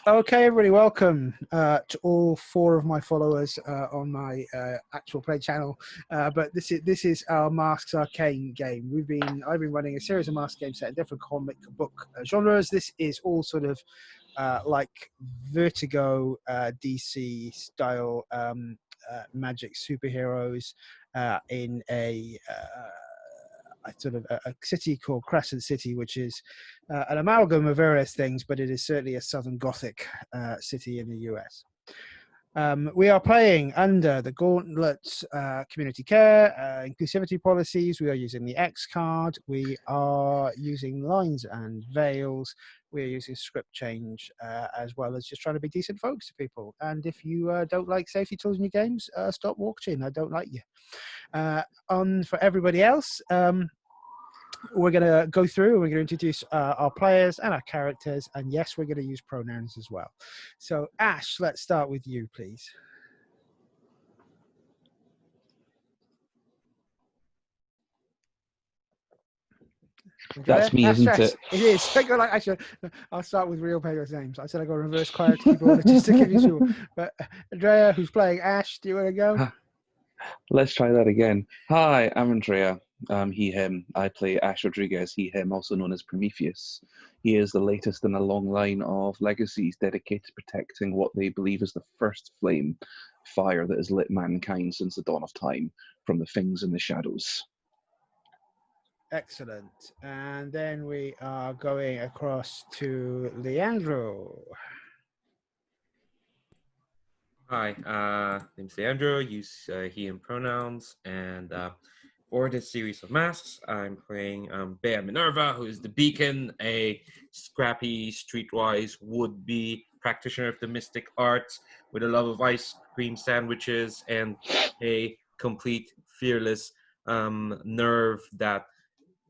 Okay, everybody, welcome to all four of my followers on my actual play channel. But this is our Masks Arcane game. I've been running a series of mask games set in different comic book genres. This is all sort of like Vertigo DC style magic superheroes in a sort of a city called Crescent City, which is an amalgam of various things, but it is certainly a Southern Gothic city in the US. We are playing under the Gauntlet's community care, inclusivity policies. We are using the X card. We are using lines and veils. We're using script change, as well as just trying to be decent folks to people. And if you don't like safety tools in your games, stop watching. I don't like you. On for everybody else, we're going to go through, we're going to introduce our players and our characters, and yes, we're going to use pronouns as well. So Ash, let's start with you, please. That's me, isn't it? It is. I go like, actually, I'll start with real players' names. I said I got reverse character keyboard just to give you two. But Andrea, who's playing Ash, do you want to go? Let's try that again. Hi, I'm Andrea. He, him. I play Ash Rodriguez, he, him, also known as Prometheus. He is the latest in a long line of legacies dedicated to protecting what they believe is the first flame, fire that has lit mankind since the dawn of time, from the things in the shadows. Excellent. And then we are going across to Leandro. Hi, name's Leandro, use he, him pronouns, and for this series of masks, I'm playing Bea Minerva, who is the Beacon, a scrappy, streetwise, would-be practitioner of the mystic arts with a love of ice cream sandwiches and a complete, fearless nerve that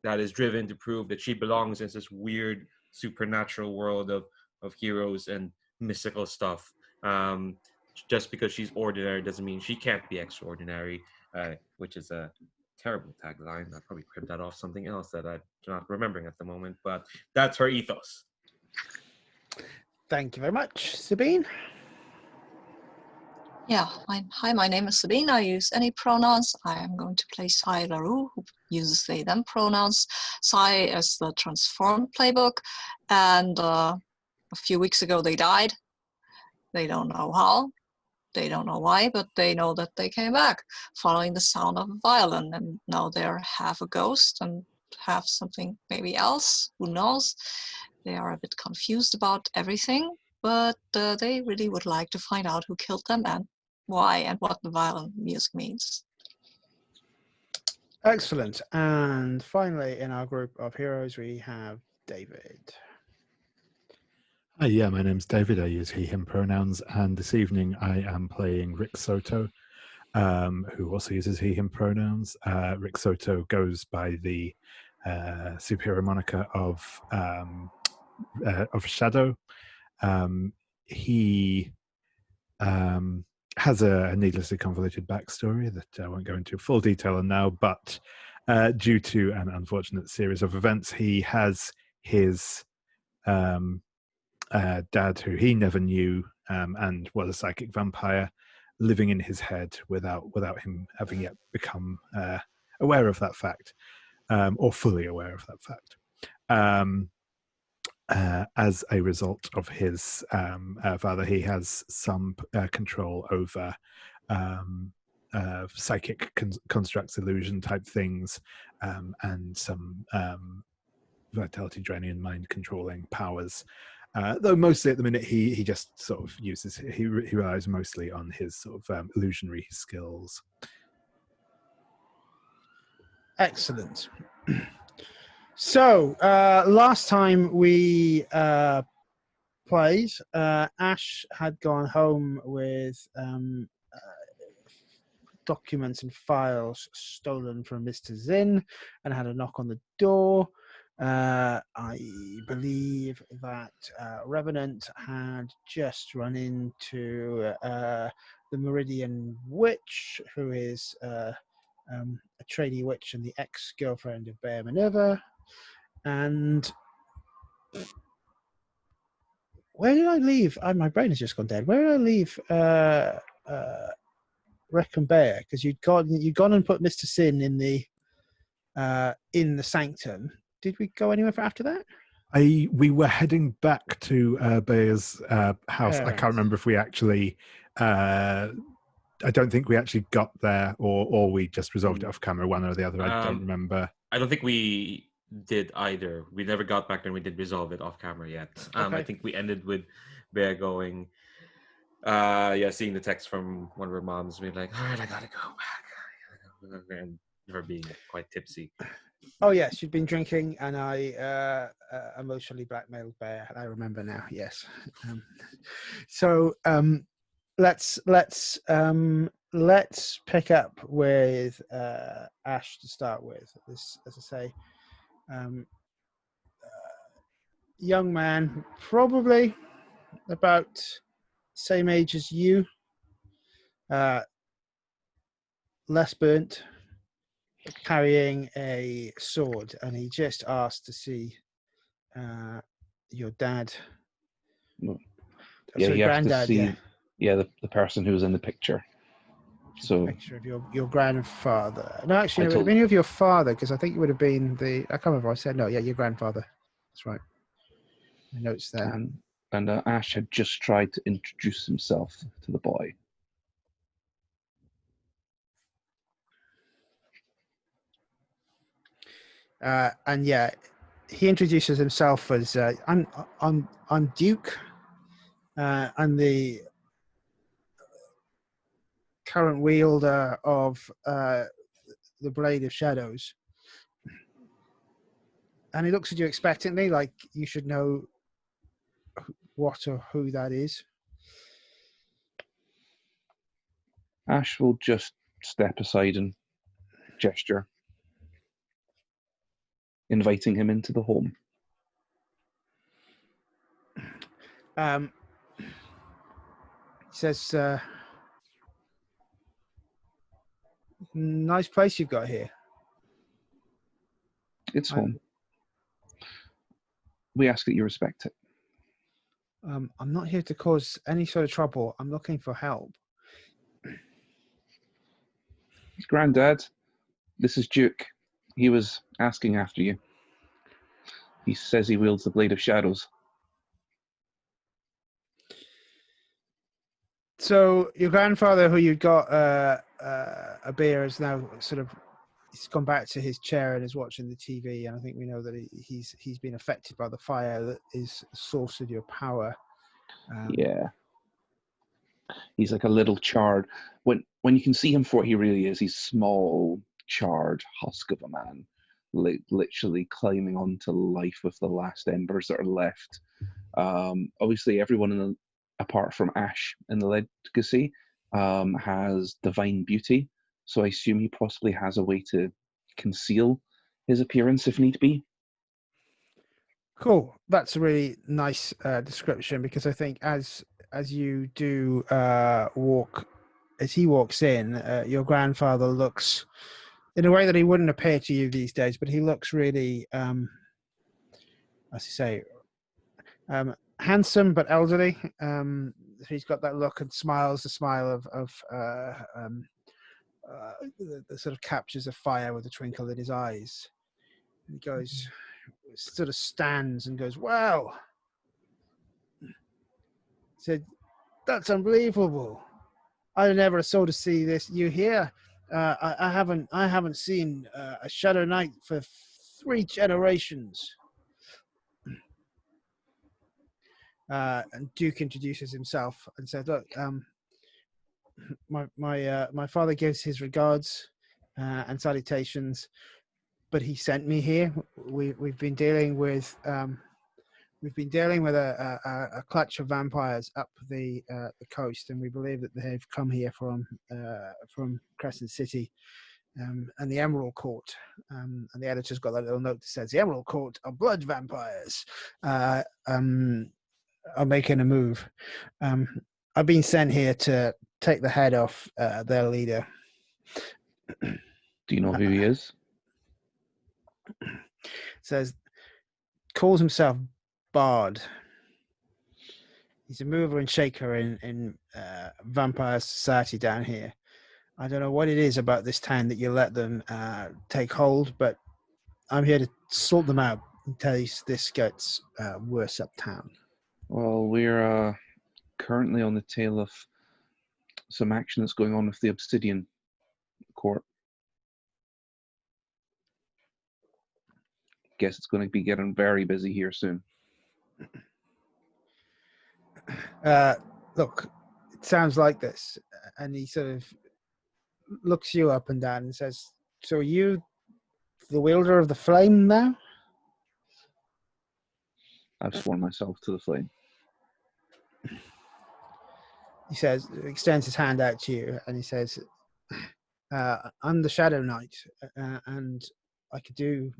is driven to prove that she belongs in this weird, supernatural world of heroes and mystical stuff. Just because she's ordinary doesn't mean she can't be extraordinary, which is a terrible tagline. I'll probably crib that off something else that I'm not remembering at the moment, but that's her ethos. Thank you very much. Sabine? Yeah, hi, my name is Sabine. I use any pronouns. I am going to play Sai Laru, who uses they, them pronouns. Sai is the transformed playbook, and a few weeks ago they died. They don't know how. They don't know why, but they know that they came back following the sound of a violin, and now they're half a ghost and half something maybe else, who knows. They are a bit confused about everything, but they really would like to find out who killed them and why and what the violin music means. Excellent. And finally, in our group of heroes, we have David. Hi, yeah, my name's David. I use he, him pronouns, and this evening I am playing Rick Soto, who also uses he, him pronouns. Rick Soto goes by the superhero moniker of Shadow. He has a needlessly convoluted backstory that I won't go into full detail on now, but due to an unfortunate series of events, he has his dad, who he never knew, and was a psychic vampire, living in his head without him having yet become aware of that fact, or fully aware of that fact. As a result of his father, he has some control over psychic constructs, illusion type things, and some vitality draining and mind controlling powers. Though mostly at the minute he just sort of he relies mostly on his sort of illusionary skills. Excellent. So last time we played, Ash had gone home with documents and files stolen from Mr. Zinn and had a knock on the door. I believe that Rêve-nant had just run into the Meridian Witch, who is a trainee witch and the ex-girlfriend of Bea Minerva. And where did I leave? My brain has just gone dead. Where did I leave Rick and Bea? Because you'd gone and put Mr. Sin in the sanctum. Did we go anywhere after that? We were heading back to Bea's house. I Parents. can't remember if we actually. I don't think we actually got there, or we just resolved it off camera, one or the other. I don't remember. I don't think we did either. We never got back there and we did resolve it off camera yet. Okay. I think we ended with Bea going, seeing the text from one of her moms being like, all right, I gotta go back. And her being quite tipsy. Oh yes, you'd been drinking, and I emotionally blackmailed Bea. I remember now. Yes. So let's pick up with Ash to start with. This, as I say, young man, probably about same age as you, less burnt, carrying a sword, and he just asked to see your dad. Yeah, Sorry, he asked to granddad. see. Yeah, the person who was in the picture. So Picture of your grandfather. No, actually, I it would have been of your father, because I think it would have been I can't remember. I said no. Yeah, your grandfather. That's right. My notes there. And Ash had just tried to introduce himself to the boy. And yeah, he introduces himself as I'm Duke. I'm the current wielder of the Blade of Shadows. And he looks at you expectantly, like you should know what or who that is. Ash will just step aside and gesture, inviting him into the home. He says, nice place you've got here. It's home. We ask that you respect it. I'm not here to cause any sort of trouble. I'm looking for help. Granddad, this is Duke. He was asking after you. He says he wields the Blade of Shadows. So your grandfather, who you got a beer, is now sort of, he's gone back to his chair and is watching the TV. And I think we know that he's been affected by the fire that is the source of your power. Yeah. He's like a little charred. When you can see him for what he really is, he's small, charred husk of a man, literally climbing onto life with the last embers that are left. Obviously, everyone apart from Ash in the legacy has divine beauty, so I assume he possibly has a way to conceal his appearance if need be. Cool. That's a really nice description, because I think as you do walk, as he walks in, your grandfather looks in a way that he wouldn't appear to you these days, but he looks really, as you say, handsome but elderly. He's got that look and smiles, the smile of the sort of captures a fire with a twinkle in his eyes. And he goes, sort of stands and goes, "Well," said, "that's unbelievable. I never saw to see this. You here? I haven't seen a Shadow Knight for 3 generations." And Duke introduces himself and said, "Look, my father gives his regards and salutations, but he sent me here. We've been dealing with a clutch of vampires up the coast, and we believe that they've come here from Crescent City and the Emerald Court. And the editor's got that little note that says the Emerald Court are blood vampires. Are making a move. I've been sent here to take the head off their leader." Do you know who he is? Says, calls himself Bard. He's a mover and shaker in vampire society down here. I don't know what it is about this town that you let them take hold, but I'm here to sort them out in case this gets worse uptown. Well, we're currently on the tail of some action that's going on with the Obsidian Court. Guess it's going to be getting very busy here soon. Look, it sounds like this. And he sort of looks you up and down and says, so are you the wielder of the flame now? I've sworn myself to the flame. He says, extends his hand out to you, and he says, I'm the Shadow Knight, and I could do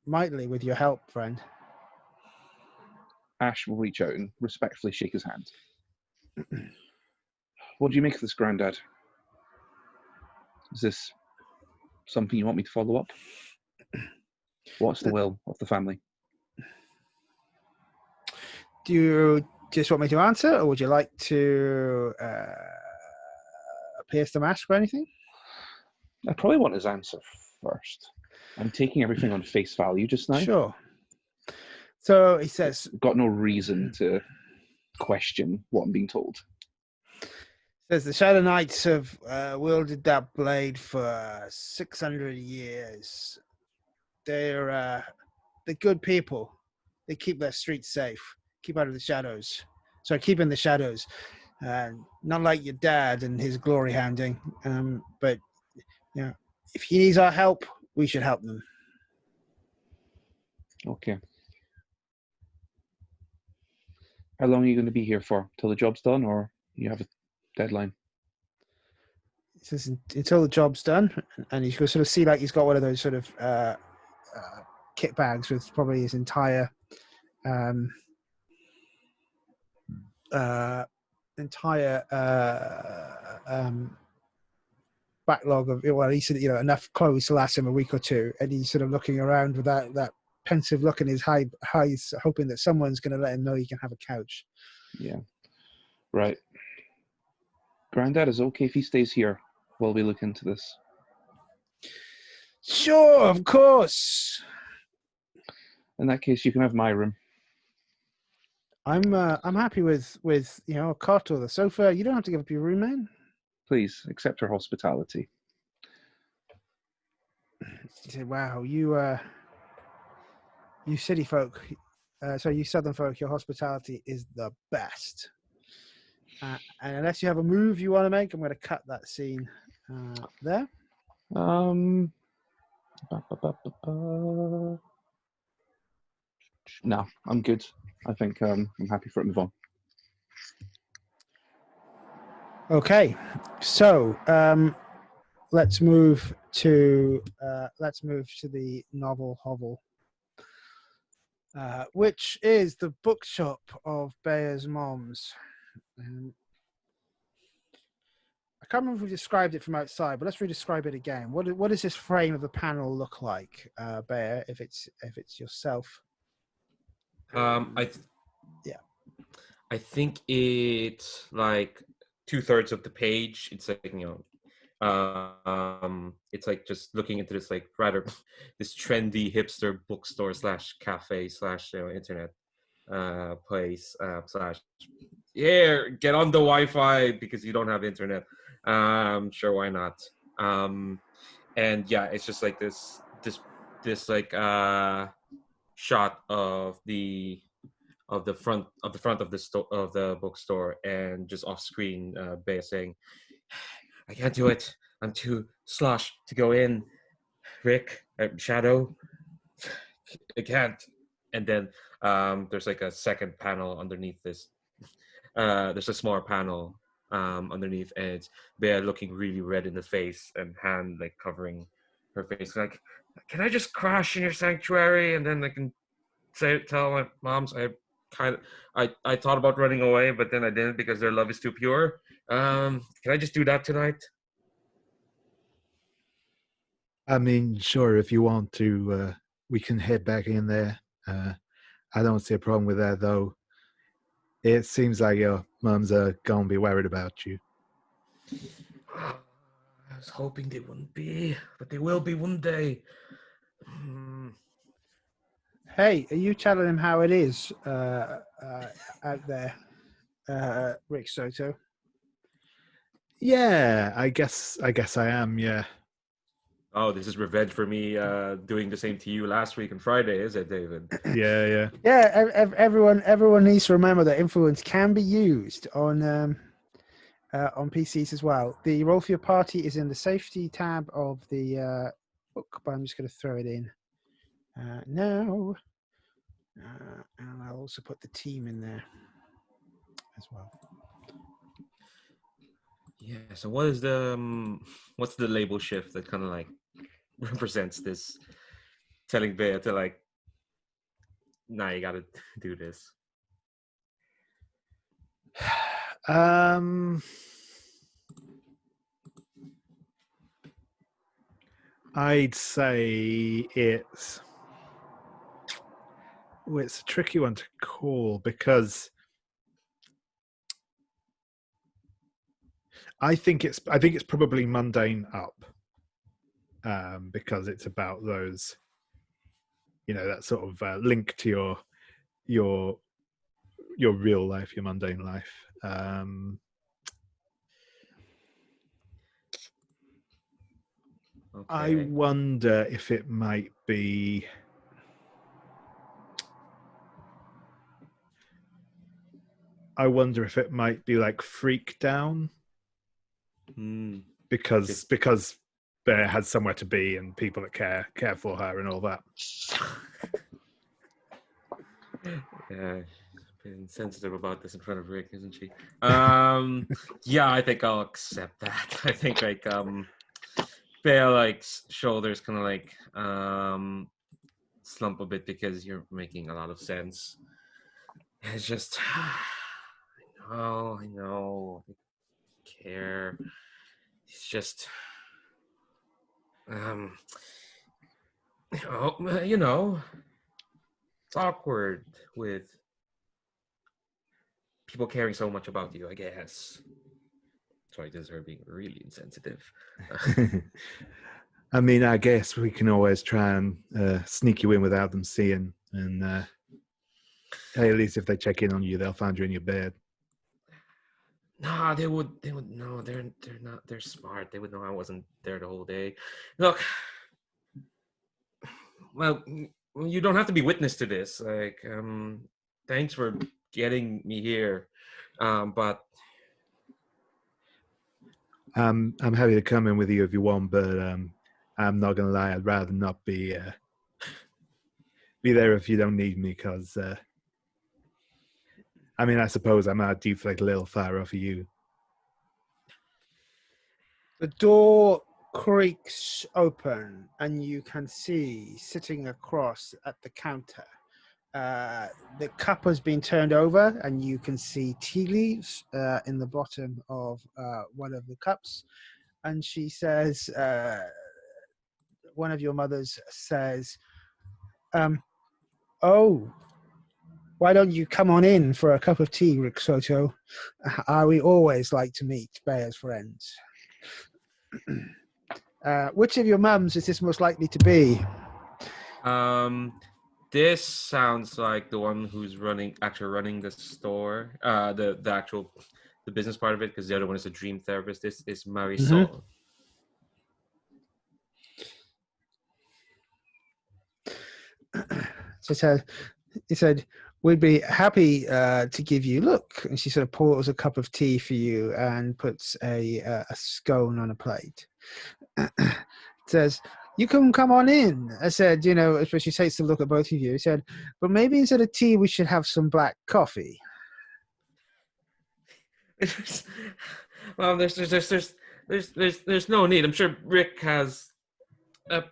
mightily with your help, friend. Ash will reach out and respectfully shake his hand. What do you make of this, Grandad? Is this something you want me to follow up? What's the will of the family? Do you just want me to answer, or would you like to pierce the mask or anything? I probably want his answer first. I'm taking everything on face value just now. Sure. So he says, Got no reason to question what I'm being told. Says the Shadow Knights have wielded that blade for 600 years. They're good people. They keep their streets safe, keep out of the shadows. So keep in the shadows. Not like your dad and his glory hounding. But you know, if he needs our help, we should help them. Okay. How long are you going to be here for? Till the job's done, or you have a deadline? He says until the job's done, and you can sort of see like he's got one of those sort of kit bags with probably his entire backlog of, well, he said, enough clothes to last him a week or two, and he's sort of looking around with that pensive look in his eyes, hoping that someone's going to let him know he can have a couch. Yeah. Right. Grandad, is it okay if he stays here while we look into this? Sure, of course. In that case, you can have my room. I'm happy with a cot or the sofa. You don't have to give up your room, man. Please accept our hospitality. He said, "Wow, you city folk, you southern folk, your hospitality is the best." And unless you have a move you want to make, I'm going to cut that scene there. No, I'm good. I think I'm happy for it to move on. Okay, so let's move to the novel hovel, which is the bookshop of Bea's mom's. I can't remember if we described it from outside, but let's re-describe it again. What does this frame of the panel look like, Bea? If it's yourself. I think it's like 2/3 of the page. It's like it's like just looking into this like rather this trendy hipster bookstore / cafe / internet place / get on the Wi-Fi because you don't have internet. Sure, why not? And yeah, it's just like this like shot of the front of the bookstore, and just off screen Bea saying, "I can't do it. I'm too slosh to go in. Rick, Shadow, I can't." And then there's like a second panel underneath this. There's a smaller panel underneath, and it's Bea looking really red in the face and hand like covering her face, like, "Can I just crash in your sanctuary and then I can tell my moms I thought about running away, but then I didn't because their love is too pure. Can I just do that tonight?" I mean, sure, if you want to, we can head back in there. I don't see a problem with that, though. It seems like your mums are gonna be worried about you. I was hoping they wouldn't be, but they will be one day. Hey, are you telling him how it is out there, Rick Soto? Yeah, I guess I am. Yeah. Oh, this is revenge for me doing the same to you last week on Friday, is it, David? Yeah. Yeah, everyone needs to remember that influence can be used on PCs as well. The Roll for Your Party is in the safety tab of the book, but I'm just going to throw it in now. And I'll also put the team in there as well. Yeah. So what is the what's the label shift that kind of like represents this? Telling Bea to like, nah, you gotta do this. I'd say it's a tricky one to call because I think it's probably mundane up, because it's about those, that sort of link to your real life, your mundane life. Okay. I wonder if it might be. I wonder if it might be like Freak Down, because Bear has somewhere to be and people that care for her and all that. Yeah, she's been sensitive about this in front of Rick, isn't she? Yeah, I think I'll accept that. I think like Bea like shoulders kind of like slump a bit because you're making a lot of sense. It's just I know, I care. It's just it's awkward with people caring so much about you, I guess. Sorry, this is her being really insensitive. I mean, I guess we can always try and sneak you in without them seeing, and hey, at least if they check in on you, they'll find you in your bed. Nah, they would no, they're not, they're smart. They would know I wasn't there the whole day. Look, well, you don't have to be witness to this. Like, thanks for getting me here. But I'm happy to come in with you if you want, but I'm not gonna lie, I'd rather not be there if you don't need me, because I mean, I suppose I might deflect a little fire off of you. The door creaks open, and you can see sitting across at the counter. The cup has been turned over, and you can see tea leaves in the bottom of one of the cups. And she says, one of your mothers says, "Oh, why don't you come on in for a cup of tea, Rick Soto? We always like to meet Bear's friends." Which of your mums is this most likely to be? this sounds like the one who's actually running the store, the business part of it, because the other one is a dream therapist. This is Marisol. So he said, "We'd be happy to give you." Look, and she sort of pours a cup of tea for you and puts a scone on a plate. Says, "You can come on in." I said, but she takes a look at both of you. He said, "But maybe instead of tea, we should have some black coffee." Well, there's no need. I'm sure Rick has a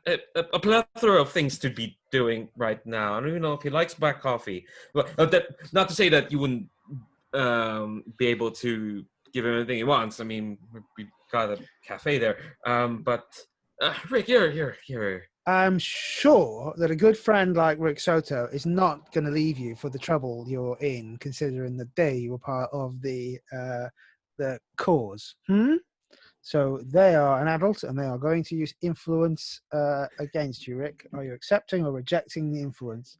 plethora of things to be doing right now. I don't even know if he likes black coffee. Well, not to say that you wouldn't be able to give him anything he wants. I mean, we got a cafe there. But Rick, you're I'm sure that a good friend like Rick Soto is not going to leave you for the trouble you're in, considering that they were part of the cause. So they are an adult, and they are going to use influence against you, Rick. Are you accepting or rejecting the influence?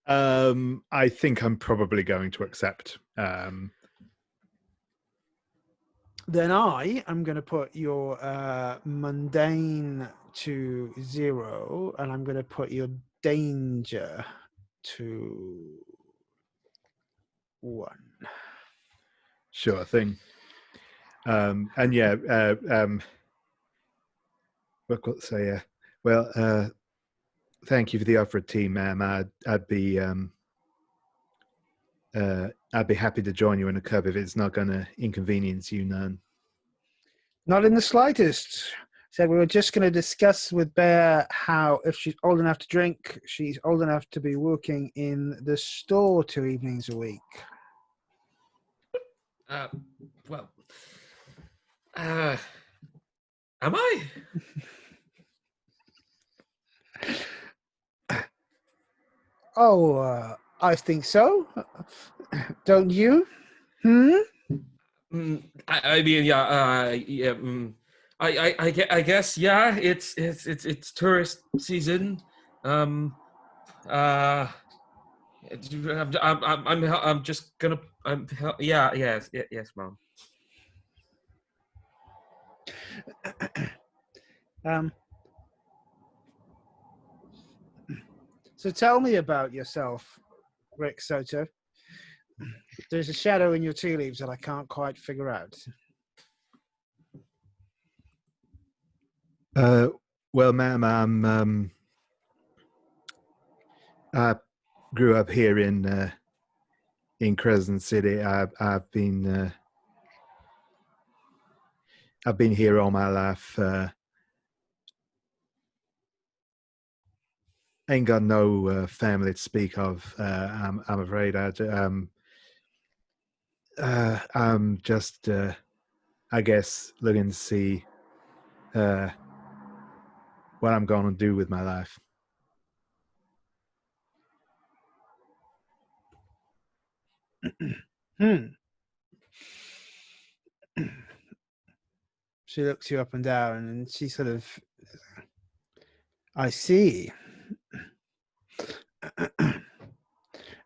I think I'm probably going to accept. Then I am going to put your mundane to 0, and I'm going to put your danger to 1. Sure thing. And yeah, what say? Well, thank you for the offer, team, ma'am. I'd be happy to join you in a cub if it's not going to inconvenience you none. Not in the slightest. Said we were just going to discuss with Bea how, if she's old enough to drink, she's old enough to be working in the store 2 evenings a week. Well, am I? Oh, I think so. Don't you? I mean, yeah, yeah. I guess, yeah. It's tourist season. I'm just gonna. Yeah. Yes, Mom. So tell me about yourself, Rick Soto. There's a shadow in your tea leaves that I can't quite figure out. Well, ma'am, I grew up here in Crescent City. I've been here all my life. Ain't got no family to speak of. I'm afraid. I'm just, I guess, looking to see what I'm going to do with my life. She looks you up and down, and she sort of, I see.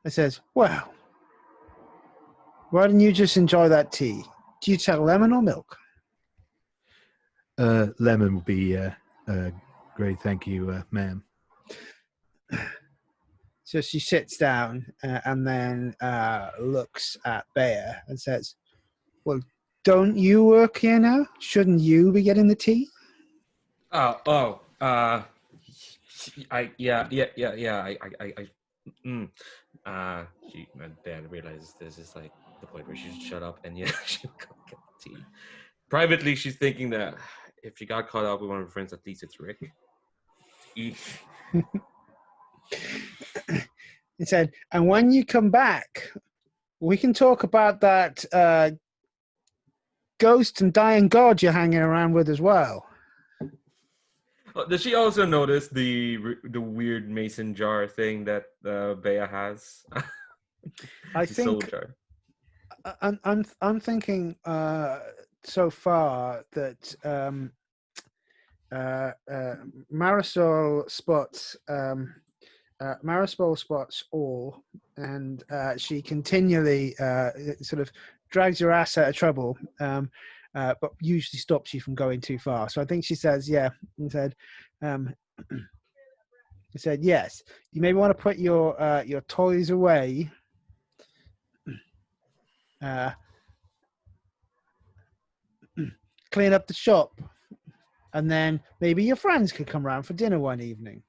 I says, well, why don't you just enjoy that tea? Do you take lemon or milk? Lemon would be great. Thank you, ma'am. So she sits down and then looks at Bea and says, well, don't you work here now? Shouldn't you be getting the tea? She then realizes this is like the point where she should shut up and yeah, she'll go get the tea. Privately, she's thinking that if she got caught up with one of her friends, at least it's Rick. He said, and when you come back, we can talk about that ghost and dying god you're hanging around with as well. Does she also notice the weird mason jar thing that Bea has? I think I'm thinking so far that Marisol spots all, and she continually sort of drags your ass out of trouble, but usually stops you from going too far. So I think she says, yeah, and said, yes, you maybe want to put your toys away. Clean up the shop, and then maybe your friends could come round for dinner one evening.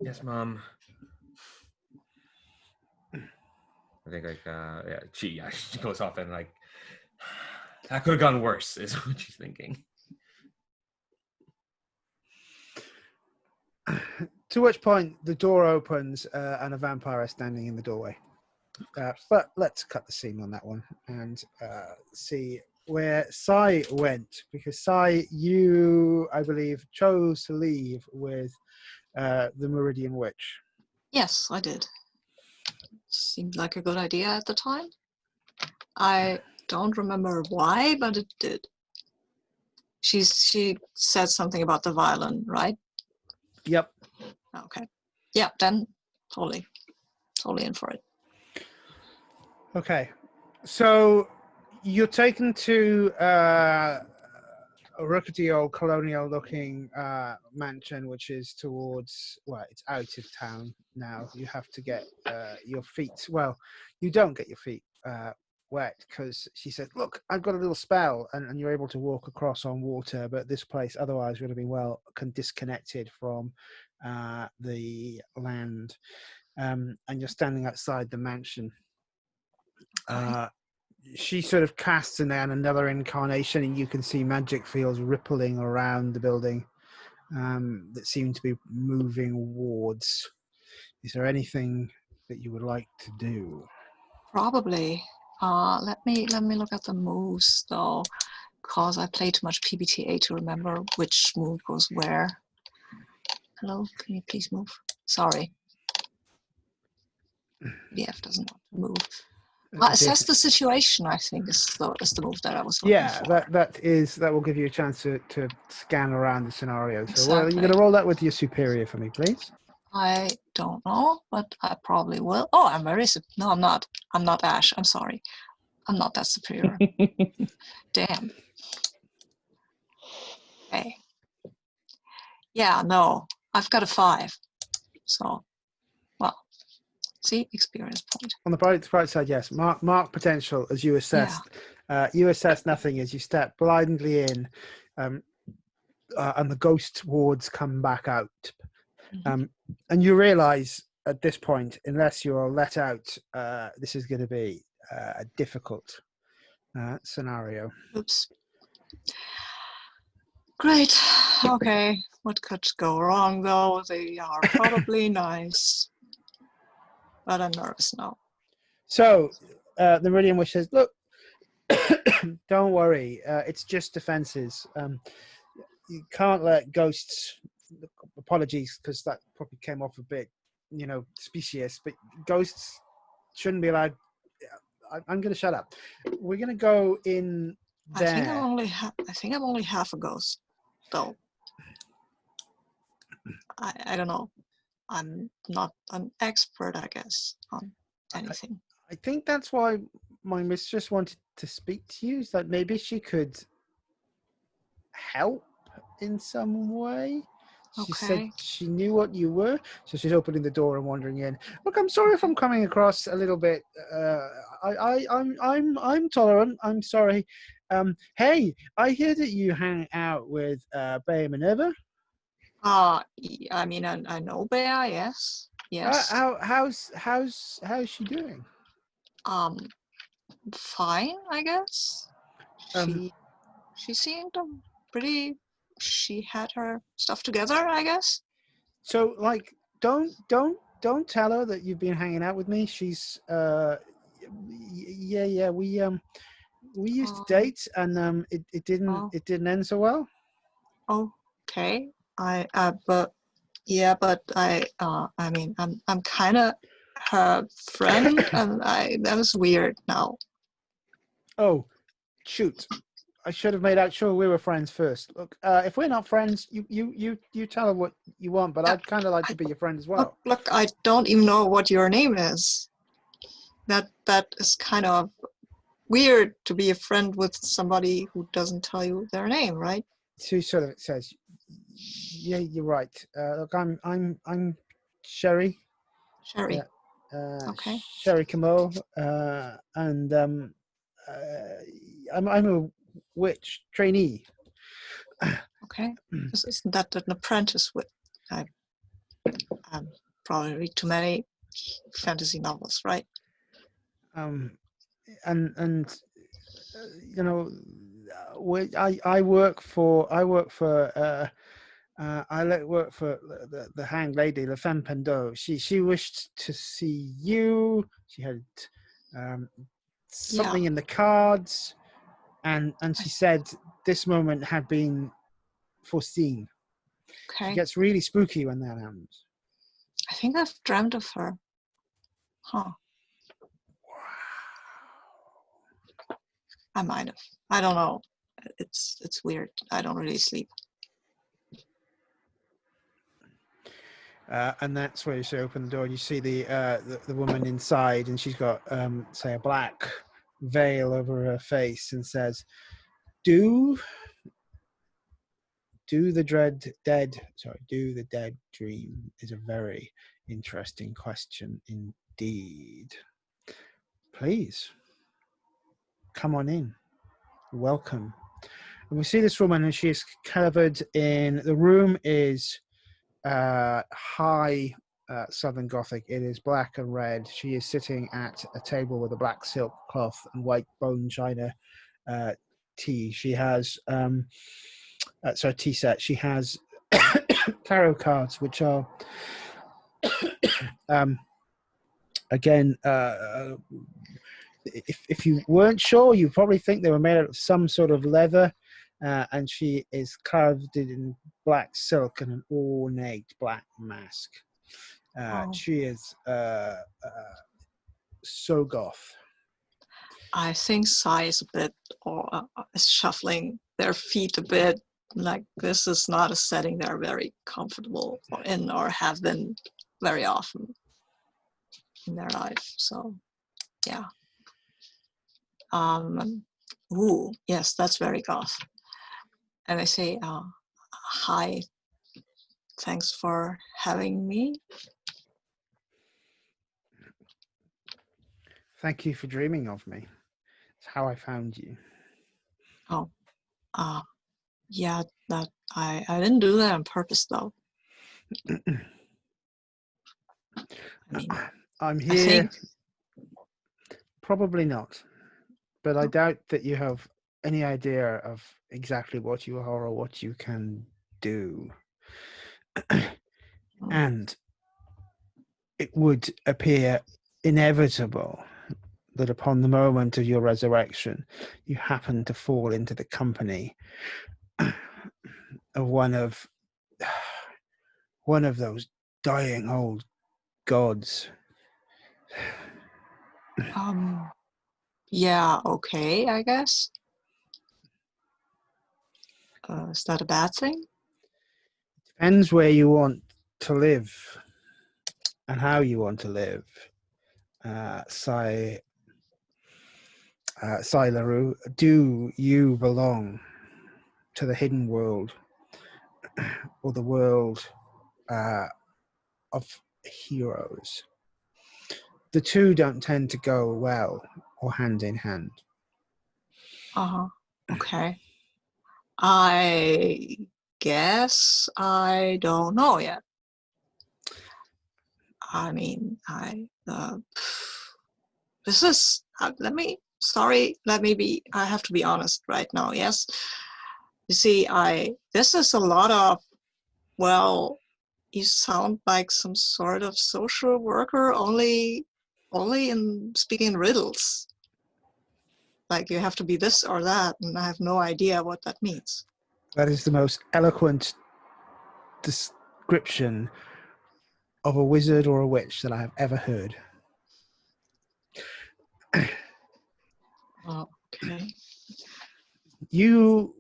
Yes, Mom. I think she goes off and like that could have gone worse is what she's thinking. To which point the door opens and a vampire is standing in the doorway. But let's cut the scene on that one and see where Sai went, because Sai, you, I believe, chose to leave with the Meridian Witch. Yes, I did. Seemed like a good idea at the time. I don't remember why, but it did. She said something about the violin, right? Yep. Okay. Yeah, then totally in for it. So you're taken to a rickety old colonial-looking mansion, which is towards, well, it's out of town now. You have to get your feet. Well, you don't get your feet wet, because she said, "Look, I've got a little spell," and you're able to walk across on water. But this place otherwise would have been disconnected from the land, and you're standing outside the mansion. She sort of casts another incarnation, and you can see magic fields rippling around the building that seem to be moving wards. Is there anything that you would like to do? Probably. Let me look at the moves though, cause I play too much PBTA to remember which move goes where. Hello, can you please move? Sorry. BF doesn't want to move. Assess the situation, I think, is the move that I was looking for. that will give you a chance to scan around the scenario. So Exactly. you're going to roll that with your superior for me, please. I don't know, but I probably will. Oh, I'm very no, I'm not. I'm not Ash. I'm sorry. I'm not that superior. Damn. Okay. Yeah, no. I've got a 5. So, well, see, experience point. On the bright side, yes. Mark potential as you assess. Yeah. You assess nothing as you step blindly in, and the ghost wards come back out. Mm-hmm. And you realize at this point, unless you're let out, this is going to be a difficult scenario. Oops. Great. Okay. What could go wrong, though? They are probably nice. But I'm nervous now. So the Meridian Witch says, "Look, don't worry. It's just defenses. You can't let ghosts... Apologies, because that probably came off a bit, specious. But ghosts shouldn't be allowed... I'm going to shut up. We're going to go in there. I think I'm only half a ghost, though. I don't know. I'm not an expert, I guess, on anything. I think that's why my mistress wanted to speak to you, is that maybe she could help in some way. She said she knew what you were, so she's opening the door and wandering in. Look, I'm sorry if I'm coming across a little bit. I'm tolerant. I'm sorry. Hey, I hear that you hang out with Bea Minerva. I mean, I know Bea. Yes. How's she doing? Fine, I guess. She seemed pretty. She had her stuff together, I guess. So, like, don't tell her that you've been hanging out with me. She's yeah. We used to date, and it didn't end so well. Okay. I mean, I'm kind of her friend, and that was weird now. Oh, shoot. I should have made out sure we were friends first. Look, if we're not friends, you tell her what you want, but I'd kind of like to be your friend as well. Look, I don't even know what your name is. That is kind of weird, to be a friend with somebody who doesn't tell you their name, right? She sort of says, "Yeah, you're right. Look, I'm Sherry. Sherry. Okay. Sherry Camo, and I'm a witch trainee." Okay. Isn't that an apprentice with? I probably read too many fantasy novels, right? I work for the hanged lady, La Femme Pendot. She wished to see you. She had something in the cards. and she said this moment had been foreseen. Okay. It gets really spooky when that happens. I think I've dreamt of her. Huh. I might have. I don't know. It's weird. I don't really sleep. And that's where you open the door and you see the woman inside, and she's got say a black veil over her face and says, do the dead dream is a very interesting question indeed. Please come on in. Welcome. And we see this woman, and she is covered in, the room is high Southern Gothic. It is black and red. She is sitting at a table with a black silk cloth and white bone china tea. She has tea set. She has tarot cards, which are again, if you weren't sure, you probably think they were made out of some sort of leather. And she is carved in black silk and an ornate black mask. She is so goth. I think Sai is a bit, or is shuffling their feet a bit. Like, this is not a setting they're very comfortable in or have been very often in their life. So, yeah. Ooh, yes, that's very goth. And I say, hi, thanks for having me. Thank you for dreaming of me. It's how I found you. Oh, yeah, that I didn't do that on purpose, though. I mean, I'm here. I think... Probably not, but I doubt that you have any idea of exactly what you are or what you can do. And it would appear inevitable that upon the moment of your resurrection, you happen to fall into the company of one of those dying old gods. Yeah, okay, I guess. Is that a bad thing? Depends where you want to live and how you want to live. Sai LaRue, do you belong to the hidden world or the world of heroes? The two don't tend to go well or hand in hand. Okay. I guess I don't know yet. I mean, I have to be honest right now, yes? You see, this is a lot of, well, you sound like some sort of social worker, only in speaking riddles. Like, you have to be this or that, and I have no idea what that means. That is the most eloquent description of a wizard or a witch that I have ever heard. Okay. You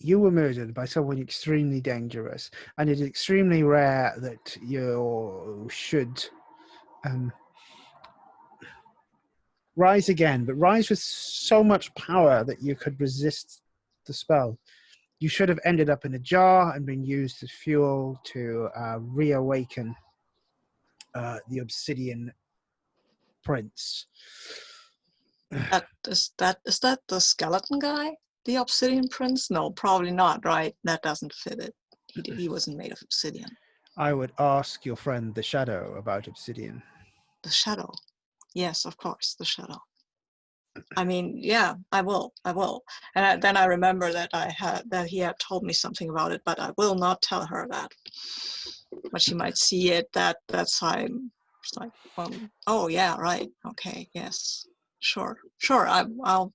were murdered by someone extremely dangerous, and it is extremely rare that you should rise again, but rise with so much power that you could resist the spell. You should have ended up in a jar and been used as fuel to reawaken the Obsidian Prince. Is that the skeleton guy? The Obsidian Prince? No, probably not, right? That doesn't fit it. He wasn't made of obsidian. I would ask your friend the Shadow about obsidian. The Shadow? Yes, of course, the Shadow. I mean, yeah, I will. And then I remember that he had told me something about it, but I will not tell her that. But she might see it. That's why it's like, oh yeah, right, okay, yes, sure. I'll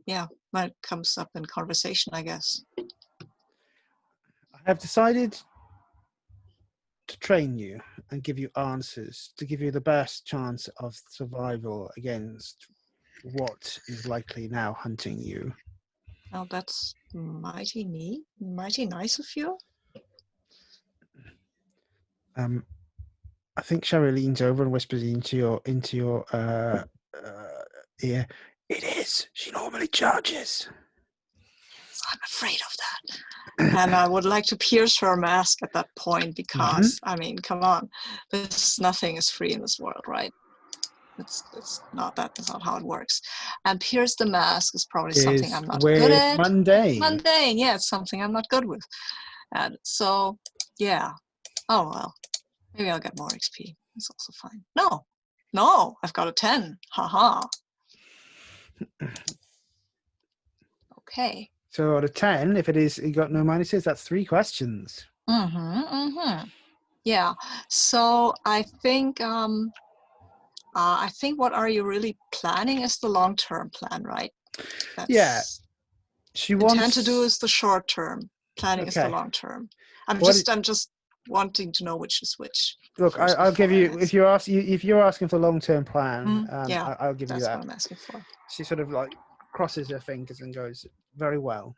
yeah, when it comes up in conversation, I guess. I have decided to train you and give you answers to give you the best chance of survival against what is likely now hunting you. Now that's mighty neat, mighty nice of you. I think Sherry leans over and whispers into your ear. It is. She normally charges. So I'm afraid of that. And I would like to pierce her mask at that point because, I mean, come on, nothing is free in this world, right? It's not that. That's not how it works. And pierce the mask is probably something I'm not good at. Mundane. Mundane, yeah, it's something I'm not good with. And so, yeah. Oh well, maybe I'll get more XP. It's also fine. No, I've got a 10. Haha. Okay. So out of 10, if it is you got no minuses, that's 3 questions. Yeah. So I think what are you really planning is the long-term plan, right? That's She wants intend to do is the short term. Planning is the long term. I'm just wanting to know which is which. Look, I'll give you if you're asking for long-term plan. Yeah, I'll give you that. That's what I'm asking for. She sort of like crosses her fingers and goes, "Very well."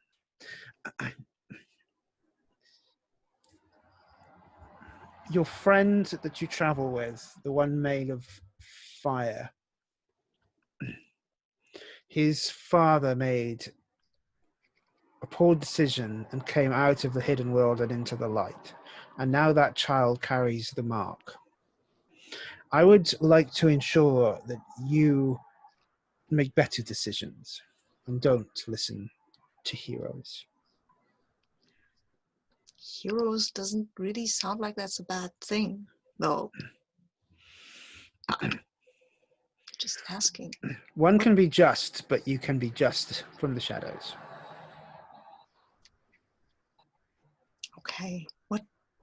Your friend that you travel with, the one made of fire, his father made a poor decision and came out of the hidden world and into the light. And now that child carries the mark. I would like to ensure that you make better decisions and don't listen to heroes. Heroes doesn't really sound like that's a bad thing, though. I'm just asking. One can be just, but you can be just from the shadows. Okay.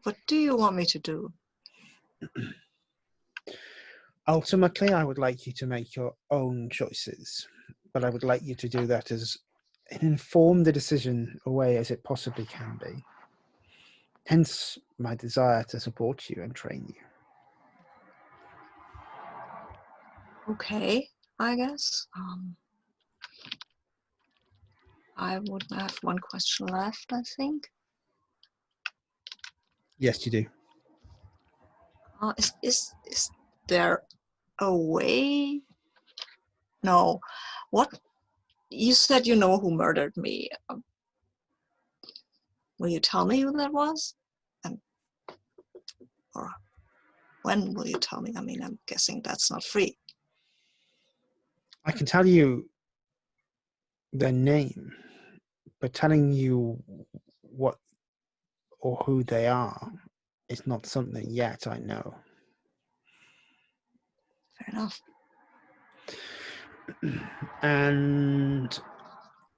What do you want me to do? Ultimately, I would like you to make your own choices, but I would like you to do that as inform the decision away as it possibly can be. Hence my desire to support you and train you. Okay, I guess. I would have one question left, I think. Yes, you do. Is there a way? No. What? You said you know who murdered me. Will you tell me who that was? Or when will you tell me? I mean, I'm guessing that's not free. I can tell you their name, but telling you what or who they are is not something yet I know. Fair enough. And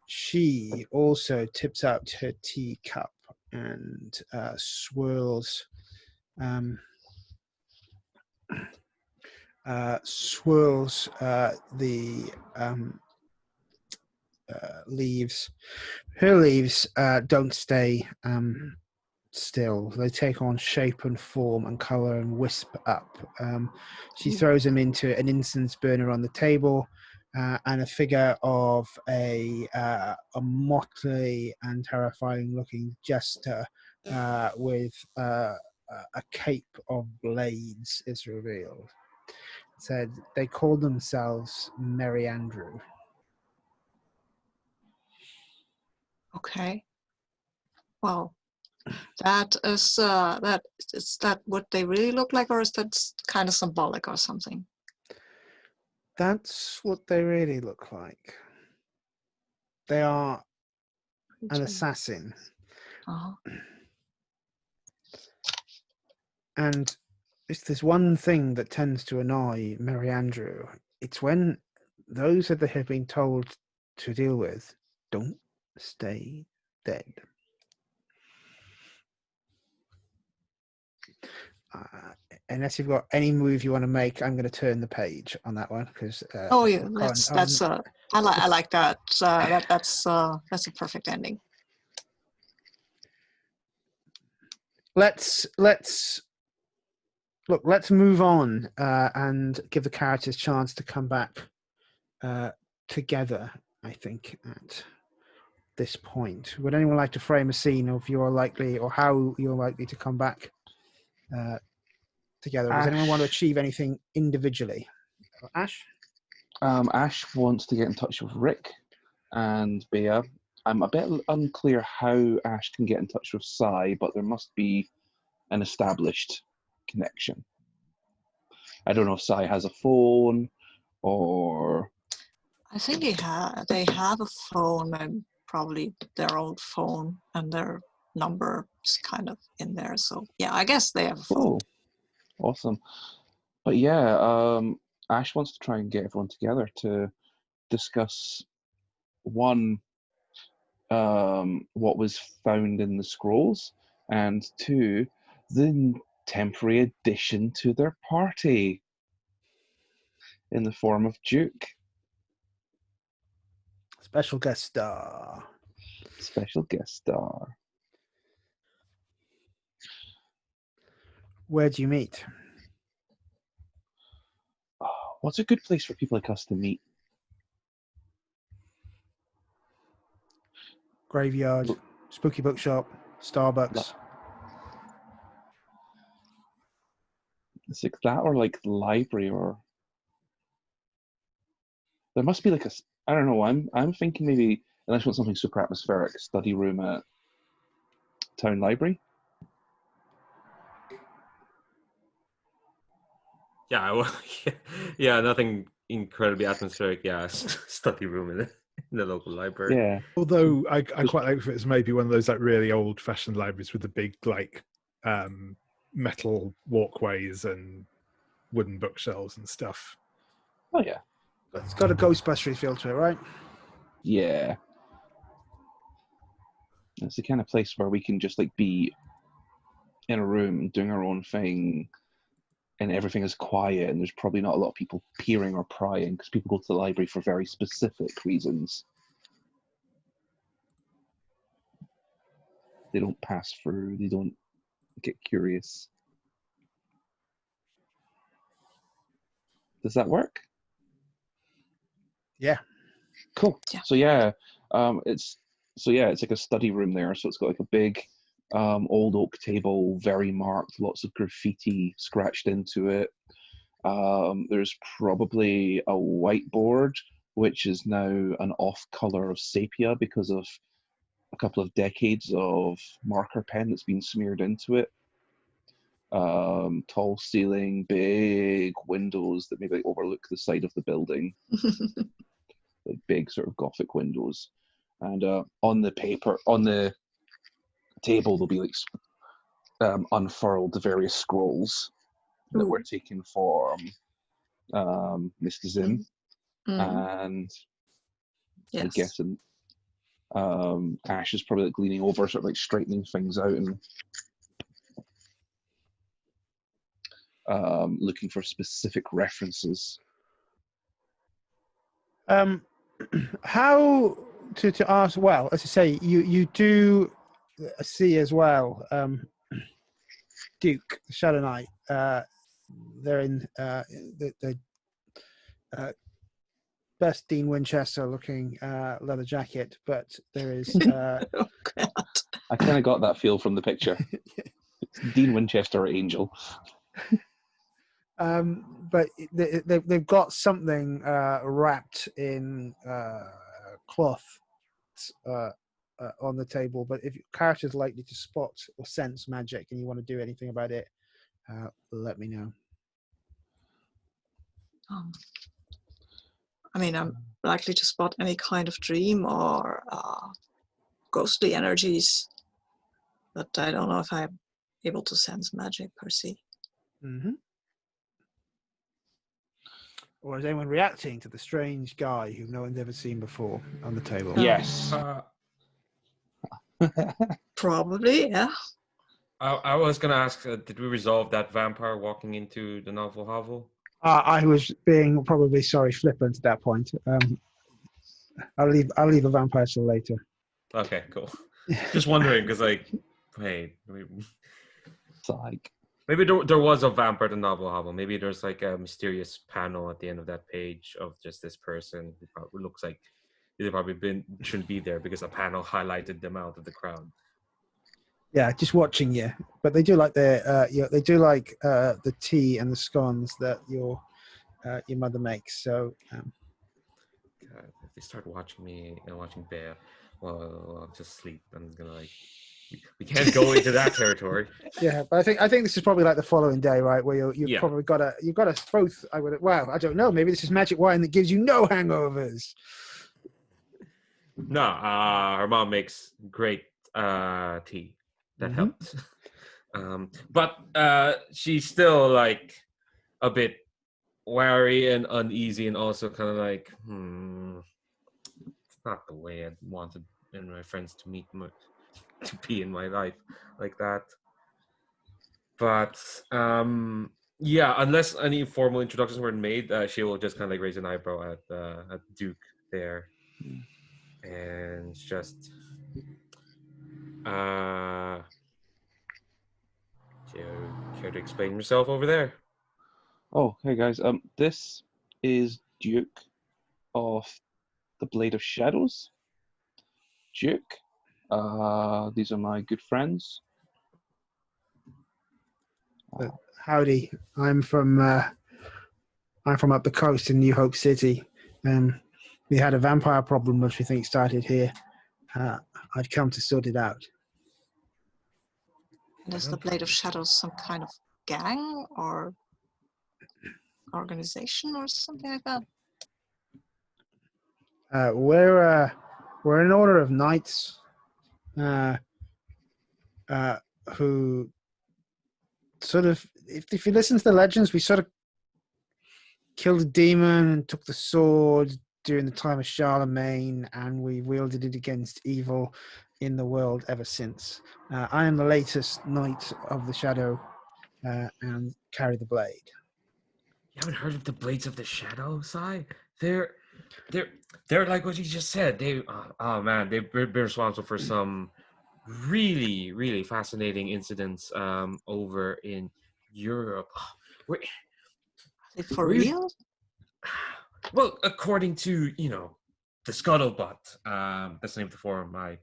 she also tips out her teacup and swirls the leaves. Her leaves don't stay still. They take on shape and form and color and wisp up. She throws them into an incense burner on the table, and a figure of a motley and terrifying looking jester with a cape of blades is revealed. It said they called themselves Merry Andrew. Okay. Well, that is that what they really look like, or is that kind of symbolic or something? That's what they really look like. They are an assassin. Uh-huh. And if there's one thing that tends to annoy Merry Andrew, it's when those that they have been told to deal with don't stay dead. unless you've got any move you want to make, I'm going to turn the page on that one because. Oh yeah, that's I like that. That's a perfect ending. Let's move on and give the characters a chance to come back together. I think at this point, would anyone like to frame a scene of you're likely or how you're likely to come back together? Does anyone want to achieve anything individually? Ash? Ash wants to get in touch with Rick and Bea. I'm a bit unclear how Ash can get in touch with Sai, but there must be an established connection. I don't know if Sai has a phone or... I think they have a phone and probably their old phone and their number is kind of in there. So yeah, I guess they have a phone. Oh, awesome. But yeah, Ash wants to try and get everyone together to discuss one, what was found in the scrolls, and two, the temporary addition to their party in the form of Duke. Special guest star. Special guest star. Where do you meet? Oh, what's a good place for people like us to meet? Graveyard, spooky bookshop, Starbucks. It's like that, or like the library, or there must be like a. I don't know. I'm thinking maybe, unless you want something super atmospheric, study room at town library. Yeah, yeah, nothing incredibly atmospheric. Yeah, study room in the local library. Yeah. Although I quite like if it's maybe one of those like really old-fashioned libraries with the big like metal walkways and wooden bookshelves and stuff. Oh yeah. It's got a Ghostbustery feel to it, right? Yeah. It's the kind of place where we can just like be in a room doing our own thing, and everything is quiet, and there's probably not a lot of people peering or prying because people go to the library for very specific reasons. They don't pass through. They don't get curious. Does that work? Yeah. Cool. Yeah. So it's like a study room there. So it's got like a big old oak table, very marked, lots of graffiti scratched into it. There's probably a whiteboard, which is now an off color of sepia because of a couple of decades of marker pen that's been smeared into it. Tall ceiling, big windows that maybe overlook the side of the building. Like big sort of Gothic windows. And on the table, there'll be like unfurled various scrolls that were taken from Mr. Zim. And Yes. I guess Ash is probably like leaning over, sort of like straightening things out and looking for specific references. How to ask? Well, as I say, you do see as well. Duke, the Shadow Knight. They're in the best Dean Winchester looking leather jacket, but there is. Oh, God. I kind of got that feel from the picture. Dean Winchester or Angel. But they've got something wrapped in cloth on the table. But if your character's likely to spot or sense magic and you want to do anything about it, let me know. I mean, I'm likely to spot any kind of dream or ghostly energies, but I don't know if I'm able to sense magic per se. Mm-hmm. Or is anyone reacting to the strange guy who no one's ever seen before on the table? Yes. Probably, yeah. I was gonna ask, did we resolve that vampire walking into the novel hovel? I was being probably flippant at that point. I'll leave the vampires till later. Okay, cool. Just wondering, because like, wait, Psych. maybe there was a vampire in the novel hovel. Maybe there's like a mysterious panel at the end of that page of just this person who probably looks like they probably shouldn't be there because a panel highlighted them out of the crowd. Yeah, just watching you. But they do like they do like the tea and the scones that your mother makes. So God, if they start watching me and watching Bea, well, I'll just sleep. I'm gonna like, we can't go into that territory. yeah, but I think this is probably like the following day, right? Where you've Yeah. probably got both. I don't know. Maybe this is magic wine that gives you no hangovers. No, her mom makes great tea. That Mhm. helps. But she's still like a bit wary and uneasy, and also kind of like, it's not the way I wanted and my friends to to be in my life like that. But yeah, unless any formal introductions were made, she will just kind of like raise an eyebrow at Duke there, and just do you care to explain yourself over there? Oh, hey guys. This is Duke of the Blade of Shadows. Duke. These are my good friends. Howdy, I'm from up the coast in New Hope City. We had a vampire problem which we think started here. I'd come to sort it out. And is the Blade of Shadows some kind of gang or organization or something like that? We're an order of knights who sort of, if you listen to the legends, we sort of killed a demon and took the sword during the time of Charlemagne, and we wielded it against evil in the world ever since. I am the latest knight of the shadow and carry the blade. You haven't heard of the Blades of the Shadow, Sai? They're like what you just said. Oh man, they've been responsible for some really, really fascinating incidents over in Europe. Where, Is it for where you- real? well, according to the Scuttlebutt, that's the name of the forum I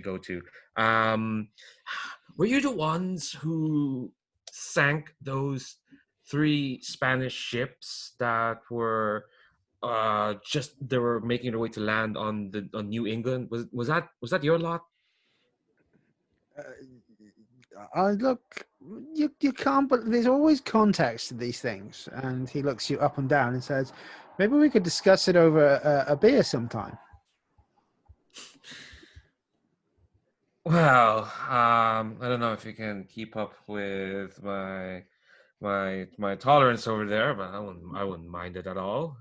go to. Were you the ones who sank those 3 Spanish ships that were they were making their way to land on New England? Was that your lot? I look, you can't, but there's always context to these things. And he looks you up and down and says, maybe we could discuss it over a beer sometime. Well, I don't know if you can keep up with my tolerance over there, but I wouldn't mind it at all.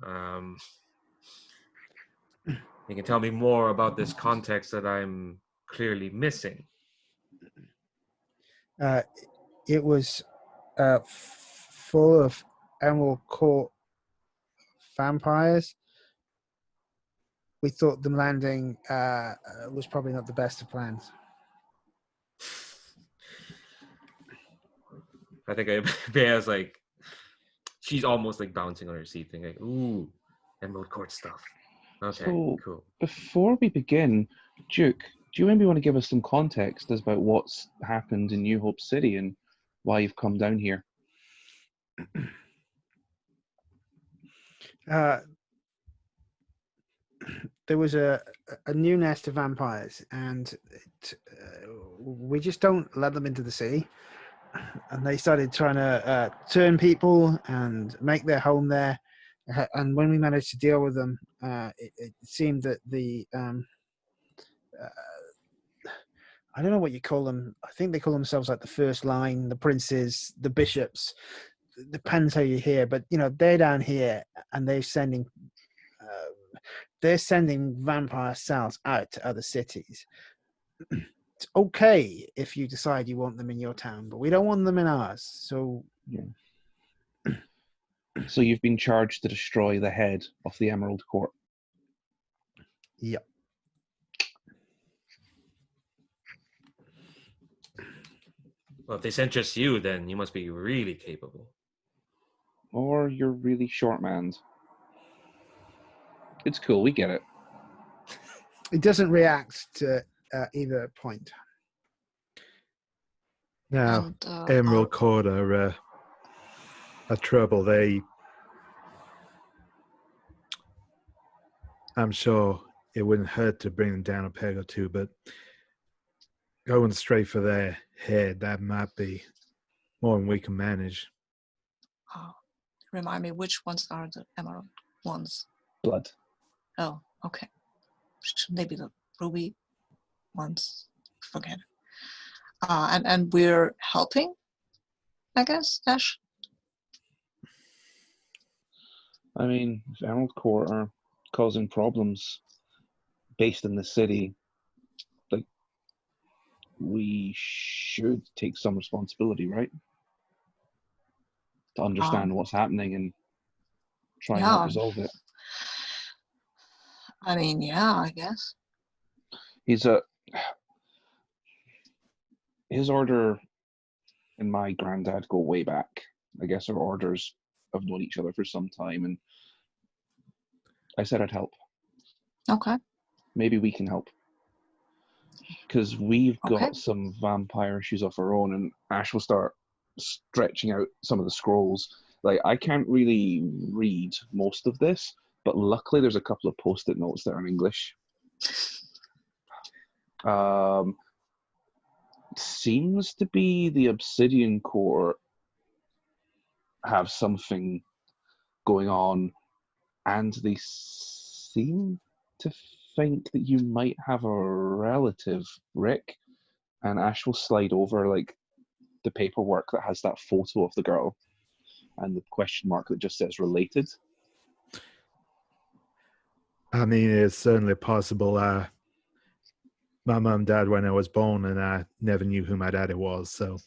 You can tell me more about this context that I'm clearly missing. It was full of Emerald Court vampires. We thought them landing was probably not the best of plans. I think Bea's like, she's almost like bouncing on her seat, thinking, like, "Ooh, Emerald Court stuff." Okay, So, cool. before we begin, Duke, do you maybe want to give us some context as about what's happened in New Hope City and why you've come down here? There was a new nest of vampires, and we just don't let them into the sea. And they started trying to turn people and make their home there. And when we managed to deal with them, it seemed that I don't know what you call them. I think they call themselves like the first line, the princes, the bishops. Depends how you hear, but they're down here and they're sending vampire cells out to other cities it's okay if you decide you want them in your town, but we don't want them in ours. So Yeah. So you've been charged to destroy the head of the Emerald Court. yep. Well, if they sent just you, then you must be really capable. Or you're really short-manned. It's cool, we get it. It doesn't react to either point. Now, And Emerald Court are trouble. I'm sure it wouldn't hurt to bring them down a peg or two, but going straight for their head, that might be more than we can manage. remind me, which ones are the emerald ones? Blood. Oh, okay. Maybe the ruby ones. Forget it. And we're helping, I guess, Ash? I mean, if Emerald Court are causing problems based in the city, like, we should take some responsibility, right? To understand what's happening and try and help resolve it. I mean, yeah, I guess. His order and my granddad go way back. I guess our orders have known each other for some time, and I said I'd help. Okay. Maybe we can help. Because we've got Okay. some vampire issues of our own, and Ash will start stretching out some of the scrolls. Like, I can't really read most of this, but luckily there's a couple of post-it notes that are in English. Seems to be the Obsidian Core have something going on, and they seem to think that you might have a relative, Rick. And Ash will slide over like the paperwork that has that photo of the girl and the question mark that just says related. I mean, it's certainly possible. My mum died when I was born, and I never knew who my daddy was. So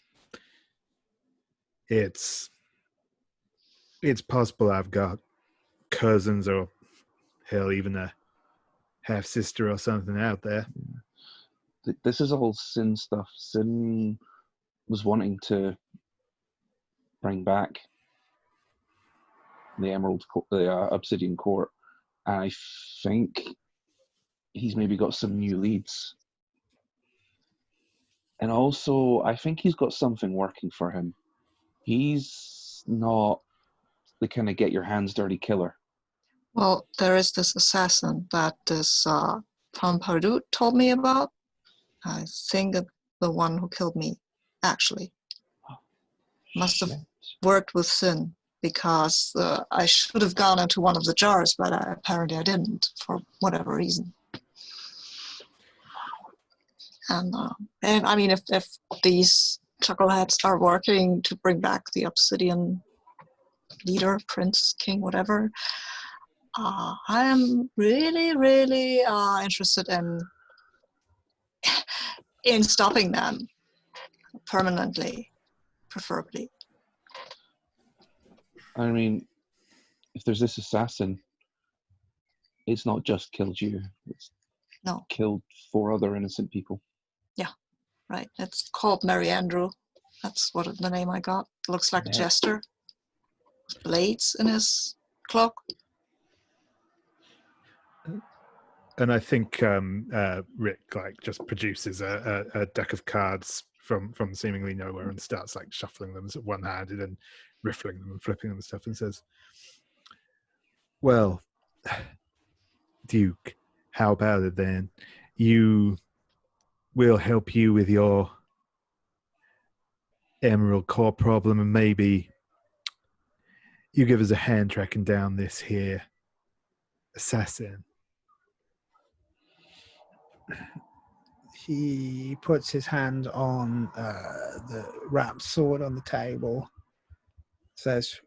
it's possible I've got cousins or hell, even a half sister or something out there. This is all Sin stuff. Sin was wanting to bring back the Obsidian Court, and I think he's maybe got some new leads. And also, I think he's got something working for him. He's not the kind of get your hands dirty killer. Well, there is this assassin that this Tom Perdue told me about. I think the one who killed me, actually. Must have worked with Sin, because I should have gone into one of the jars, but apparently I didn't, for whatever reason. And I mean, if these chuckleheads are working to bring back the Obsidian leader, prince, king, whatever, I am really, really interested in stopping them permanently, preferably. I mean, if there's this assassin, it's not just killed you. It's killed 4 other innocent people. Yeah, right. It's called Mary Andrew. That's what the name I got. It looks like a jester with blades in his cloak. And I think Rick just produces a deck of cards from seemingly nowhere and starts shuffling them one-handed and riffling them and flipping them and stuff, and says, "Well, Duke, how about it then? We'll help you with your Emerald Core problem, and maybe you give us a hand tracking down this here assassin." He puts his hand on the wrapped sword on the table, says,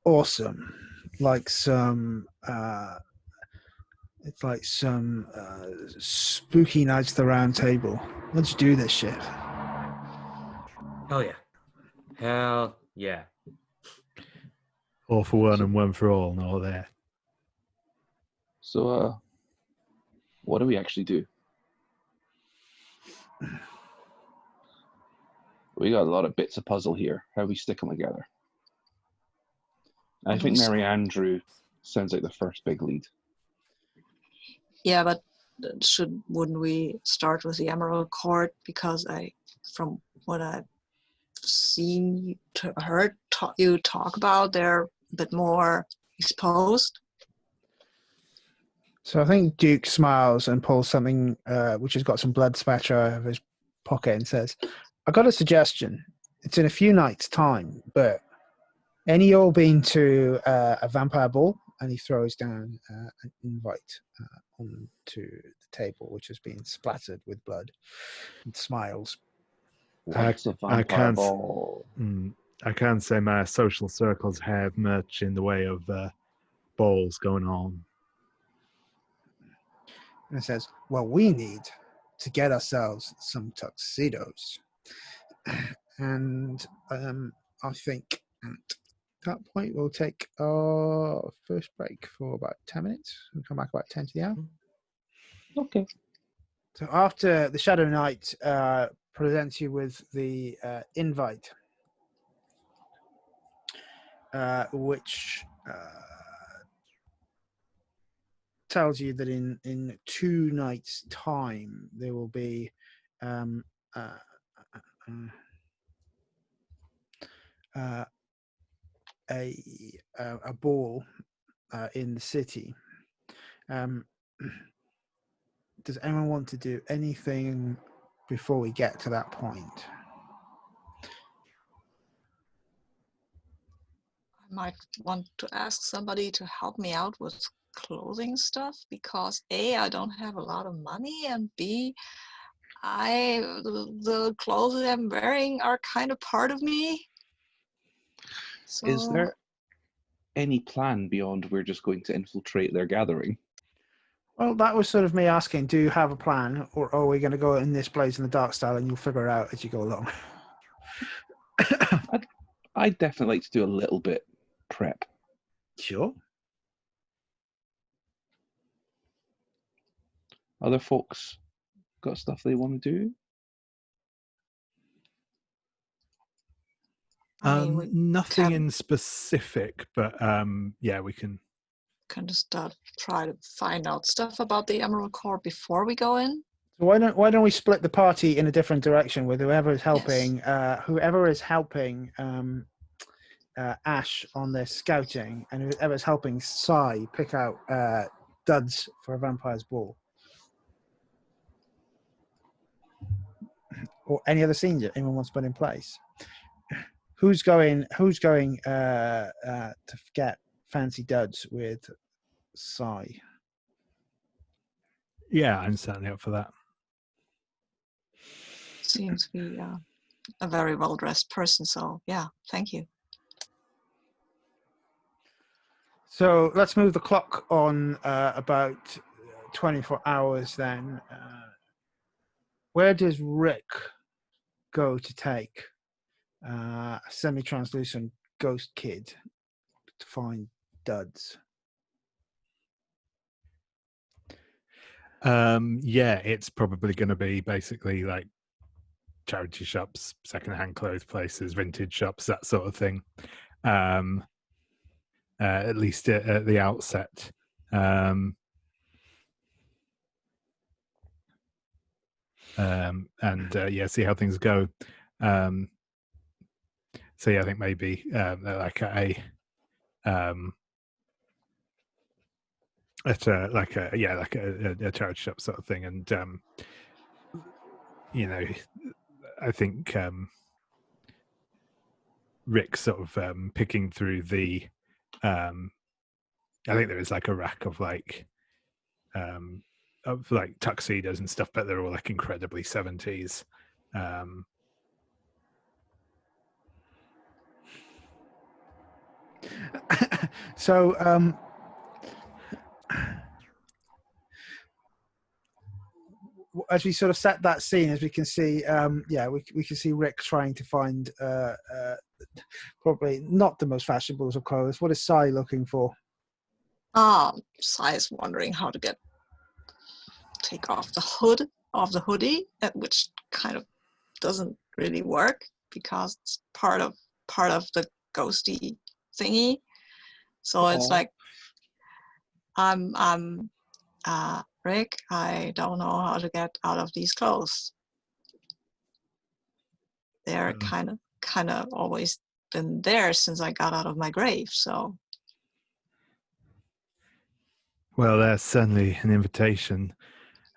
"Awesome. Like some It's like some spooky Knights of the Round Table. Let's do this shit. Hell yeah. Hell yeah. All for one and one for all, and all there. So, what do we actually do? We got a lot of bits of puzzle here. How we stick them together? I think Mary Andrew sounds like the first big lead. Yeah, but wouldn't we start with the Emerald Court? Because from what I've seen, heard you talk about, they're a bit more exposed. So I think Duke smiles and pulls something which has got some blood spatter out of his pocket and says, "I got a suggestion. It's in a few nights' time, but any all been to a vampire ball?" And he throws down an invite onto the table, which has been splattered with blood, and smiles. What's a I vampire can't. ball? I can't say my social circles have much in the way of balls going on. And it says, "Well, we need to get ourselves some tuxedos." And I think at that point we'll take our first break for about 10 minutes. We'll come back about 10 to the hour. Okay. So after the Shadow Knight presents you with the invite, which tells you that in 2 nights' time there will be a ball in the city. Does anyone want to do anything before we get to that point? I might want to ask somebody to help me out with clothing stuff because A, I don't have a lot of money, and B, the clothes that I'm wearing are kind of part of me. So, Is there any plan beyond we're just going to infiltrate their gathering? Well, that was sort of me asking, do you have a plan, or are we going to go in this place in the dark style and you'll figure it out as you go along? I'd definitely like to do a little bit prep. Sure. Other folks got stuff they want to do? I mean, we Nothing in specific, but yeah, we can just try to find out stuff about the Emerald Court before we go in. So why don't we split the party in a different direction with whoever is helping Ash on their scouting, and whoever is helping Sai pick out duds for a vampire's ball, or any other scenes that anyone wants to put in place. Who's going to get fancy duds with Sai? Yeah, I'm certainly up for that. Seems to be a very well-dressed person, so yeah, thank you. So let's move the clock on about 24 hours then. Where does Rick go to take a semi-translucent ghost kid to find duds? Yeah, it's probably going to be basically like charity shops, second-hand clothes places, vintage shops, that sort of thing. At least at the outset. And yeah, see how things go. So yeah, I think maybe like a charity shop sort of thing, and you know, I think Rick sort of picking through the I think there is like a rack of like tuxedos and stuff, but they're all like incredibly 70s. So as we sort of set that scene, as we can see, we can see Rick trying to find probably not the most fashionable of clothes. What is Sai looking for? Sai is wondering how to take off the hood of the hoodie, which kind of doesn't really work because it's part of the ghosty thingy. So it's like, Rick, I don't know how to get out of these clothes. They're kind of always been there since I got out of my grave. So. Well, that's certainly an invitation.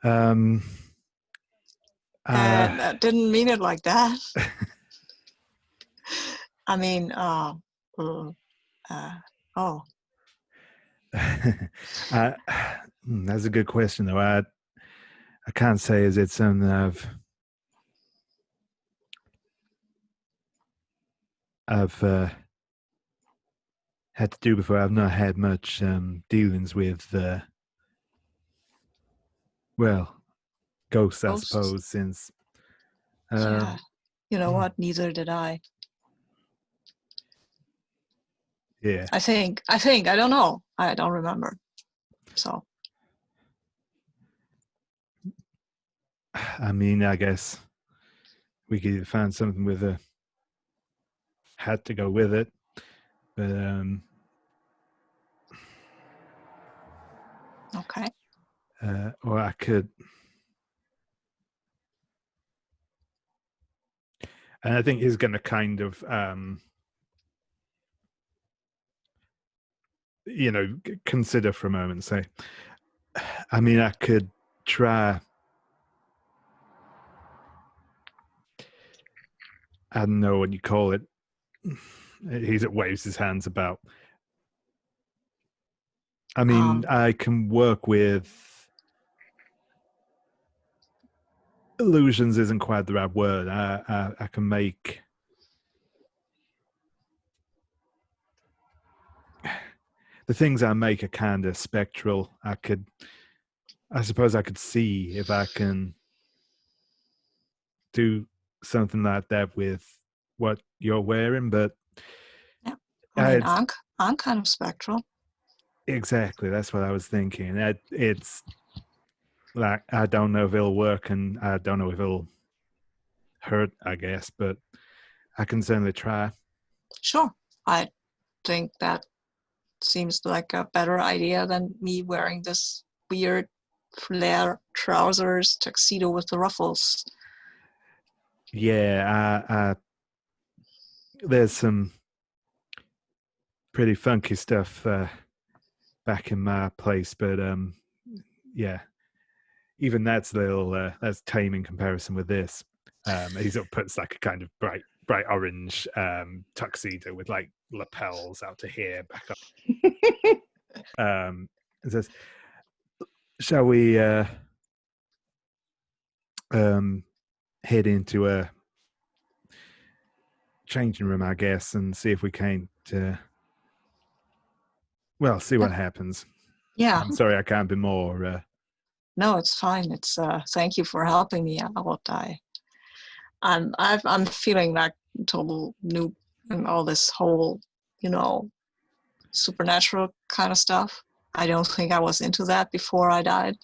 And I didn't mean it like that. I mean, that's a good question, though. I can't say is it something I've had to do before. I've not had much dealings with ghosts, I suppose, since yeah. You know what? Neither did I. Yeah. I think I don't know. I don't remember. So. I mean, I guess we could find something with a hat to go with it, but okay. Or I could, and I think he's going to kind of, consider for a moment and say, I mean, I could try, I don't know what you call it. He waves his hands about. I mean, I can work with illusions isn't quite the right word. I can make the things I make are kind of spectral. I suppose I could see if I can do something like that with what you're wearing, but yeah. I mean, I'm kind of spectral. Exactly, that's what I was thinking. It's like, I don't know if it'll work, and I don't know if it'll hurt, I guess, but I can certainly try. Sure. I think that seems like a better idea than me wearing this weird flare trousers tuxedo with the ruffles. Yeah, there's some pretty funky stuff back in my place, but yeah, even that's tame in comparison with this. He sort of puts like a kind of bright orange tuxedo with like lapels out to here, back up. And says, "Shall we head into a changing room, I guess, and see if we can't see what happens." Yeah. I'm sorry I can't be more No, it's fine. It's thank you for helping me out. I'm feeling like total noob in all this whole, supernatural kind of stuff. I don't think I was into that before I died.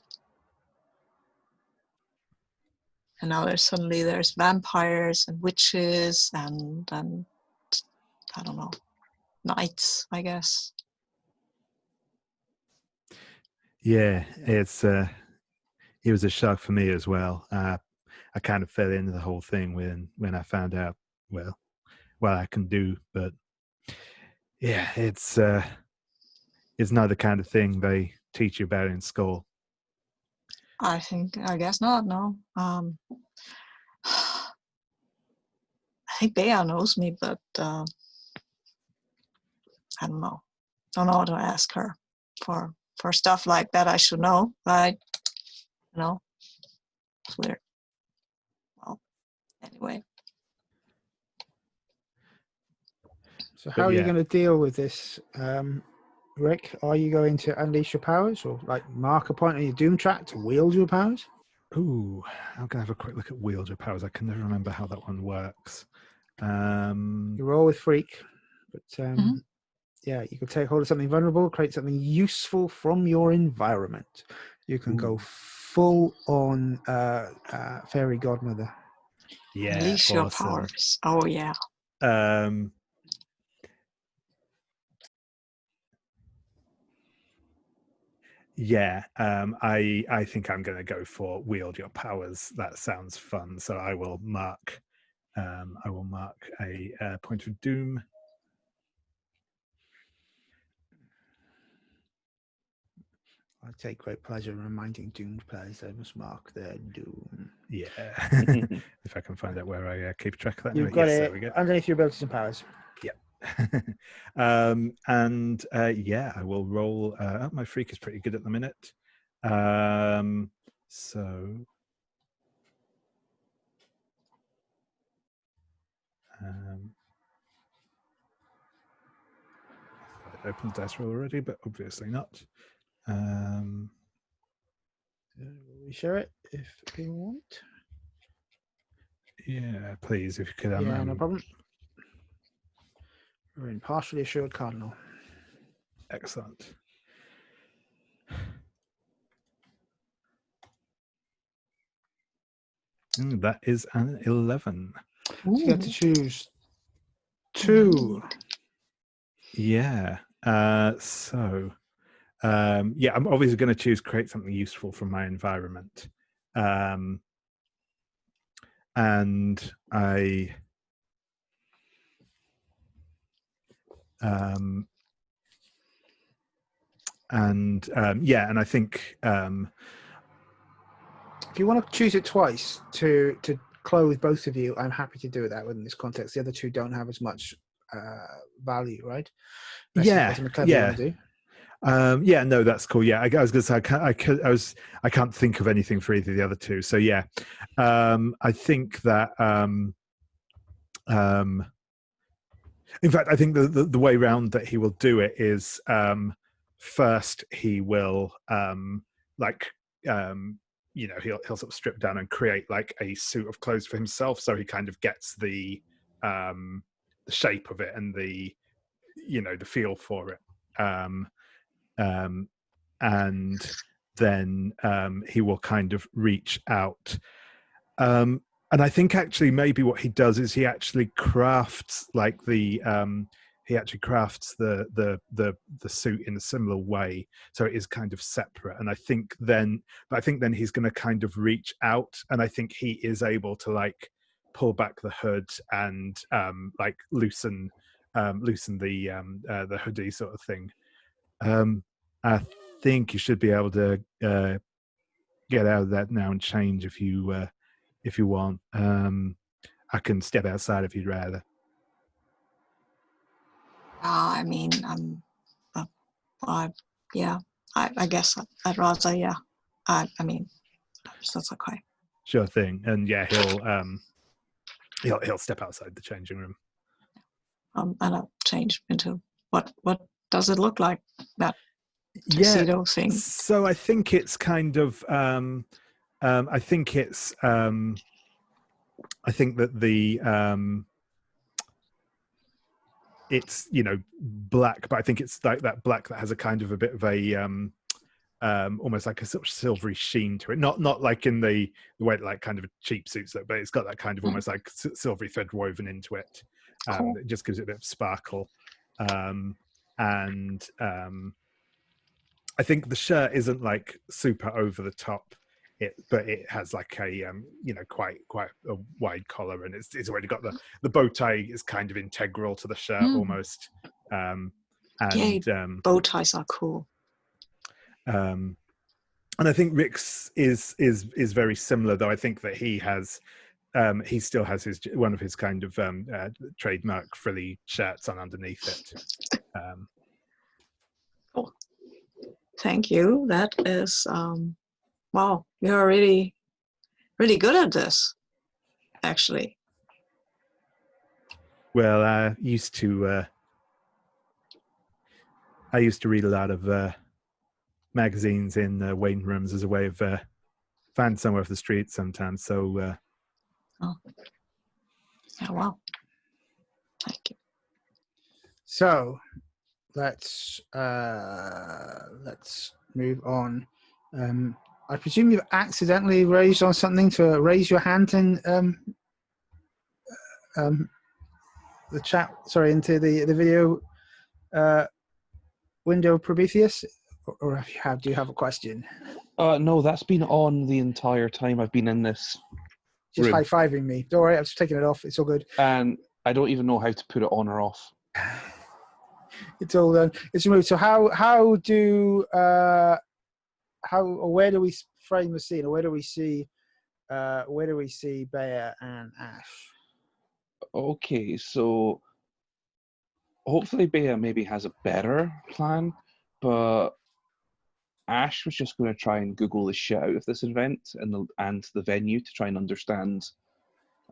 And now there's vampires and witches and I don't know, knights, I guess. Yeah, it was a shock for me as well. I kind of fell into the whole thing when I found out what I can do, but yeah, it's not the kind of thing they teach you about in school. I guess not. No. I think Bea knows me, but I don't know. Don't know how to ask her for stuff like that. I should know, right? It's weird. Well, anyway. So how are you going to deal with this, Rick? Are you going to unleash your powers, or like mark a point on your doom track to wield your powers? Ooh, I'm gonna have a quick look at wield your powers. I can never remember how that one works. You roll with freak, but yeah, you can take hold of something vulnerable, create something useful from your environment. You can go Ooh. full on fairy godmother. Yeah, Unleash your awesome. powers. Oh yeah. Yeah, I think I'm going to go for wield your powers. That sounds fun. So I will mark a point of doom. I take great pleasure in reminding doomed players they must mark their doom. Yeah, if I can find out where I keep track of that. You've Anyway. got Yes, it there we go. underneath your abilities and powers. And yeah, I will roll. My freak is pretty good at the minute. So I opened dice roll already, but obviously not. We share it if you want. Yeah, please, if you could. Yeah, no problem. We're in partially assured cardinal. Excellent. That is an 11. So you get to choose 2. Yeah. So yeah, I'm obviously going to choose create something useful from my environment. And I yeah, and I think if you want to choose it twice to clothe both of you, I'm happy to do that within this context. The other two don't have as much value, right? Unless you've got something clever you want to do. Yeah, no, that's cool. Yeah, I was going to say I can't think of anything for either of the other two. So yeah, I think that in fact, I think the way round that he will do it is first he will he'll sort of strip down and create like a suit of clothes for himself, so he kind of gets the shape of it and the feel for it. And then he will kind of reach out. And I think actually maybe what he does is he actually crafts like the suit in a similar way, so it is kind of separate. And I think then he's going to kind of reach out, and I think he is able to like pull back the hood and like loosen the hoodie sort of thing. I think you should be able to get out of that now and change if you want. I can step outside if you'd rather. I mean, I guess I'd rather, yeah. I mean, that's okay. Sure thing. And yeah, he'll step outside the changing room. And I'll change into what does it look like, that tuxedo thing? So I think it's kind of I think that the it's black, but I think it's like that black that has a kind of a bit of a almost like a sort of silvery sheen to it, not like in the way that like kind of a cheap suits look, but it's got that kind of almost like silvery thread woven into it. Cool. It just gives it a bit of sparkle. I think the shirt isn't like super over the top, but it has like a quite a wide collar, and it's already got the bow tie is kind of integral to the shirt almost. Bow ties are cool. And I think Rick's is very similar, though. I think that he still has one of his kind of trademark frilly shirts on underneath it. Cool. Thank you. That is wow. You're really, really good at this, actually. Well, I used to read a lot of magazines in waiting rooms as a way of find somewhere off the street sometimes. So Oh. Yeah, well. Thank you. So let's move on. I presume you've accidentally raised on something to raise your hand in the chat. Sorry, into the video window, Prometheus, or do you have a question? No, that's been on the entire time I've been in this Just room. high-fiving me. Don't worry, I'm just taking it off. It's all good. And I don't even know how to put it on or off. It's all done. It's removed. So where do we frame the scene, or where do we see Bea and Ash? Okay, so hopefully Bea maybe has a better plan, but Ash was just going to try and Google the shit out of this event and the venue to try and understand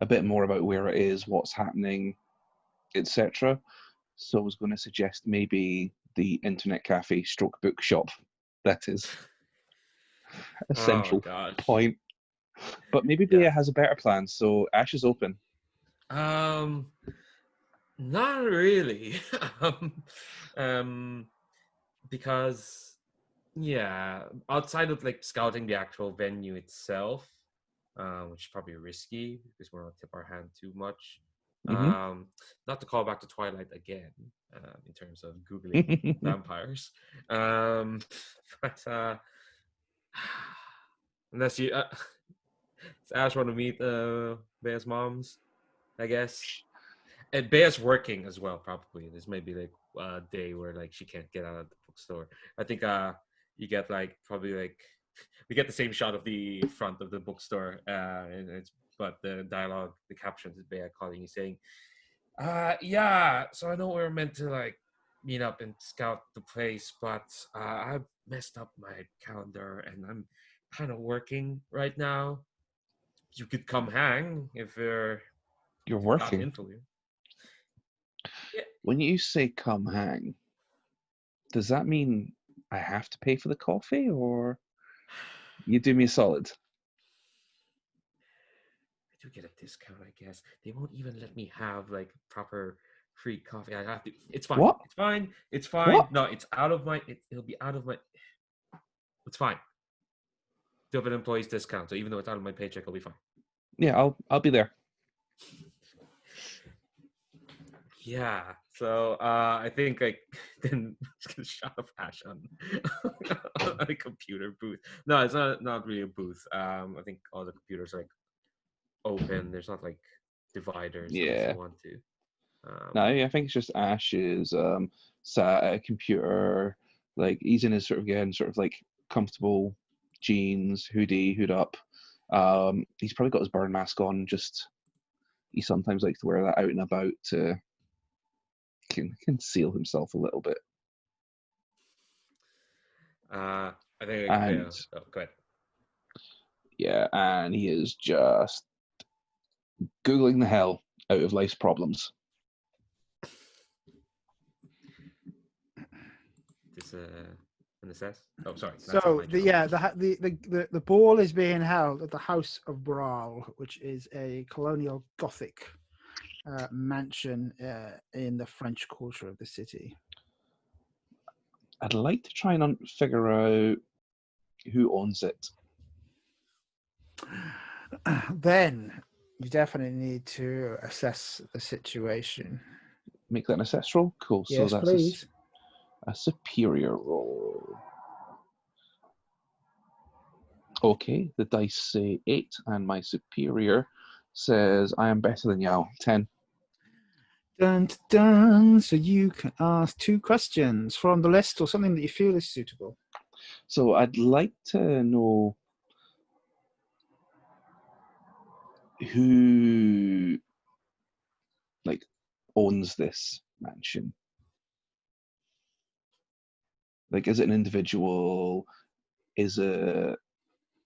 a bit more about where it is, what's happening, etc. So I was going to suggest maybe the internet cafe stroke bookshop. That is a central point. But maybe Bea has a better plan, so Ash is open. Not really. Because outside of like scouting the actual venue itself, which is probably risky because we're not tip our hand too much. Not to call back to Twilight again, in terms of Googling vampires. But unless you Ash want to meet Bea's moms, I guess. And Bea's working as well, probably. There's maybe like a day where like she can't get out of the bookstore. I think you get like probably like we get the same shot of the front of the bookstore, but the dialogue, the captions is Bea calling you saying, so I know we're meant to like meet up and scout the place, but I messed up my calendar and I'm kind of working right now. You could come hang if you're working. Not into you. Yeah. When you say come hang, does that mean I have to pay for the coffee, or you do me a solid? I do get a discount, I guess. They won't even let me have like proper free coffee. I have to. It's fine. What? It's fine. It's fine. What? No, it's out of my. It'll be out of my. It's fine. Do have an employee's discount, so even though it's out of my paycheck, I'll be fine. Yeah, I'll be there. Yeah. So I think like then just gonna shut up Ash on a computer booth. No, it's not really a booth. I think all the computers are like open. There's not like dividers. Unless you want to. No, I think it's just Ash is sat at a computer, like he's in his sort of like comfortable jeans, hood up. He's probably got his burn mask on. Just he sometimes likes to wear that out and about to conceal himself a little bit. I think. Go ahead. Yeah, and he is just googling the hell out of life's problems. This an assess? Oh, sorry. So the ball is being held at the House of Brawl, which is a colonial Gothic mansion in the French quarter of the city. I'd like to try and figure out who owns it. Then you definitely need to assess the situation. Make that an assess roll? Cool. Yes, so that's please. A superior roll. Okay, the dice say 8, and my superior says I am better than Yao. 10. Dun, dun. So you can ask 2 questions from the list or something that you feel is suitable. So I'd like to know who like owns this mansion. Like, is it an individual? Is it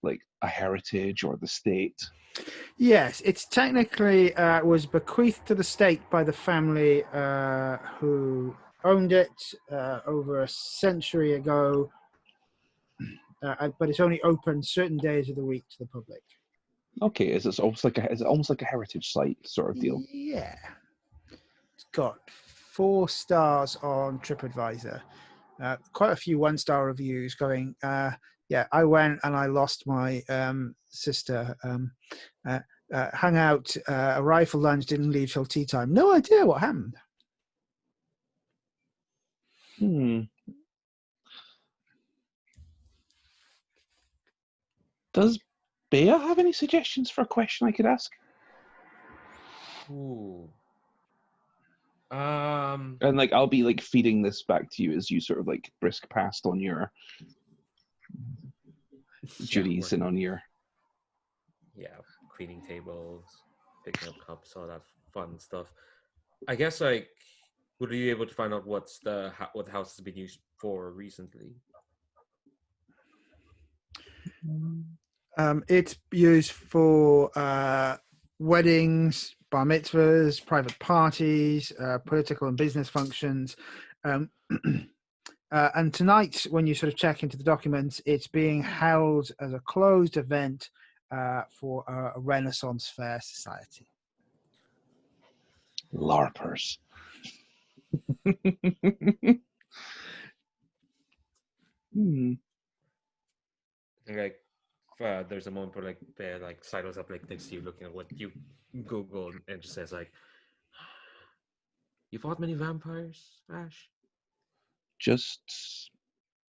like a heritage or the state? Yes, it's technically was bequeathed to the state by the family who owned it over a century ago. but it's only open certain days of the week to the public. Okay, is it almost like a heritage site sort of deal? Yeah. It's got 4 stars on TripAdvisor. Quite a few 1-star reviews going, yeah, I went and I lost my sister. Hung out, arrived for lunch, didn't leave till tea time. No idea what happened. Does Bea have any suggestions for a question I could ask? Ooh. And like, I'll be like feeding this back to you as you sort of like brisk past on your duties and on your. Yeah, cleaning tables, picking up cups, all that fun stuff. I guess like, would you be able to find out what the house has been used for recently? It's used for weddings, bar mitzvahs, private parties, political and business functions. And tonight, when you sort of check into the documents, it's being held as a closed event for a Renaissance Fair Society. LARPers. Like, there's a moment where like Bear like sidles up like next to you, looking at what you Google, and just says like, "You fought many vampires, Ash?" Just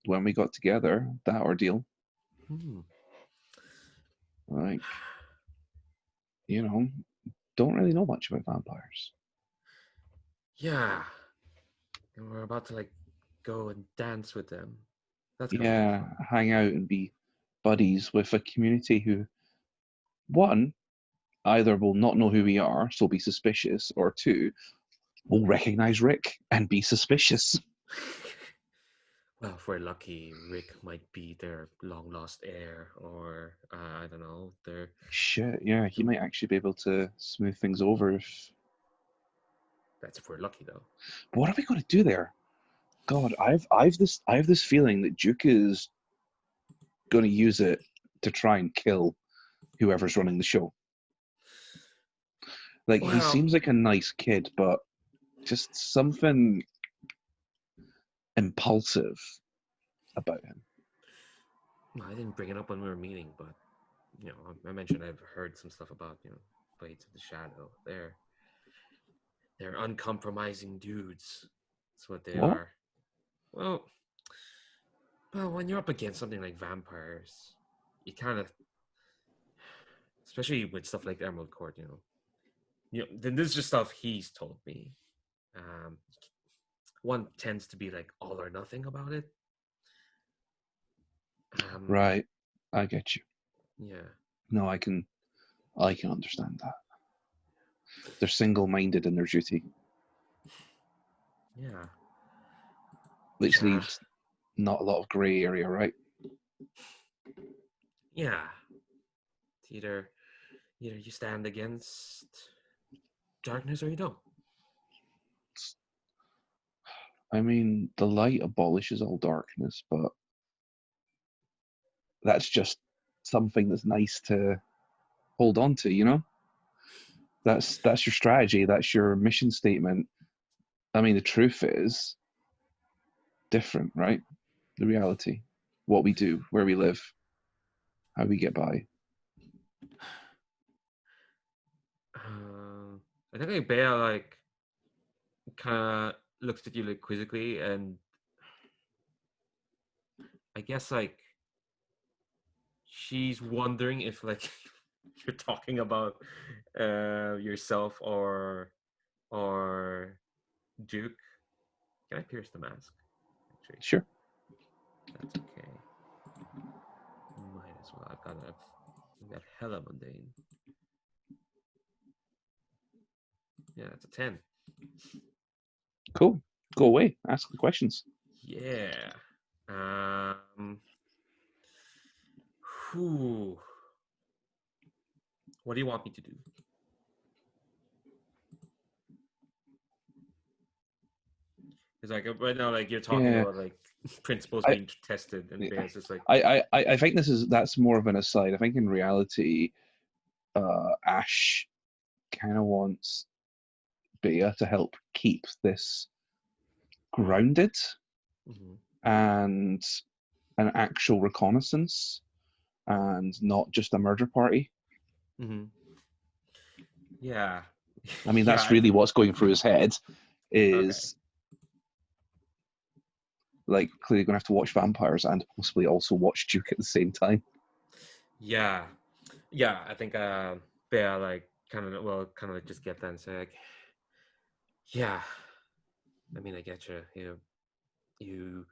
when we got together, that ordeal. Like, you know, don't really know much about vampires. Yeah, and we're about to like go and dance with them. That's Yeah, hang out and be buddies with a community who, one, either will not know who we are, so be suspicious, or two, will recognize Rick and be suspicious. Well, if we're lucky, Rick might be their long lost heir, or I don't know, their. Shit, yeah, he might actually be able to smooth things over if. That's if we're lucky, though. But what are we going to do there? God, I've this feeling that Duke is going to use it to try and kill whoever's running the show. Like, he seems like a nice kid, but just something impulsive about him. I didn't bring it up when we were meeting, but you know, I mentioned I've heard some stuff about Blades of the Shadow. They're uncompromising dudes. That's what they are. Well, when you're up against something like vampires, you kind of, especially with stuff like the Emerald Court, then this is just stuff he's told me. One tends to be like all or nothing about it. Right, I get you. Yeah. No, I can understand that. They're single-minded in their duty. Yeah. Which leaves not a lot of grey area, right? Yeah. It's either you stand against darkness or you don't. I mean, the light abolishes all darkness, but that's just something that's nice to hold on to, you know? That's your strategy, that's your mission statement. I mean, the truth is different, right? The reality, what we do, where we live, how we get by. I think like Bea like kind of looks at you like quizzically, and I guess like she's wondering if like you're talking about yourself or Duke. Can I pierce the mask? Actually, sure. That's okay. Might as well. I've got hella mundane. Yeah, it's a 10. Cool. Go away. Ask the questions. Yeah. Whew. What do you want me to do? It's like right now, like you're talking Yeah. about like principles I- being tested, and Bea's just like, I think that's more of an aside. I think in reality, Ash kind of wants Bea to help keep this grounded mhm, and an actual reconnaissance and not just a murder party. mhm. Yeah, I mean, yeah. that's really what's going through his head Okay. is like clearly going to have to watch vampires and possibly also watch Duke at the same time. Yeah, yeah. I think Bea like kind of like just get that and say like, yeah. I mean, I get you. You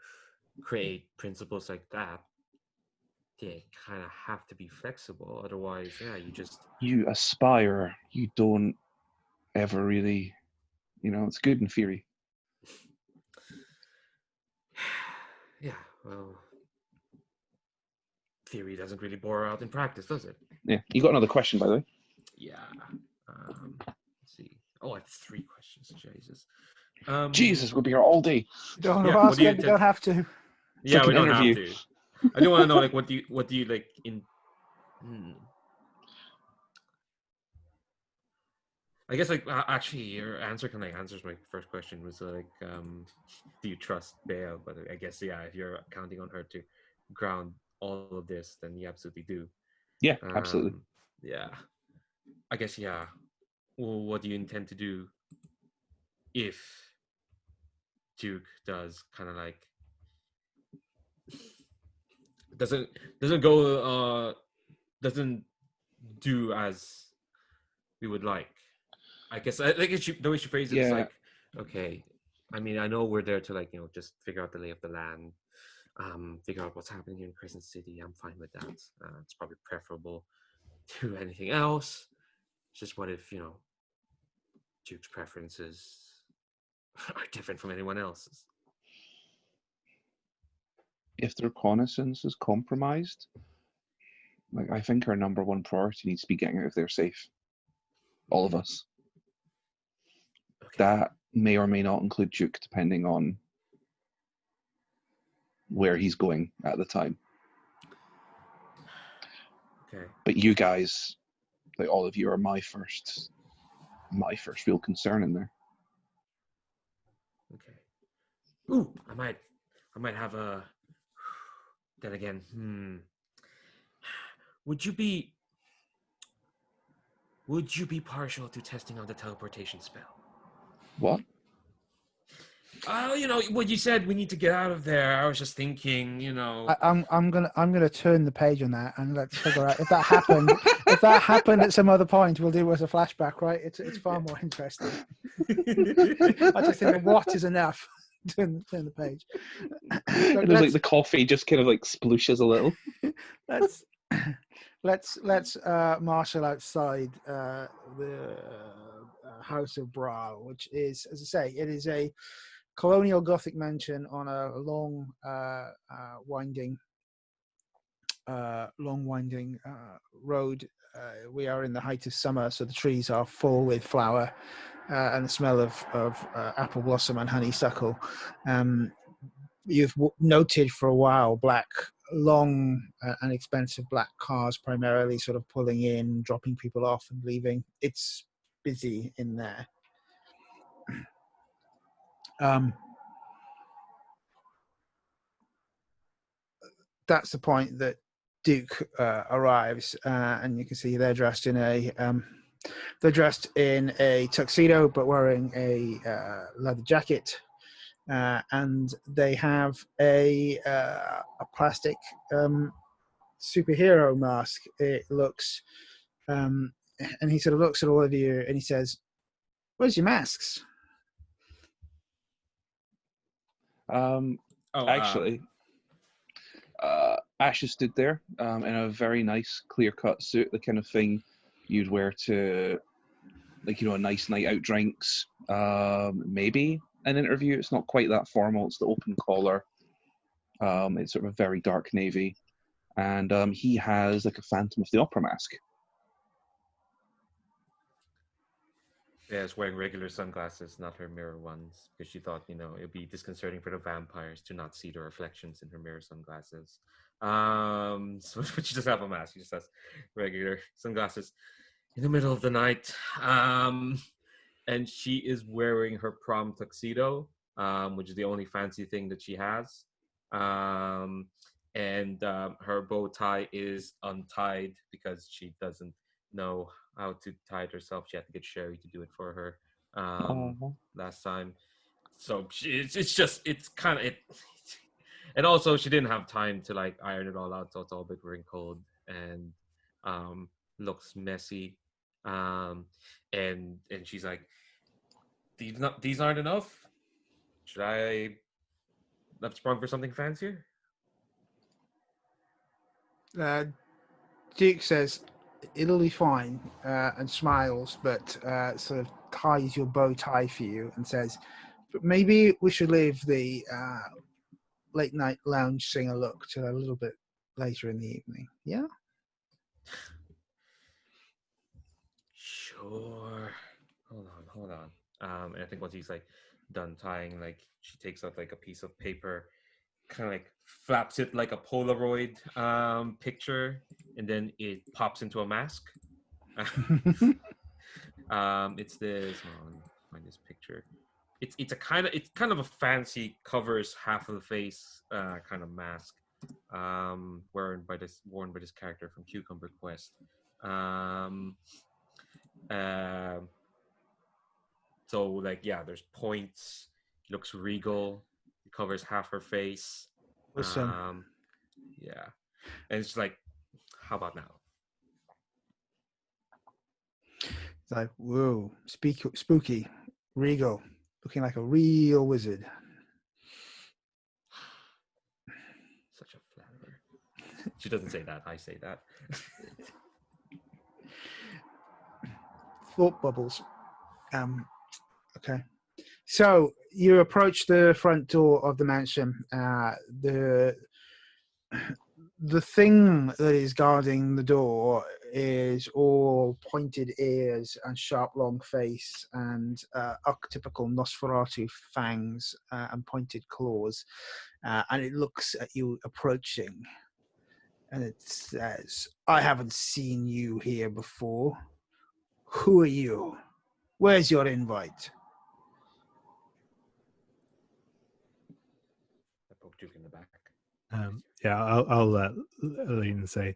create principles like that. They kind of have to be flexible. Otherwise, yeah, you just You aspire, you don't ever really, it's good in theory. yeah. Well, theory doesn't really bore out in practice, does it? Yeah, you got another question, by the way. Yeah. Let's see. Oh, I have 3 questions. Jesus. Jesus, we'll be here all day. Don't Yeah, ask what do you it. You don't have to. It's like we an don't interview. have to. I do want to know, like, what do you like in? I guess, like, actually, your answer kind of answers my first question. Was like, do you trust Bea? But I guess, yeah, if you're counting on her to ground all of this, then you absolutely do. Yeah, absolutely. Yeah. I guess, yeah. Well, what do you intend to do if Duke does kind of like doesn't go doesn't do as we would like? I guess I think the way she phrased it is Yeah. like, okay, I mean, I know we're there to like, just figure out the lay of the land, figure out what's happening here in Crescent City. I'm fine with that. It's probably preferable to anything else. It's just what if, Duke's preferences are different from anyone else's. If the reconnaissance is compromised, like I think our number one priority needs to be getting out of there safe. All of us. Okay. That may or may not include Duke, depending on where he's going at the time. Okay. But you guys, like all of you, are my first real concern in there. Okay. Ooh, I might have a. Then again, Would you be partial to testing out the teleportation spell? What? Oh, what you said, we need to get out of there. I was just thinking, I'm gonna turn the page on that and let's figure out if that happened. If that happened at some other point, we'll do it as a flashback, right? It's far more interesting. I just think what is enough. Turn the page. It was like the coffee just kind of like splooshes a little. let's marshal outside the House of Brawl, which is, as I say, it is a colonial Gothic mansion on a long, winding road. We are in the height of summer, so the trees are full with flower and the smell of apple blossom and honeysuckle. You've noted for a while long and expensive black cars, primarily sort of pulling in, dropping people off and leaving. It's busy in there. That's the point that Duke arrives, and you can see they're dressed in a tuxedo, but wearing a leather jacket, and they have a plastic superhero mask. It looks, and he sort of looks at all of you, and he says, "Where's your masks?" Actually, Ash has stood there in a very nice, clear-cut suit, the kind of thing you'd wear to, like, a nice night out drinks, maybe an interview. It's not quite that formal. It's the open collar. It's sort of a very dark navy, and he has like a Phantom of the Opera mask. Yeah, it's wearing regular sunglasses, not her mirror ones, because she thought, it'd be disconcerting for the vampires to not see the reflections in her mirror sunglasses. So but she doesn't have a mask. She just has regular sunglasses in the middle of the night. And she is wearing her prom tuxedo, which is the only fancy thing that she has. And her bow tie is untied because she doesn't know how to tie it herself. She had to get Sherry to do it for her last time. So it's kind of it. And also, she didn't have time to like iron it all out, so it's all a bit wrinkled and looks messy. And she's like, these aren't enough. Should I have sprung for something fancier? Duke says, it'll be fine, and smiles, but sort of ties your bow tie for you and says, but maybe we should leave the late night lounge singer look to a little bit later in the evening. Yeah? Sure. Hold on. And I think once he's like done tying, like she takes out like a piece of paper, kind of like flaps it like a Polaroid picture, and then it pops into a mask. It's this. Hold on, find this picture. It's kind of a fancy, covers half of the face kind of mask, worn by this character from Cucumber Quest. So like yeah, there's points. It looks regal. It covers half her face. Awesome. Yeah, and it's like, how about now? It's like, whoa, spooky, regal, looking like a real wizard. Such a flatterer. She doesn't say that. I say that. Thought bubbles. Okay. So you approach the front door of the mansion. The thing that is guarding the door is all pointed ears and sharp long face and archetypical Nosferatu fangs and pointed claws. And it looks at you approaching. And it says, I haven't seen you here before. Who are you? Where's your invite? I poke Duke in the back. I'll lean and say,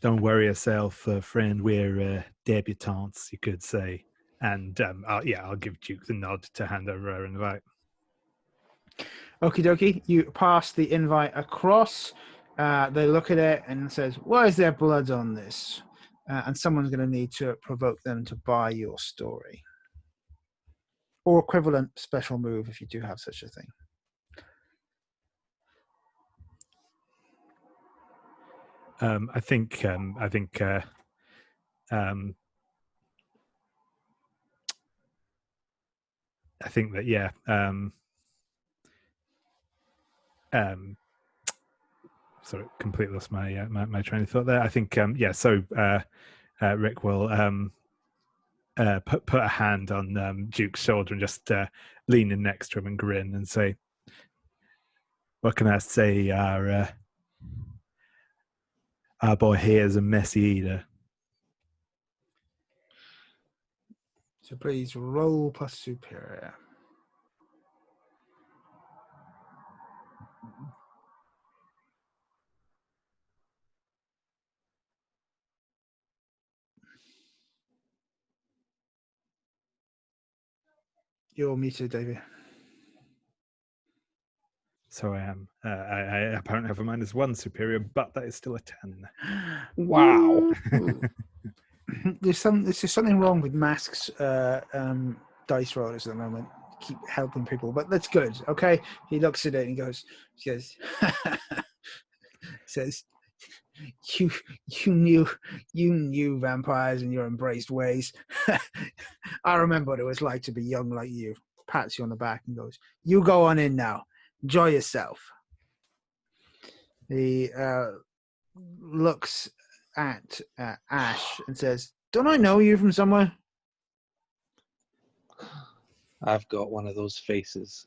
don't worry yourself, friend. We're debutantes, you could say. And I'll give Duke the nod to hand over our invite. Okie dokie. You pass the invite across. They look at it and says, why is there blood on this? And someone's going to need to provoke them to buy your story. Or equivalent special move if you do have such a thing. I think that yeah. Sorry, completely lost my my train of thought there. I think So Rick will put a hand on Duke's shoulder and just lean in next to him and grin and say, "What can I say? Our boy here is a messy eater." So please roll plus superior. You're muted, David. So I am. I apparently have a -1 superior, but that is still a 10. Wow. There's something wrong with Mask's dice rollers at the moment. Keep helping people, but that's good. Okay. He looks at it and says, you knew vampires and your embraced ways. I remember what it was like to be young like you. Pats you on the back and goes, you go on in now. Enjoy yourself. He looks at Ash and says, don't I know you from somewhere? I've got one of those faces.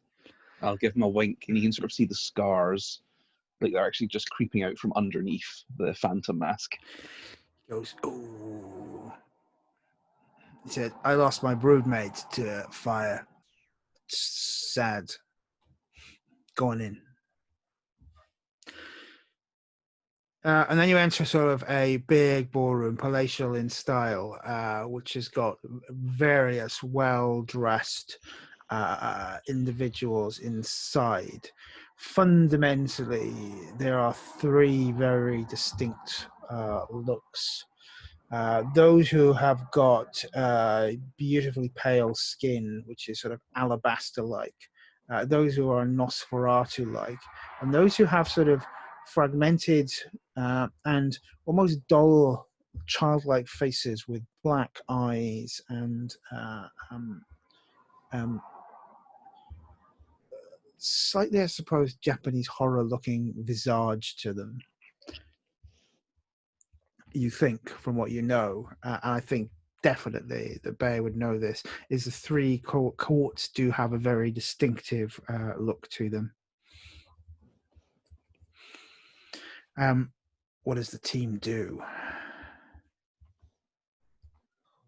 I'll give him a wink, and you can sort of see the scars, like they're actually just creeping out from underneath the phantom mask. He goes, ooh. He said, I lost my broodmate to fire. Sad. Going in. And then you enter sort of a big ballroom, palatial in style, which has got various well-dressed individuals inside. Fundamentally, there are three very distinct looks. Those who have got beautifully pale skin, which is sort of alabaster-like. Those who are Nosferatu-like. And those who have sort of fragmented and almost dull childlike faces with black eyes and slightly, I suppose, Japanese horror-looking visage to them. You think, from what you know, and I think definitely that Bea would know this, is the three courts do have a very distinctive look to them. What does the team do?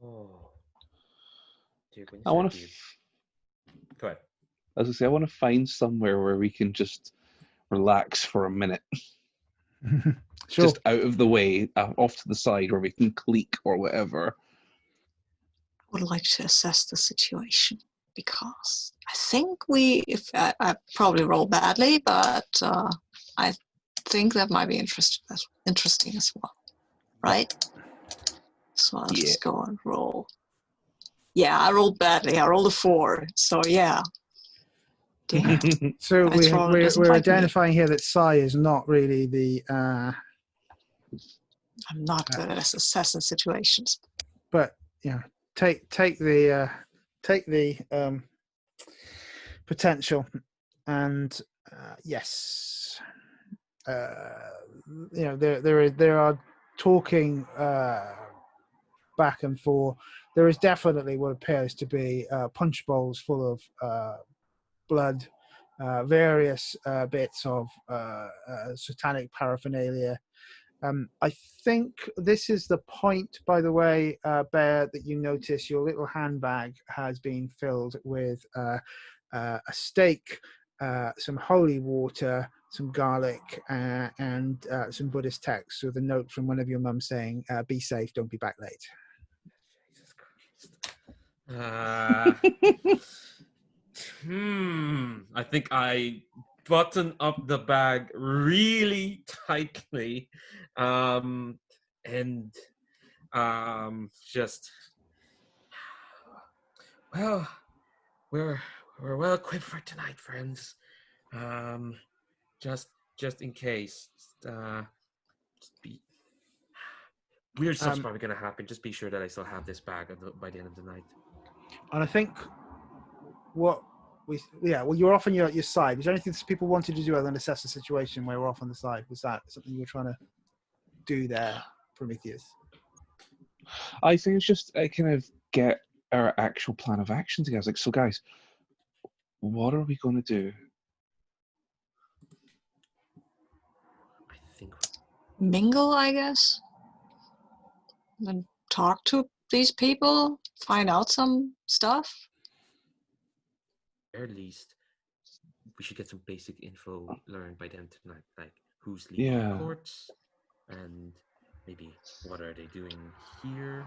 Oh. Dear goodness, I want thank to. you. Go ahead. As I say, I want to find somewhere where we can just relax for a minute, Sure. just out of the way, off to the side, where we can clique or whatever. Would like to assess the situation because I think I probably roll badly, but I think that might be interesting as well, right? So I'll just go and roll. Yeah, I rolled badly. I rolled a 4. So yeah. Damn. So Dice we're like me. identifying here that Sai is not really the. I'm not good at assessing situations. But take the potential, and yes, there are talking back and forth. There is definitely what appears to be punch bowls full of blood, various bits of satanic paraphernalia. I think this is the point, by the way, Bea, that you notice your little handbag has been filled with a steak, some holy water, some garlic, and some Buddhist texts with a note from one of your mums saying, be safe, don't be back late. Jesus Christ. I think I button up the bag really tightly, and just well, we're well equipped for tonight, friends. Just in case, just be weird stuff's probably gonna happen. Just be sure that I still have this bag by the end of the night. And I think well, you're off on your side. Was there anything people wanted to do other than assess the situation where we're off on the side? Was that something you were trying to do there, Prometheus? I think it's just kind of get our actual plan of action together. Like, so guys, what are we going to do? I think Mingle, I guess. And talk to these people, find out some stuff. at least we should get some basic info learned by them tonight, like who's leading the courts, and maybe what are they doing here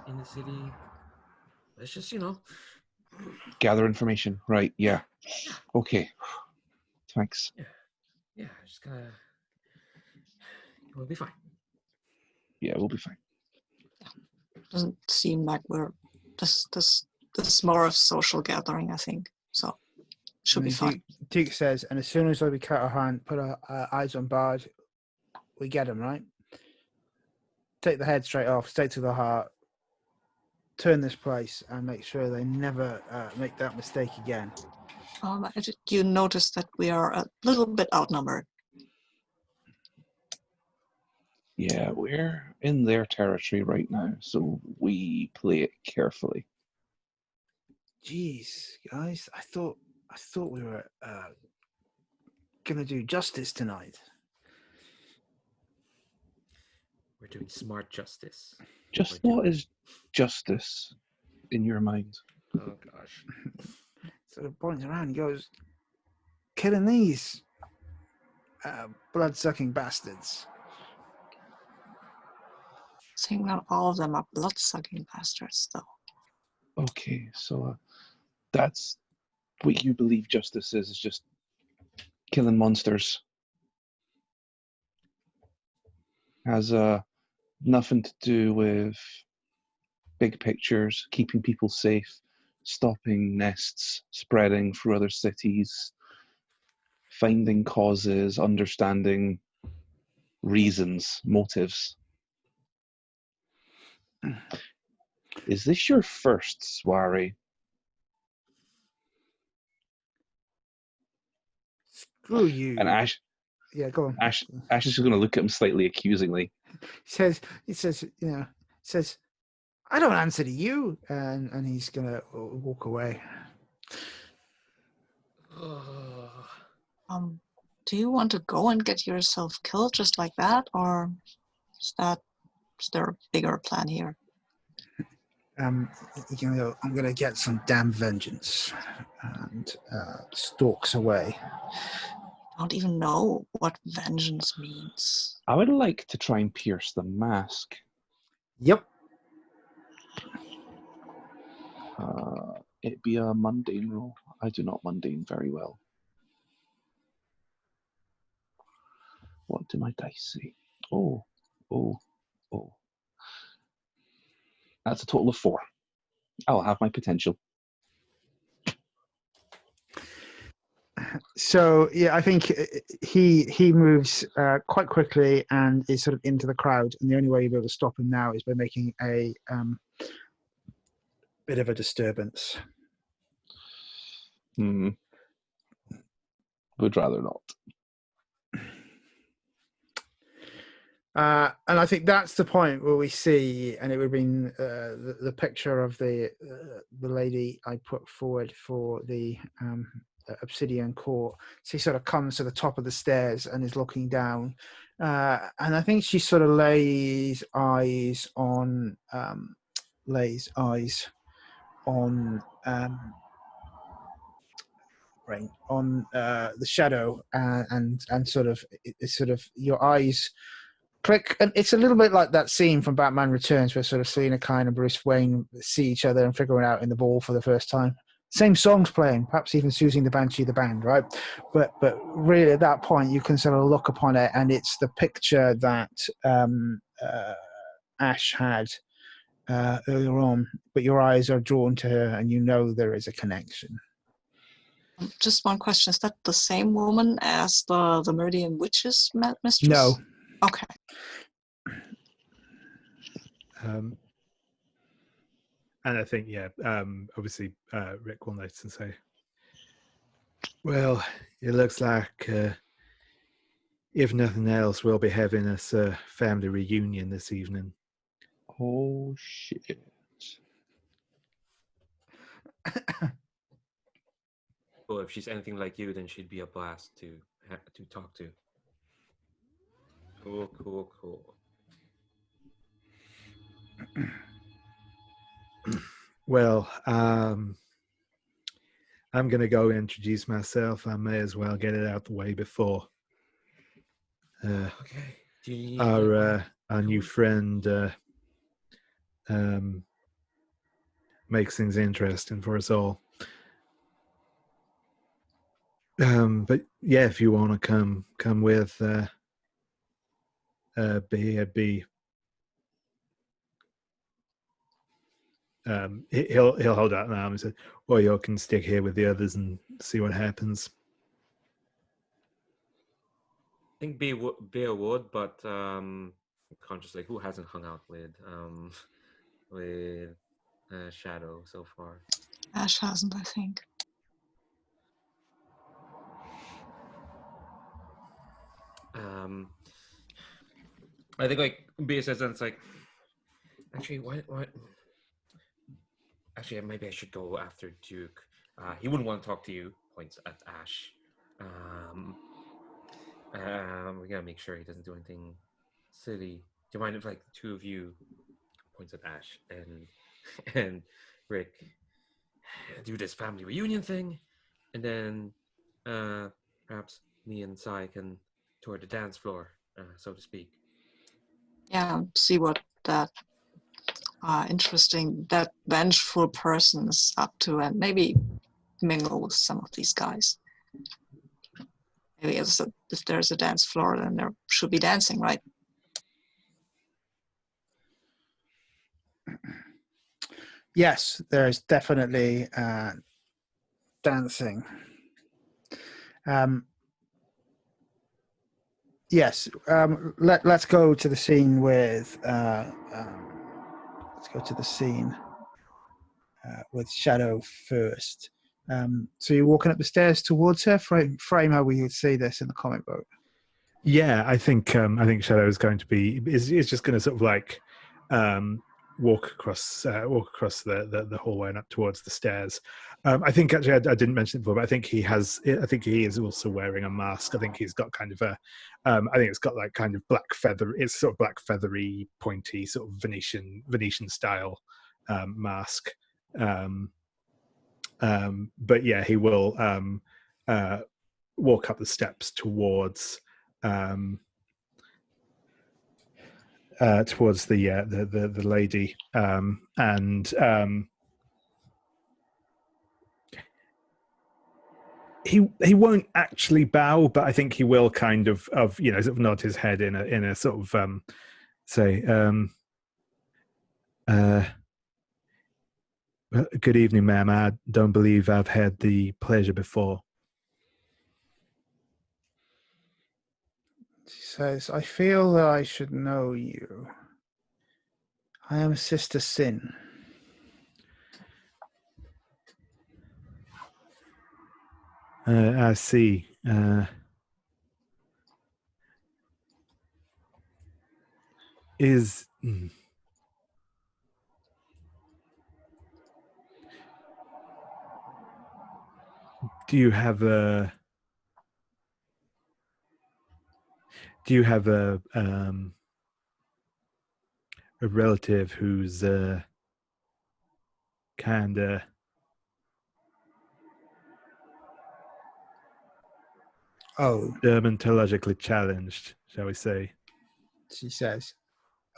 in the city. Let's just gather information, right? Yeah. Okay. Thanks. Yeah. Just gotta. We'll be fine. Yeah, we'll be fine. Doesn't seem like we're this is more of a social gathering, I think. So should be fine. Duke says, and as soon as we cut our hand, put our eyes on bars, we get them, right? Take the head straight off, straight to the heart, turn this place, and make sure they never make that mistake again. You notice that we are a little bit outnumbered. Yeah, we're in their territory right now, so we play it carefully. Jeez, guys, I thought we were gonna do justice tonight. We're doing smart justice. Just We're what doing- is justice in your mind? Oh gosh. Sort of points around and goes, killing these blood-sucking bastards. I think not all of them are blood-sucking bastards, though. Okay, so that's what you believe justice is just killing monsters. Has nothing to do with big pictures, keeping people safe, stopping nests spreading through other cities, finding causes, understanding reasons, motives. Is this your first soiree? Screw you. And Ash Yeah, go on. is just going to look at him slightly accusingly. He says, I don't answer to you, and he's gonna walk away. Do you want to go and get yourself killed just like that, or is there a bigger plan here? He's gonna go, I'm gonna get some damn vengeance, and stalks away. Don't even know what vengeance means. I would like to try and pierce the mask. Yep. It'd be a mundane roll. I do not mundane very well. What do my dice say? Oh. That's a total of 4. I'll have my potential. So yeah, I think he moves quite quickly and is sort of into the crowd, and the only way you'll be able to stop him now is by making a bit of a disturbance. Would rather not. And I think that's the point where we see, and it would have been the picture of the lady I put forward for the Obsidian Court. She sort of comes to the top of the stairs and is looking down, and I think she sort of lays eyes on the shadow, and sort of it's sort of your eyes click, and it's a little bit like that scene from Batman Returns where sort of Selena Kyle and Bruce Wayne see each other and figure it out in the ball for the first time. Same songs playing, perhaps even Susie the Banshee the band, right? But really at that point you can sort of look upon it, and it's the picture that Ash had earlier on, but your eyes are drawn to her and you know there is a connection. Just one question: is that the same woman as the Meridian Witches mistress? No. Okay. And I think, obviously Rick will notice and say, well, it looks like, if nothing else, we'll be having us a family reunion this evening. Oh, shit. Well, if she's anything like you, then she'd be a blast to talk to. Cool. Well, I'm going to go introduce myself. I may as well get it out the way before Okay. Do you need our new friend makes things interesting for us all. But yeah, if you want to come with Bea, I'd be. He'll hold out an arm and say, "Well, you can stick here with the others and see what happens." I think Bea would, but consciously, who hasn't hung out with Shadow so far? Ash hasn't, I think. I think like Bea says, and it's like, actually, what? actually, maybe I should go after Duke. He wouldn't want to talk to you. Points at Ash. We gotta make sure he doesn't do anything silly. Do you mind if, like, the two of you, points at Ash and Rick, do this family reunion thing, and then perhaps me and Sai can tour the dance floor, so to speak. Yeah, see what that that vengeful person is up to, and maybe mingle with some of these guys. Maybe if there's a dance floor, then there should be dancing, right? Yes, there's definitely dancing. Yes, let's go to the scene with let's go to the scene with Shadow first. So you're walking up the stairs towards her. Frame how we would see this in the comic book. Yeah, I think Shadow is going to be is just going to sort of like walk across the hallway and up towards the stairs. I think actually I didn't mention it before, but I think he is also wearing a mask. I think he's got kind of a I think it's got like kind of black feather. It's sort of black feathery, pointy, sort of Venetian style mask. But yeah, he will walk up the steps towards the lady, and he won't actually bow, but I think he will kind of sort of nod his head in a sort of say good evening, ma'am. I don't believe I've had the pleasure before. She says, I feel that I should know you. I am Sister Sin. I see. Do you have a relative who's kinda dermatologically challenged, shall we say? She says,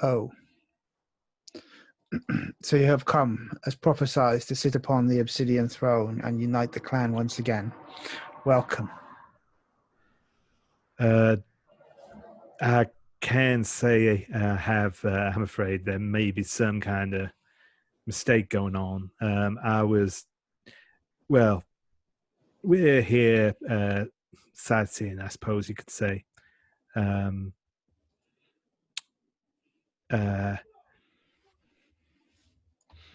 oh. So you have come, as prophesied, to sit upon the obsidian throne and unite the clan once again. Welcome. I can say I have. I'm afraid there may be some kind of mistake going on. We're here sightseeing, I suppose you could say.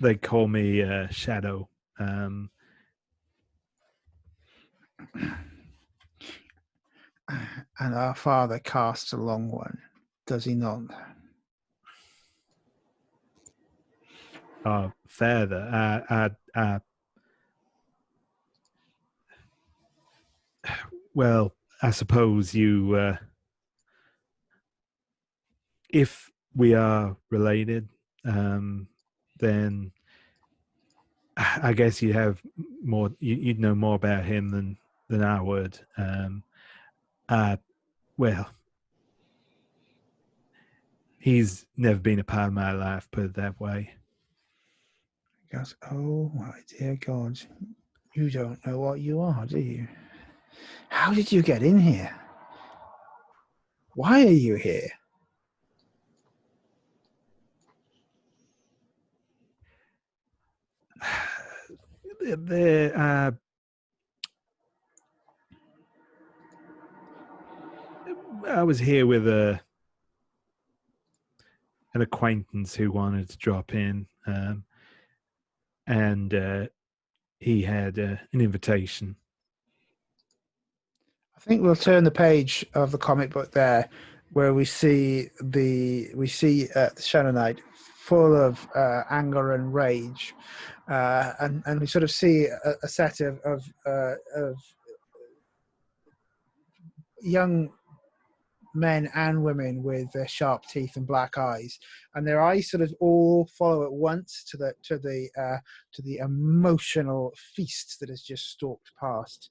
They call me Shadow. And our father casts a long one, does he not? Further, well, I suppose you, if we are related, then I guess you have more. You'd know more about him than I would. Well, he's never been a part of my life, put it that way. He goes, oh my dear God, you don't know what you are, do you? How did you get in here? Why are you here? I was here with an acquaintance who wanted to drop in, and he had an invitation. I think we'll turn the page of the comic book there, where we see the Shadow Knight full of anger and rage, and we sort of see a set of young men and women with their sharp teeth and black eyes, and their eyes sort of all follow at once to the emotional feast that has just stalked past.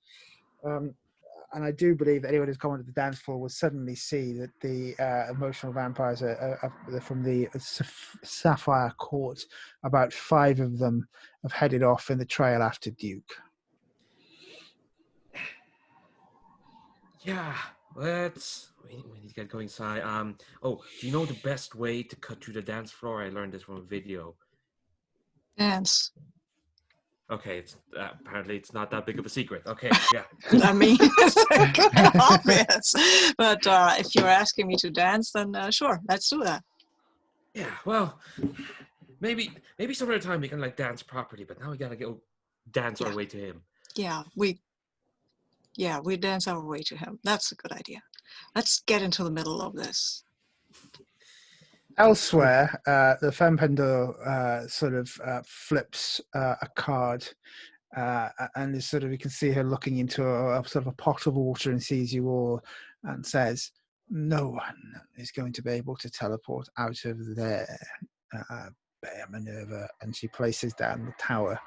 And I do believe that anyone who's come onto the dance floor will suddenly see that the emotional vampires are from the Sapphire Court. About 5 of them have headed off in the trail after Duke. Yeah, let's. We need to get going, Si. Oh, do you know the best way to cut through the dance floor? I learned this from a video. Dance. Okay, it's apparently it's not that big of a secret. Okay, yeah. I mean, it's kind of obvious. But if you're asking me to dance, then sure, let's do that. Yeah, well, maybe some other time we can like dance properly, but now we gotta go dance our way to him. Yeah, we dance our way to him. That's a good idea. Let's get into the middle of this. Elsewhere, the femme pendule sort of flips a card, and is sort of, you can see her looking into a sort of a pot of water and sees you all, and says, "No one is going to be able to teleport out of there, Bea Minerva," and she places down the tower.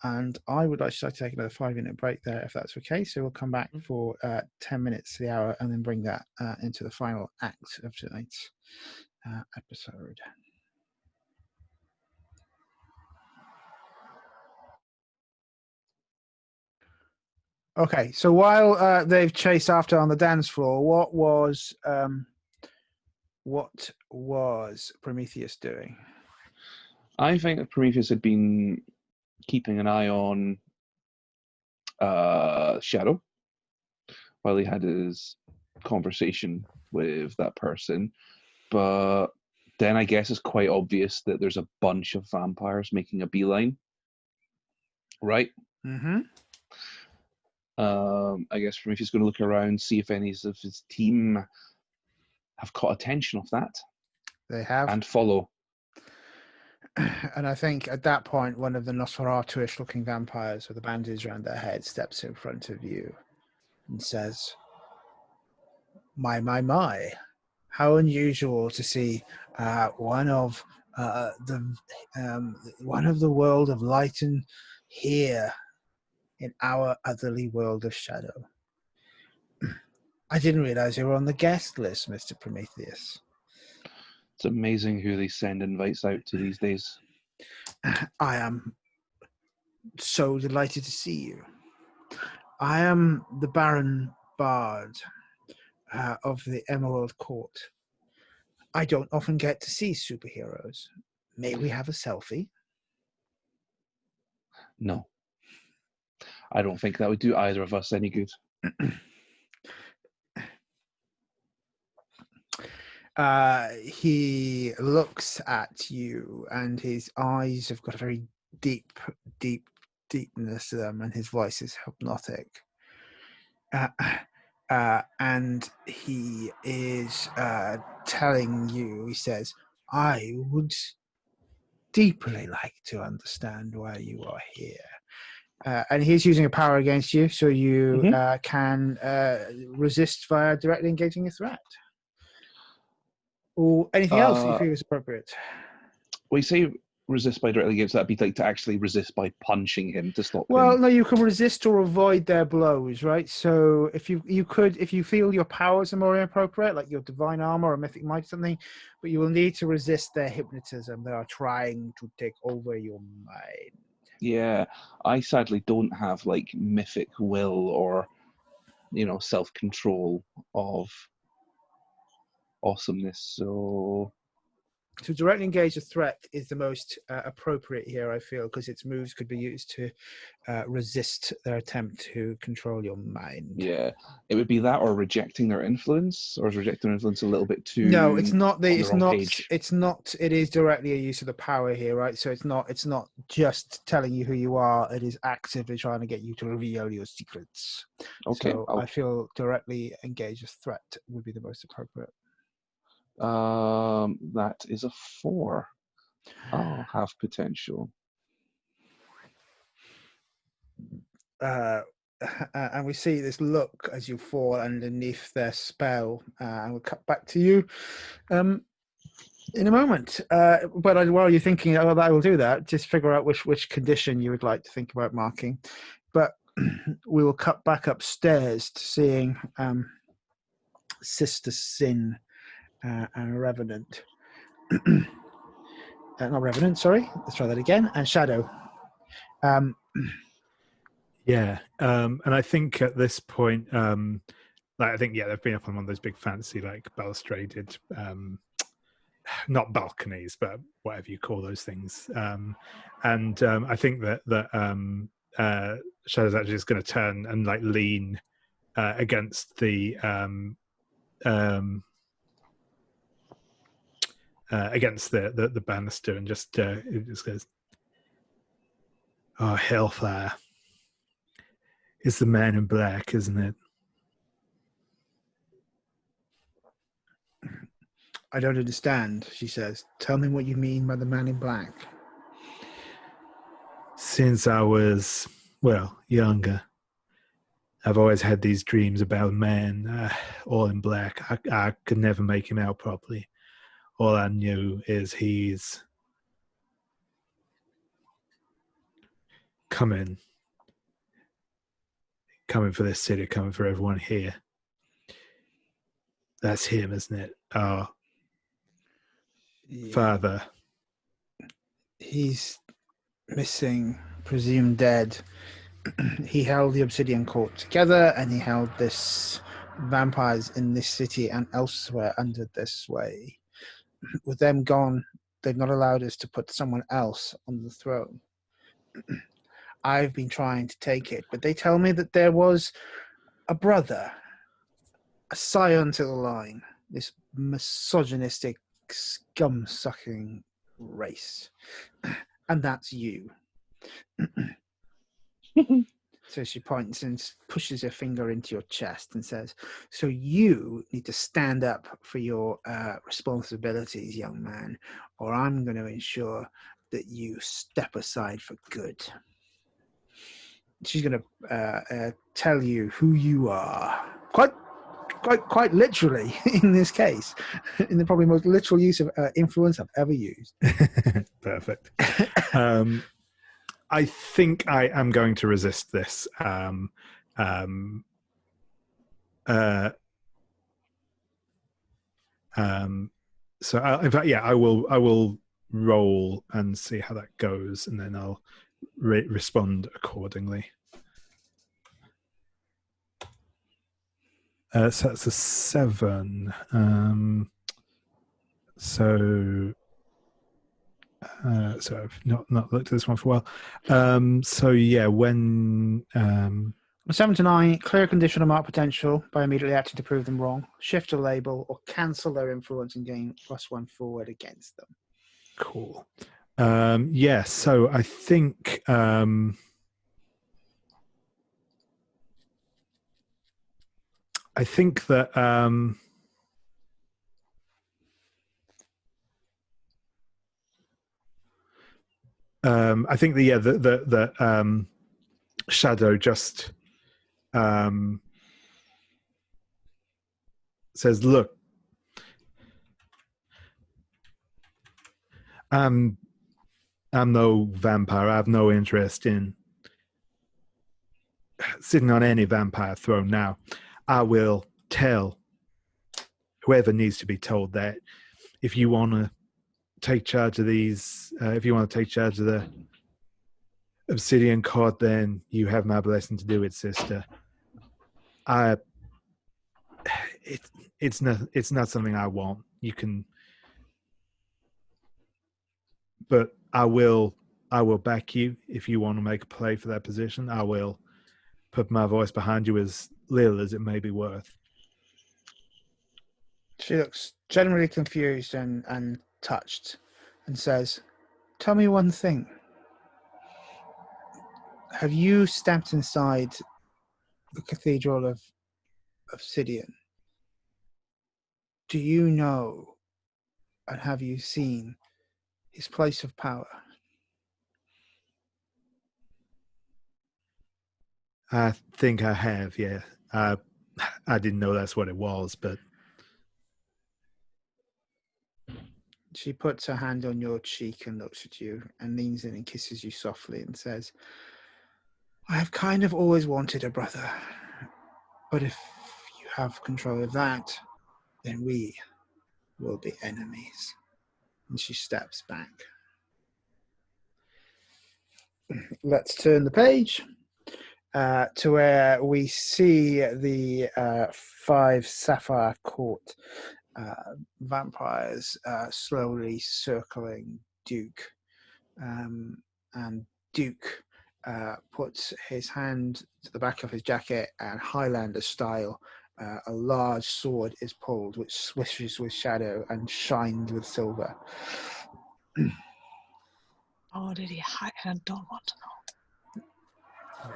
And I would like to take another 5-minute break there, if that's okay. So we'll come back for 10 minutes to the hour, and then bring that into the final act of tonight's episode. Okay, so while they've chased after on the dance floor, what was Prometheus doing? I think that Prometheus had been keeping an eye on Shadow while he had his conversation with that person, but then I guess it's quite obvious that there's a bunch of vampires making a beeline, right? Mm-hmm. I guess Prometheus is going to look around, see if any of his team have caught attention of that. They have. And follow. And I think at that point, one of the Nosferatu-ish looking vampires with a bandage around their head steps in front of you and says, my, how unusual to see one of the world of light and here in our otherly world of shadow. I didn't realize you were on the guest list, Mr. Prometheus. It's amazing who they send invites out to these days. I am so delighted to see you. I am the Baron Bard of the Emerald Court. I don't often get to see superheroes. May we have a selfie? No. I don't think that would do either of us any good. He looks at you, and his eyes have got a very deepness to them, and his voice is hypnotic. And he is telling you, he says, I would deeply like to understand why you are here. And he's using a power against you, so you can resist via directly engaging a threat. Or anything else that you feel is appropriate. Well, you say resist by directly against, that'd be like to actually resist by punching him to stop him. Well, no, you can resist or avoid their blows, right? So if you feel your powers are more appropriate, like your divine armor or mythic might or something, but you will need to resist their hypnotism. They are trying to take over your mind. Yeah, I sadly don't have like mythic will or, self-control of awesomeness. So directly engage a threat is the most appropriate here, I feel, because its moves could be used to resist their attempt to control your mind. Yeah, it would be that, or rejecting their influence, or is rejecting their influence a little bit too? No, it's not. It is directly a use of the power here, right? So it's not just telling you who you are. It is actively trying to get you to reveal your secrets. Okay, so I feel directly engage a threat would be the most appropriate. That is a 4. I'll have potential. And we see this look as you fall underneath their spell, and we'll cut back to you in a moment. But while you're thinking, oh, I will do that, just figure out which condition you would like to think about marking. But we will cut back upstairs to seeing Sister Sin and Revenant. Not Revenant, sorry. Let's try that again. And Shadow. Yeah, and I think at this point, I think they've been up on one of those big fancy balustraded, not balconies, but whatever you call those things. And I think that Shadow's actually just going to turn and lean against the banister and just it just goes, "Oh, Hellfire. It's the man in black, isn't it?" I don't understand, she says. Tell me what you mean by the man in black. Since I was, younger, I've always had these dreams about a man all in black. I could never make him out properly. All I knew is he's coming for this city, coming for everyone here. That's him, isn't it? Our father. He's missing, presumed dead. He held the Obsidian Court together, and he held this vampires in this city and elsewhere under their sway. With them gone, they've not allowed us to put someone else on the throne. I've been trying to take it, but they tell me that there was a brother, a scion to the line, this misogynistic, scum-sucking race. And that's you. So she points and pushes her finger into your chest and says, so you need to stand up for your responsibilities, young man, or I'm going to ensure that you step aside for good. She's going to tell you who you are. Quite literally in this case, in the probably most literal use of influence I've ever used. Perfect. I think I am going to resist this. So in fact, I will roll and see how that goes, and then I'll respond accordingly. So that's a 7. So I've not looked at this one for a while. When 7 to 9, clear a condition or mark potential by immediately acting to prove them wrong, shift a label, or cancel their influence and gain +1 forward against them. Cool. So I think that I think the Shadow just says, "Look, I'm no vampire. I have no interest in sitting on any vampire throne now. I will tell whoever needs to be told that if you want to take charge of these, if you want to take charge of the Obsidian Court, then you have my blessing to do it, sister. It's not something I want. You can, but I will back you if you want to make a play for that position. I will put my voice behind you as little as it may be worth." She looks generally confused and touched and says, tell me one thing. Have you stepped inside the Cathedral of Obsidian? Do you know and have you seen his place of power? I think I have, yeah. I didn't know that's what it was, but She puts her hand on your cheek and looks at you and leans in and kisses you softly and says, I have kind of always wanted a brother, but if you have control of that, then we will be enemies. And she steps back. Let's turn the page to where we see the 5 Sapphire Court vampires slowly circling Duke. And Duke puts his hand to the back of his jacket, and Highlander style, a large sword is pulled, which swishes with shadow and shines with silver. Oh, did he hide? I don't want to know.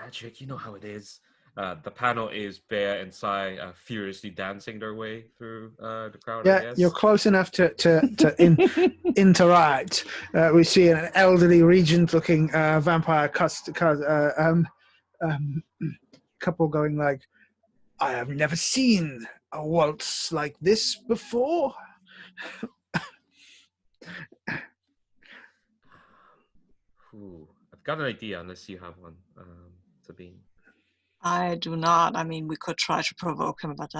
Magic, you know how it is. The panel is Bea and Sai furiously dancing their way through the crowd, I Yeah, guess. you're close enough to interact. We see an elderly, regent-looking vampire couple going like, I have never seen a waltz like this before. Ooh, I've got an idea, unless you have one, Sabine. I do not. I mean, we could try to provoke him, but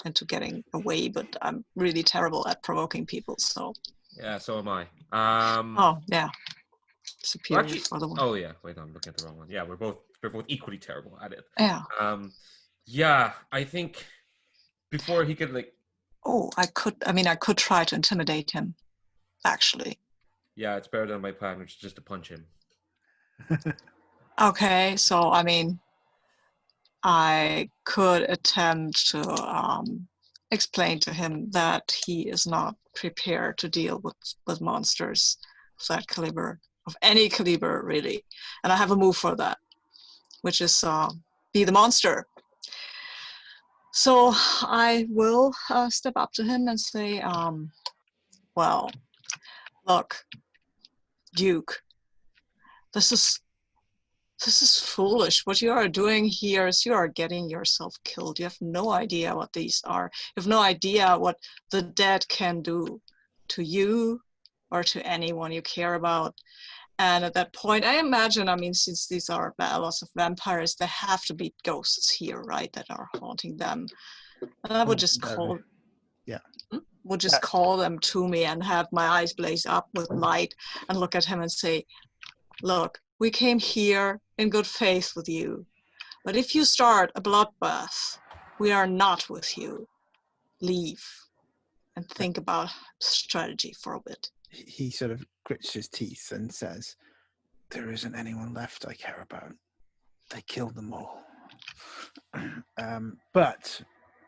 into getting away. But I'm really terrible at provoking people. So. Yeah, so am I. Oh yeah. Superior actually, for the one. oh yeah, wait, I'm looking at the wrong one. Yeah, we're both equally terrible at it. Yeah. Yeah, I think before he could Oh, I could try to intimidate him. Actually. Yeah, it's better than my plan, which is just to punch him. Okay, so I mean, I could attempt to explain to him that he is not prepared to deal with monsters of that caliber, of any caliber really. And I have a move for that, which is be the monster. So I will step up to him and say, well, look, Duke, this is foolish. What you are doing here is you are getting yourself killed. You have no idea what these are. You have no idea what the dead can do to you or to anyone you care about. And at that point, I imagine, I mean, since these are lots of vampires, there have to be ghosts here, right, that are haunting them. And I would just call them to me and have my eyes blaze up with light and look at him and say, look, we came here in good faith with you, but if you start a bloodbath, we are not with you. Leave and think about strategy for a bit. He sort of grits his teeth and says, there isn't anyone left I care about. They killed them all. But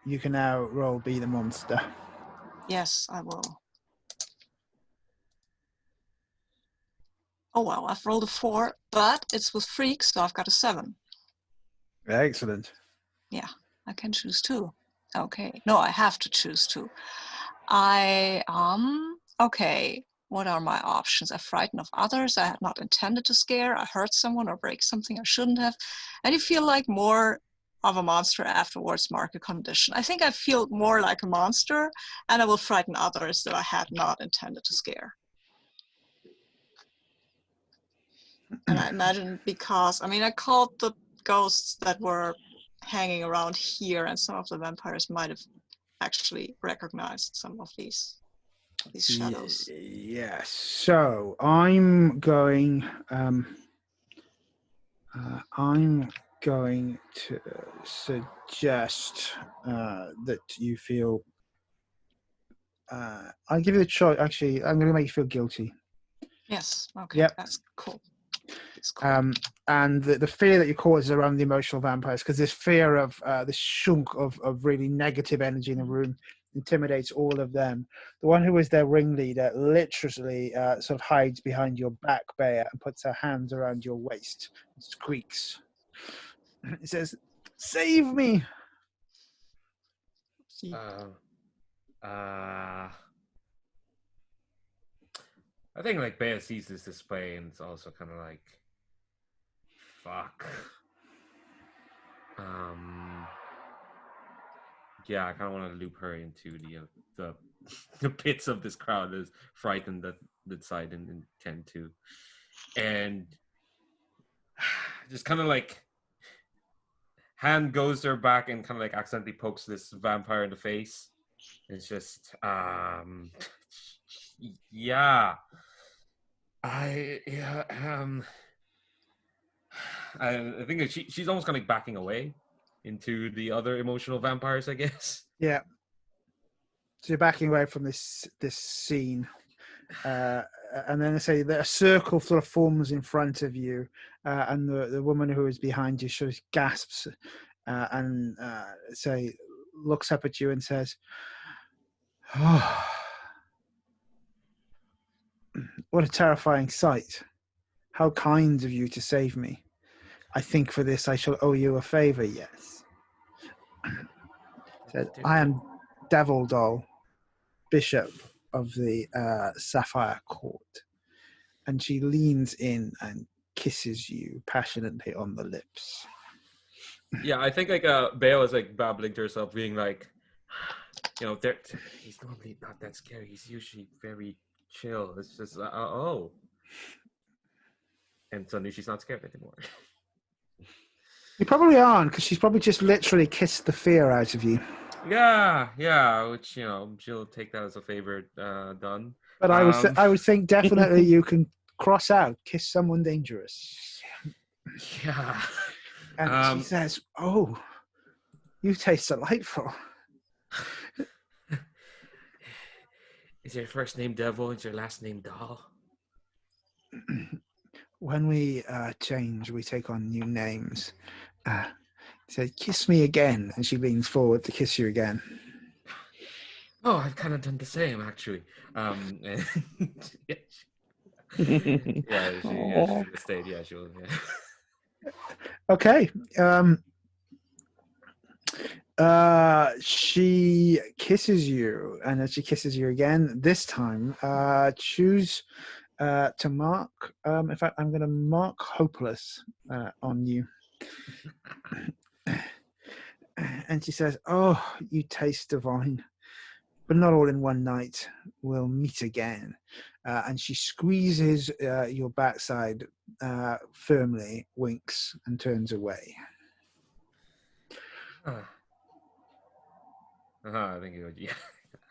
you can now roll Be the Monster. Yes, I will. Oh, well, I've rolled a 4, but it's with freaks, so I've got a 7. Excellent. Yeah, I can choose 2. Okay. No, I have to choose 2. Okay. What are my options? I frighten of others. I had not intended to scare. I hurt someone or break something I shouldn't have. And you feel like more of a monster afterwards, mark a condition. I think I feel more like a monster, and I will frighten others that I had not intended to scare. And I imagine because, I mean, I called the ghosts that were hanging around here, and some of the vampires might have actually recognized some of these shadows. Yes. So I'm going to suggest that you feel. I'll give you the choice. Actually, I'm going to make you feel guilty. Yes. Okay. Yep. That's cool. Cool. And the fear that you cause is around the emotional vampires, because this fear of this chunk of really negative energy in the room intimidates all of them. The one who is their ringleader literally sort of hides behind your back, Bea, and puts her hands around your waist and squeaks. It says, "Save me!" I think like Bea sees this display and it's also kind of like, fuck. Yeah, I kind of want to loop her into the pits of this crowd that's frightened that side and tend to, and just kind of like hand goes to her back and kind of like accidentally pokes this vampire in the face. It's just yeah. I think that she's almost kind of like backing away into the other emotional vampires, I guess. Yeah. So you're backing away from this scene, and then I say that a circle sort of forms in front of you, and the woman who is behind you sort of gasps, and say looks up at you and says, "Oh, what a terrifying sight! How kind of you to save me. I think for this I shall owe you a favor." Yes. Said, "I am Devil Doll, Bishop of the Sapphire Court." And she leans in and kisses you passionately on the lips. Yeah, I think like Bea was like babbling to herself, being like, you know, he's normally not that scary. He's usually very chill. It's just oh, and suddenly she's not scared anymore. You probably aren't, because she's probably just literally kissed the fear out of you. Yeah, which, you know, she'll take that as a favor done. But I would think definitely you can cross out, kiss someone dangerous. Yeah. And she says, "Oh, you taste delightful." Is your first name Devil? Is your last name Doll? When we change, we take on new names. Said, "Kiss me again," and she leans forward to kiss you again. Oh, I've kind of done the same, actually. Yeah, she stayed. Yeah, she'll. Yeah. Okay. She kisses you, and as she kisses you again, this time, choose to mark. In fact, I'm going to mark hopeless on you. And she says, "Oh, you taste divine, but not all in one night. We'll meet again." And she squeezes your backside firmly, winks, and turns away. I think it would. Yeah,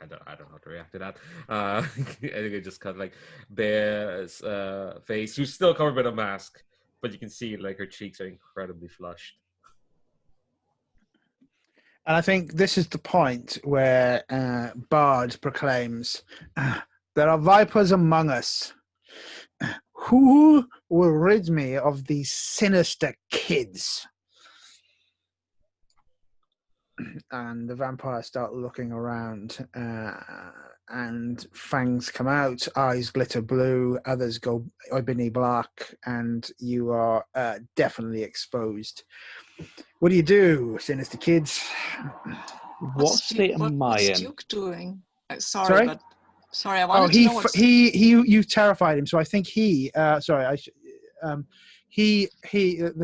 I don't know how to react to that. I think it just cut like Bea's face, who's still covered with a mask, but you can see like her cheeks are incredibly flushed. And I think this is the point where Bard proclaims, "There are vipers among us. Who will rid me of these sinister kids?" And the vampires start looking around, and fangs come out, eyes glitter blue, others go ebony black, and you are definitely exposed. What do, sinister kids? What state am I What's in? Duke doing? Sorry? Sorry, I wanted to know what's... you terrified him, so I think the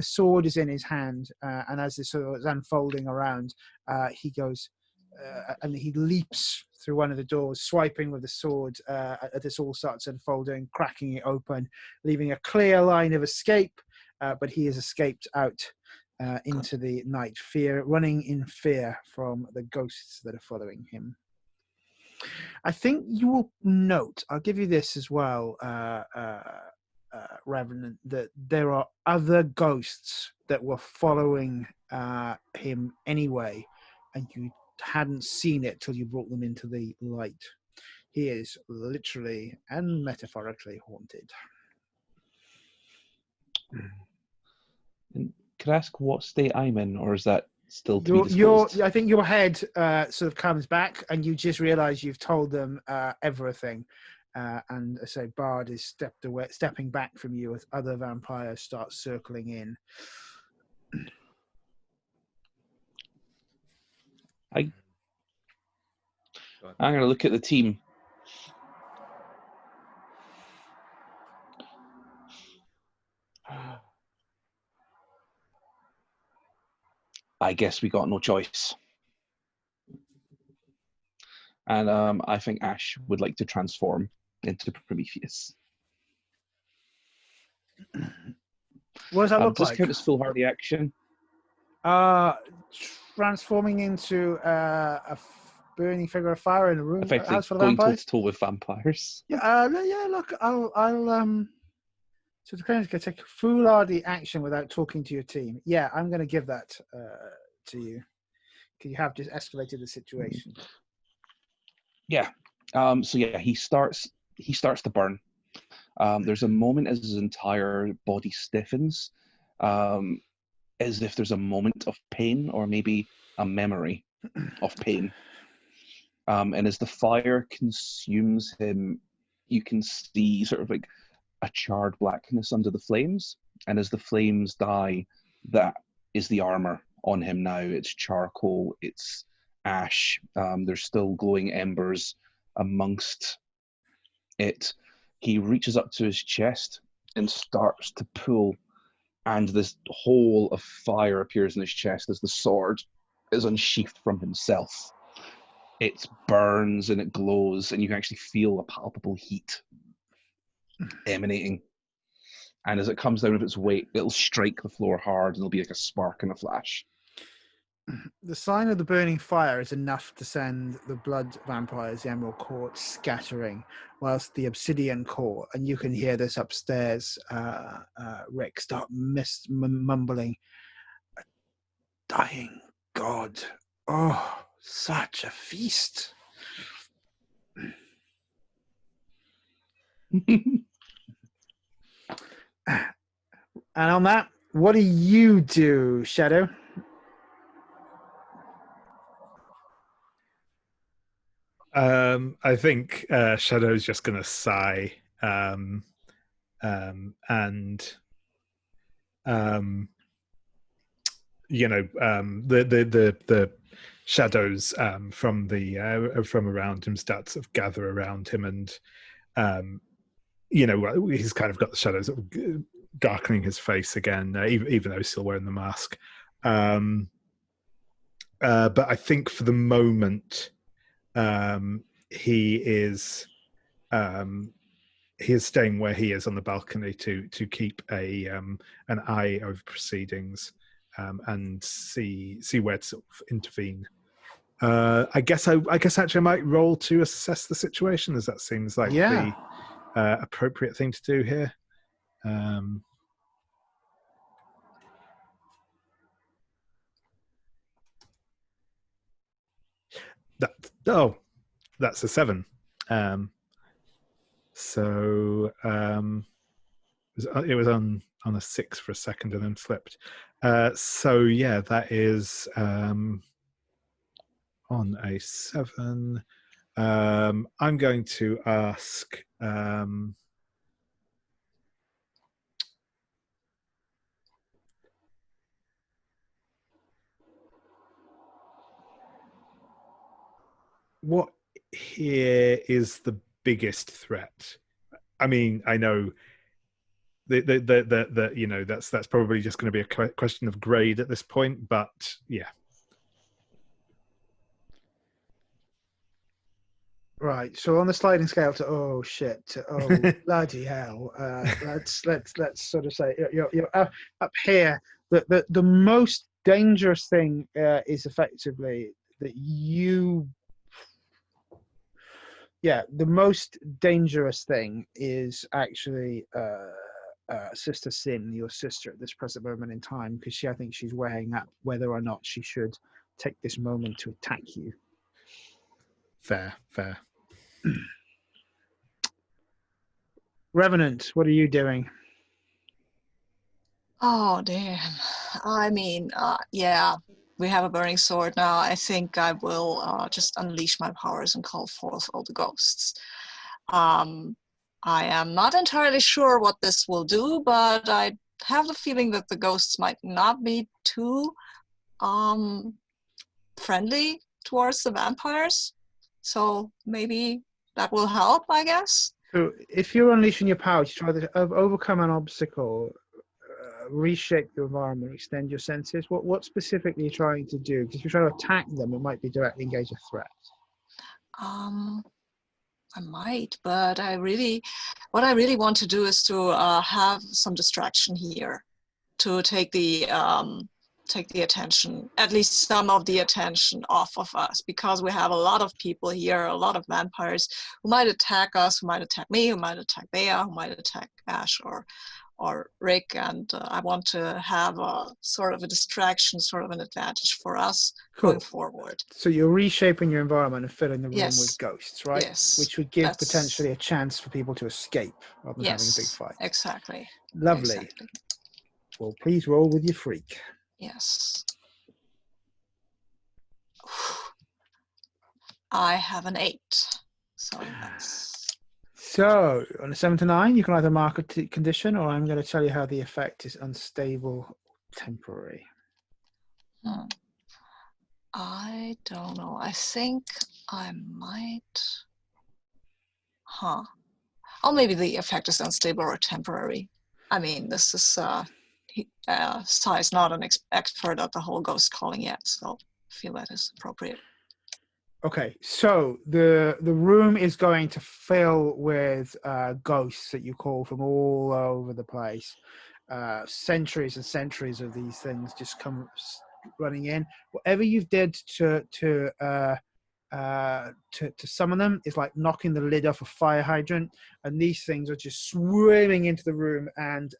sword is in his hand, and as this sort of is unfolding around, he goes and he leaps through one of the doors, swiping with the sword as this all starts unfolding, cracking it open, leaving a clear line of escape, but he has escaped out into the night, running in fear from the ghosts that are following him. I think you will note, I'll give you this as well, Rêve-nant, that there are other ghosts that were following him anyway, and you hadn't seen it till you brought them into the light. He is literally and metaphorically haunted. And could I ask what state I'm in, or is that still to be disclosed? I think your head sort of comes back, and you just realise you've told them everything. And so Bard is stepping back from you as other vampires start circling in. I'm going to look at the team. I guess we got no choice. And I think Ash would like to transform into Prometheus. What does that look Does like? count as foolhardy action? Transforming into a burning figure of fire in a room. Effectively As for the going toe vampires? to toe with vampires. Yeah, yeah. Look, I'll. So the claim is going to take foolhardy action without talking to your team. Yeah, I'm going to give that to you. Because you have just escalated the situation. Yeah. So yeah, he starts to burn. There's a moment as his entire body stiffens, as if there's a moment of pain or maybe a memory of pain. And as the fire consumes him, you can see sort of like a charred blackness under the flames. And as the flames die, that is the armor on him now. It's charcoal, it's ash. There's still glowing embers amongst it. He reaches up to his chest and starts to pull, and this hole of fire appears in his chest as the sword is unsheathed from himself. It burns and it glows, and you can actually feel a palpable heat emanating. And as it comes down with its weight, it'll strike the floor hard, and there'll be like a spark and a flash. The sign of the burning fire is enough to send the blood vampires, the Emerald Court, scattering, whilst the Obsidian Court, and you can hear this upstairs, Rick, start mumbling, "A dying god. Oh, such a feast." And on that, what do you do, Shadow? I think Shadow's just going to sigh, and the shadows from around him start to sort of gather around him, and he's kind of got the shadows sort of darkening his face again, even though he's still wearing the mask. But I think for the moment, he is staying where he is on the balcony to keep an eye over proceedings, and see where to sort of intervene. I guess actually I might roll to assess the situation, as that seems like the appropriate thing to do here. That's a 7. So it was on a 6 for a second and then flipped. So yeah, that is on a 7. I'm going to ask. What here is the biggest threat? I mean, I know that's probably just going to be a question of grade at this point, but yeah. Right. So on the sliding scale to oh shit to oh bloody hell, let's sort of say you're up here. The most dangerous thing is effectively that you. Yeah, the most dangerous thing is actually Sister Sin, your sister, at this present moment in time, because I think she's weighing up whether or not she should take this moment to attack you. Fair. Rêve-nant, what are you doing? Oh, damn. I mean, yeah, we have a burning sword now. I think I will just unleash my powers and call forth all the ghosts. I am not entirely sure what this will do, but I have the feeling that the ghosts might not be too friendly towards the vampires. So maybe that will help, I guess. So if you're unleashing your powers, you try to overcome an obstacle reshape the environment, extend your senses. What specifically are you trying to do? Because if you're trying to attack them, it might be directly engage a threat. I might, but what I really want to do is to have some distraction here, to take the attention, at least some of the attention off of us, because we have a lot of people here, a lot of vampires who might attack us, who might attack me, who might attack Bea, who might attack Ash or Rick, and I want to have a sort of a distraction, sort of an advantage for us Cool. going forward. So you're reshaping your environment and filling the room Yes. with ghosts, right? Yes. Which would give That's- potentially a chance for people to escape rather than having a big Yes, fight. exactly. Lovely. Exactly. Well, please roll with your freak. Yes. I have an 8, so that's So on a 7 to 9, you can either mark a condition, or I'm going to tell you how the effect is unstable, temporary. I don't know. I think I might. Oh, maybe the effect is unstable or temporary. I mean, this is Sai is not an expert at the whole ghost calling yet, so I feel that is appropriate. Okay, so the room is going to fill with ghosts that you call from all over the place. Centuries and centuries of these things just come running in. Whatever you did to summon them is like knocking the lid off a fire hydrant, and these things are just swimming into the room, and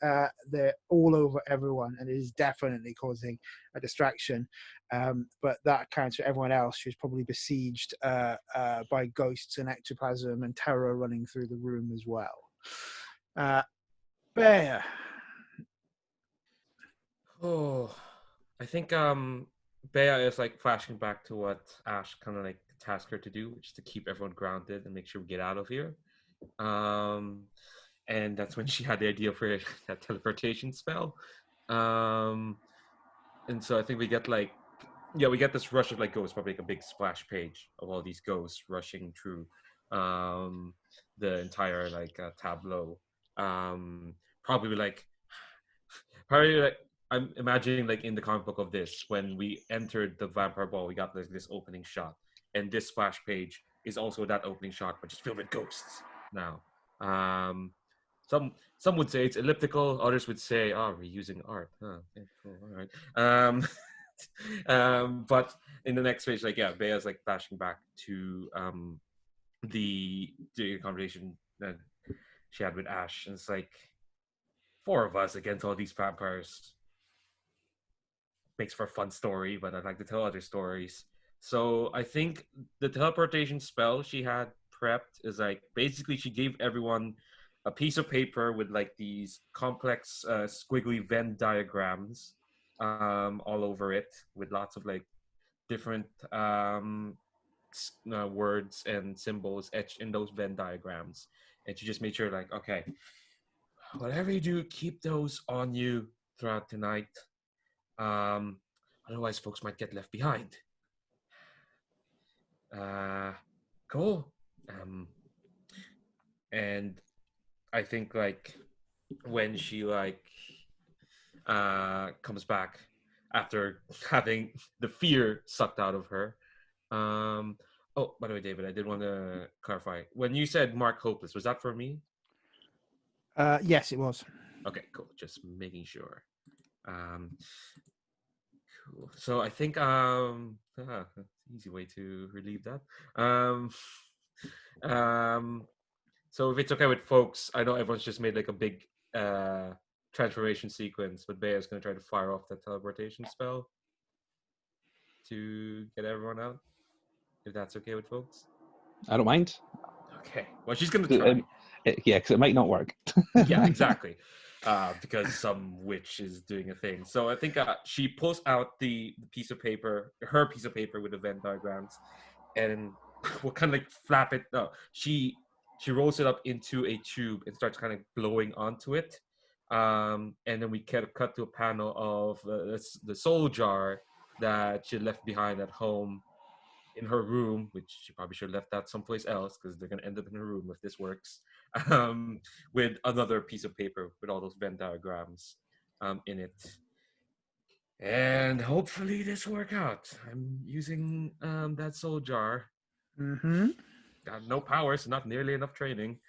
they're all over everyone, and it is definitely causing a distraction. But that accounts for everyone else who's probably besieged by ghosts and ectoplasm and terror running through the room as well. Bea. Oh, I think Bea is like flashing back to what Ash kind of like tasked her to do, which is to keep everyone grounded and make sure we get out of here. And that's when she had the idea for that teleportation spell. And so I think we get this rush of like ghosts, probably like a big splash page of all these ghosts rushing through the entire like tableau. Probably like I'm imagining like in the comic book of this, when we entered the vampire ball, we got this opening shot, and this splash page is also that opening shot, but just filled with ghosts now. Some would say it's elliptical, others would say, "Oh, we're using art." Huh, yeah, cool, all right. But in the next page, like Bea's like flashing back to the conversation that she had with Ash, and it's like 4 of us against all these vampires. Makes for a fun story, but I'd like to tell other stories. So I think the teleportation spell she had prepped is like basically she gave everyone a piece of paper with like these complex squiggly Venn diagrams all over it, with lots of like different words and symbols etched in those Venn diagrams, and she just made sure like, okay, whatever you do, keep those on you throughout the night. Otherwise, folks might get left behind. Cool. And I think like when she like comes back after having the fear sucked out of her. Oh, by the way, David, I did want to clarify. When you said Mark Hopeless, was that for me? Yes, it was. Okay, cool. Just making sure. Cool. So I think easy way to relieve that. So if it's okay with folks, I know everyone's just made like a big transformation sequence, but Bea's gonna try to fire off that teleportation spell to get everyone out. If that's okay with folks. I don't mind. Okay. Well, she's gonna try. Yeah, because it might not work. Yeah, exactly. Because some witch is doing a thing. So I think she pulls out the piece of paper, her piece of paper with the Venn diagrams, and we'll kind of like flap it. No, she rolls it up into a tube and starts kind of blowing onto it. And then we cut to a panel of the soul jar that she left behind at home in her room, which she probably should have left that someplace else because they're going to end up in her room if this works, with another piece of paper with all those Venn diagrams. in it. And hopefully this work out. I'm using that soul jar. Mm-hmm. Got no powers, not nearly enough training.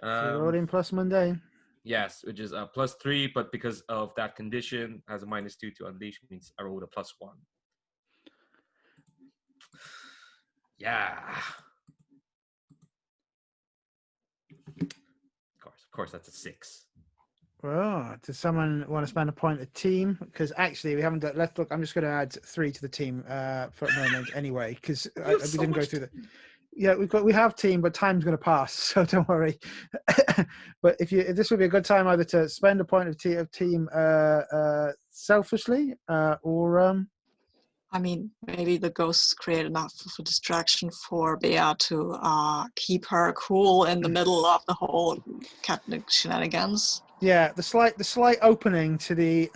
So you rolled in plus mundane. Yes, which is a +3, but because of that condition, has a -2 to unleash, means I rolled a +1. Yeah. Of course, that's a 6. Oh, does someone want to spend a point of team? Because actually, we haven't done. Let's look. I'm just going to add 3 to the team for a moment anyway, because we didn't go through the. Yeah, we have team, but time's going to pass, so don't worry. But if this would be a good time either to spend a point of team selfishly, or I mean, maybe the ghosts create enough of a distraction for Bea to keep her cool in the middle of the whole shenanigans. yeah, the slight opening to the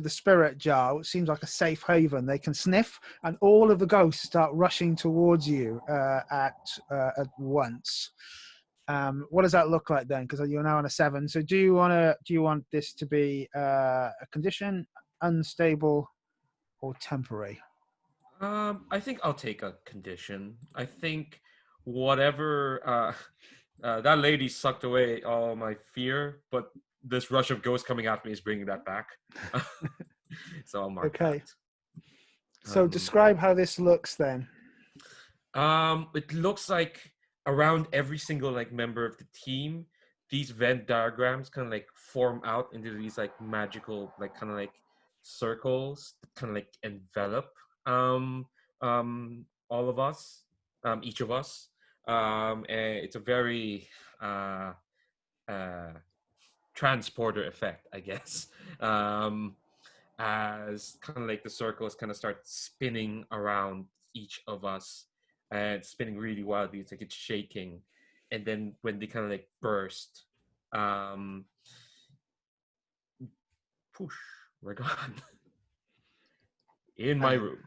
spirit jar, which seems like a safe haven. They can sniff, and all of the ghosts start rushing towards you at once. What does that look like then? Because you're now on a 7. So do you want this to be a condition, unstable, or temporary? I think I'll take a condition. I think whatever that lady sucked away all my fear, but this rush of ghosts coming at me is bringing that back. So I'll mark Okay. that. So describe how this looks then. It looks like around every single like member of the team, these Venn diagrams kind of like form out into these like magical like kind of like circles that kind of like envelop all of us, each of us. And it's a very transporter effect, I guess. As kind of like the circles kind of start spinning around each of us, and spinning really wildly. It's like it's shaking, and then when they kind of like burst, poosh, we're gone in my room.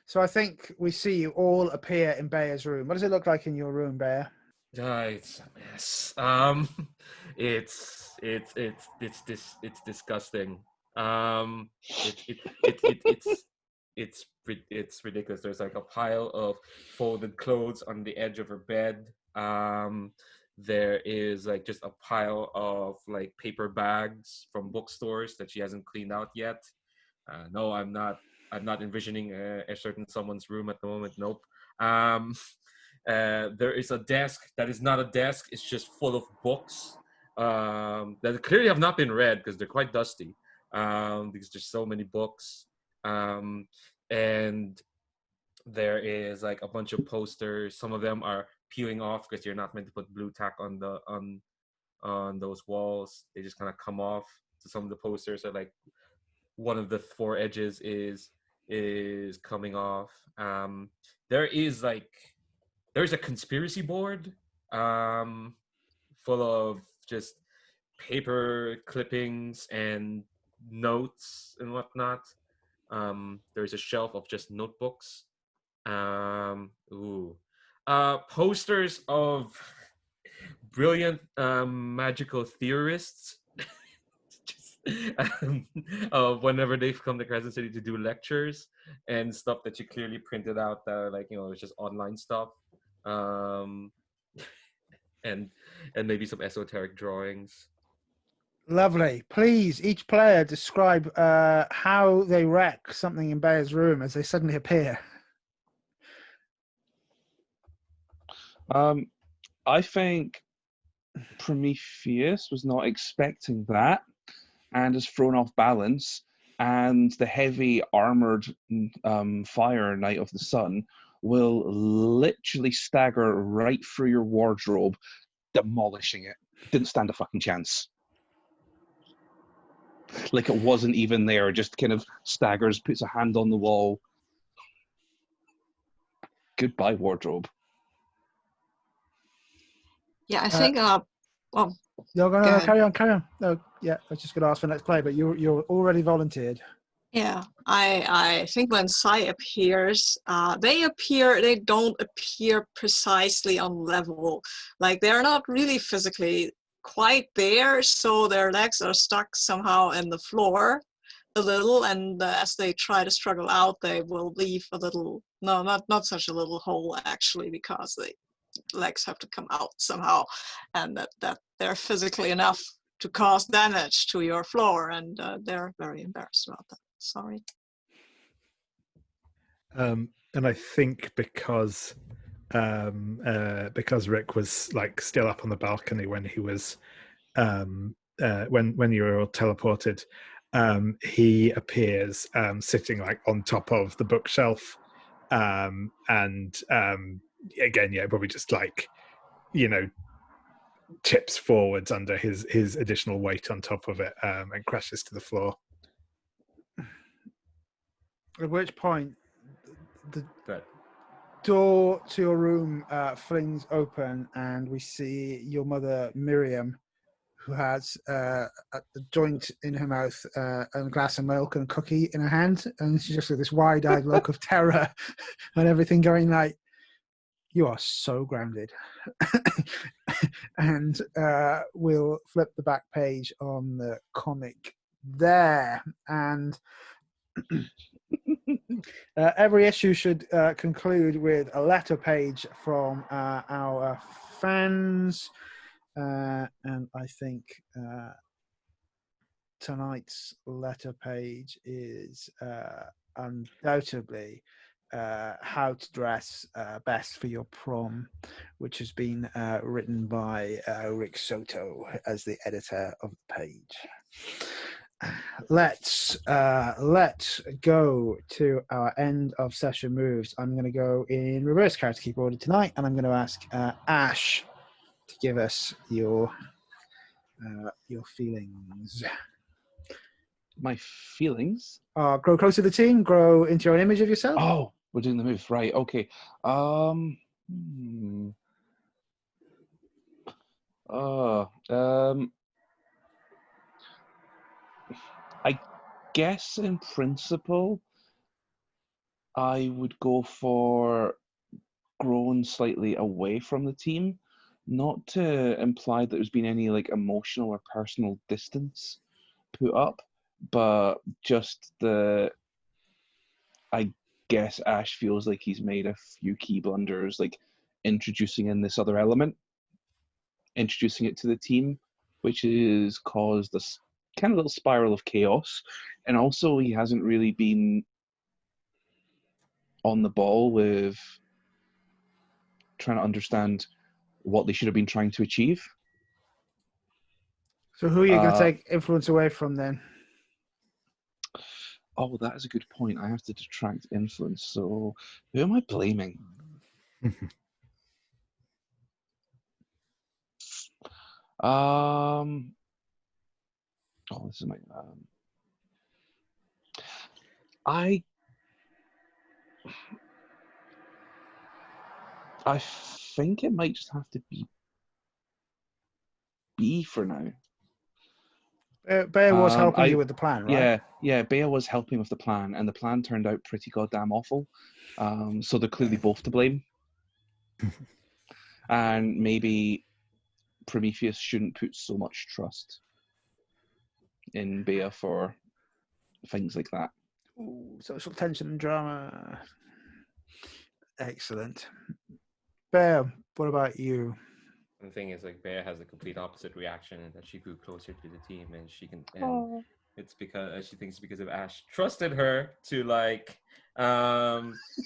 So I think we see you all appear in Bea's room. What does it look like in your room, Bea? It's a mess. It's disgusting. It's ridiculous. There's like a pile of folded clothes on the edge of her bed. There is like just a pile of like paper bags from bookstores that she hasn't cleaned out yet. No, I'm not envisioning a certain someone's room at the moment. Nope. There is a desk that is not a desk. It's just full of books that clearly have not been read because they're quite dusty. Because there's so many books. And there is like a bunch of posters. Some of them are peeling off because you're not meant to put blue tack on those walls. They just kind of come off. So some of the posters are like one of the 4 edges is coming off. There's a conspiracy board full of just paper clippings and notes and whatnot. There's a shelf of just notebooks. Posters of brilliant magical theorists. Whenever they've come to Crescent City to do lectures and stuff that you clearly printed out that are like, it's just online stuff. And maybe some esoteric drawings. Lovely. Please, each player describe how they wreck something in Bea's room as they suddenly appear. I think Prometheus was not expecting that and is thrown off balance, and the heavy armored fire Knight of the Sun will literally stagger right through your wardrobe, demolishing it. Didn't stand a fucking chance. Like it wasn't even there, just kind of staggers, puts a hand on the wall. Goodbye, wardrobe. Yeah, I think. You're gonna carry on. No, yeah, I was just gonna ask for next play, but you're already volunteered. Yeah, I think when Sai appears, they don't appear precisely on level. Like they're not really physically quite there, so their legs are stuck somehow in the floor a little, and as they try to struggle out, they will leave a little, no, not such a little hole actually, because the legs have to come out somehow, and that they're physically enough to cause damage to your floor, and they're very embarrassed about that. Sorry. And I think because Rick was like still up on the balcony when he was when you were all teleported, he appears sitting like on top of the bookshelf, and again, yeah, probably just like, you know, tips forwards under his additional weight on top of it, and crashes to the floor. At which point, the Good. door to your room flings open, and we see your mother, Miriam, who has a joint in her mouth and a glass of milk and a cookie in her hand. And she's just with this wide-eyed look of terror and everything, going like, "You are so grounded." And we'll flip the back page on the comic there. And every issue should conclude with a letter page from our fans. And I think tonight's letter page is undoubtedly how to dress best for your prom, which has been written by Rick Soto as the editor of the page. Let's go to our end of session moves. I'm going to go in reverse character keep order tonight, and I'm going to ask Ash to give us your feelings. My feelings? Grow closer to the team. Grow into your own image of yourself. Oh, we're doing the move, right? Okay. I guess in principle, I would go for grown slightly away from the team, not to imply that there's been any like emotional or personal distance put up, but just I guess Ash feels like he's made a few key blunders, like introducing in this other element, introducing it to the team, which has caused this kind of little spiral of chaos. And also he hasn't really been on the ball with trying to understand what they should have been trying to achieve. So who are you going to take influence away from then? Oh, that is a good point. I have to detract influence. So who am I blaming? Oh, this is my. I think it might just have to be B for now. Bea was helping you with the plan, right? Yeah. Bea was helping with the plan, and the plan turned out pretty goddamn awful. So they're clearly both to blame. And maybe Prometheus shouldn't put so much trust in Bea for things like that. Ooh, social tension and drama. Excellent. Bea, what about you? The thing is, like, Bea has a complete opposite reaction, and that she grew closer to the team, and she can. And it's because she thinks because of Ash trusted her to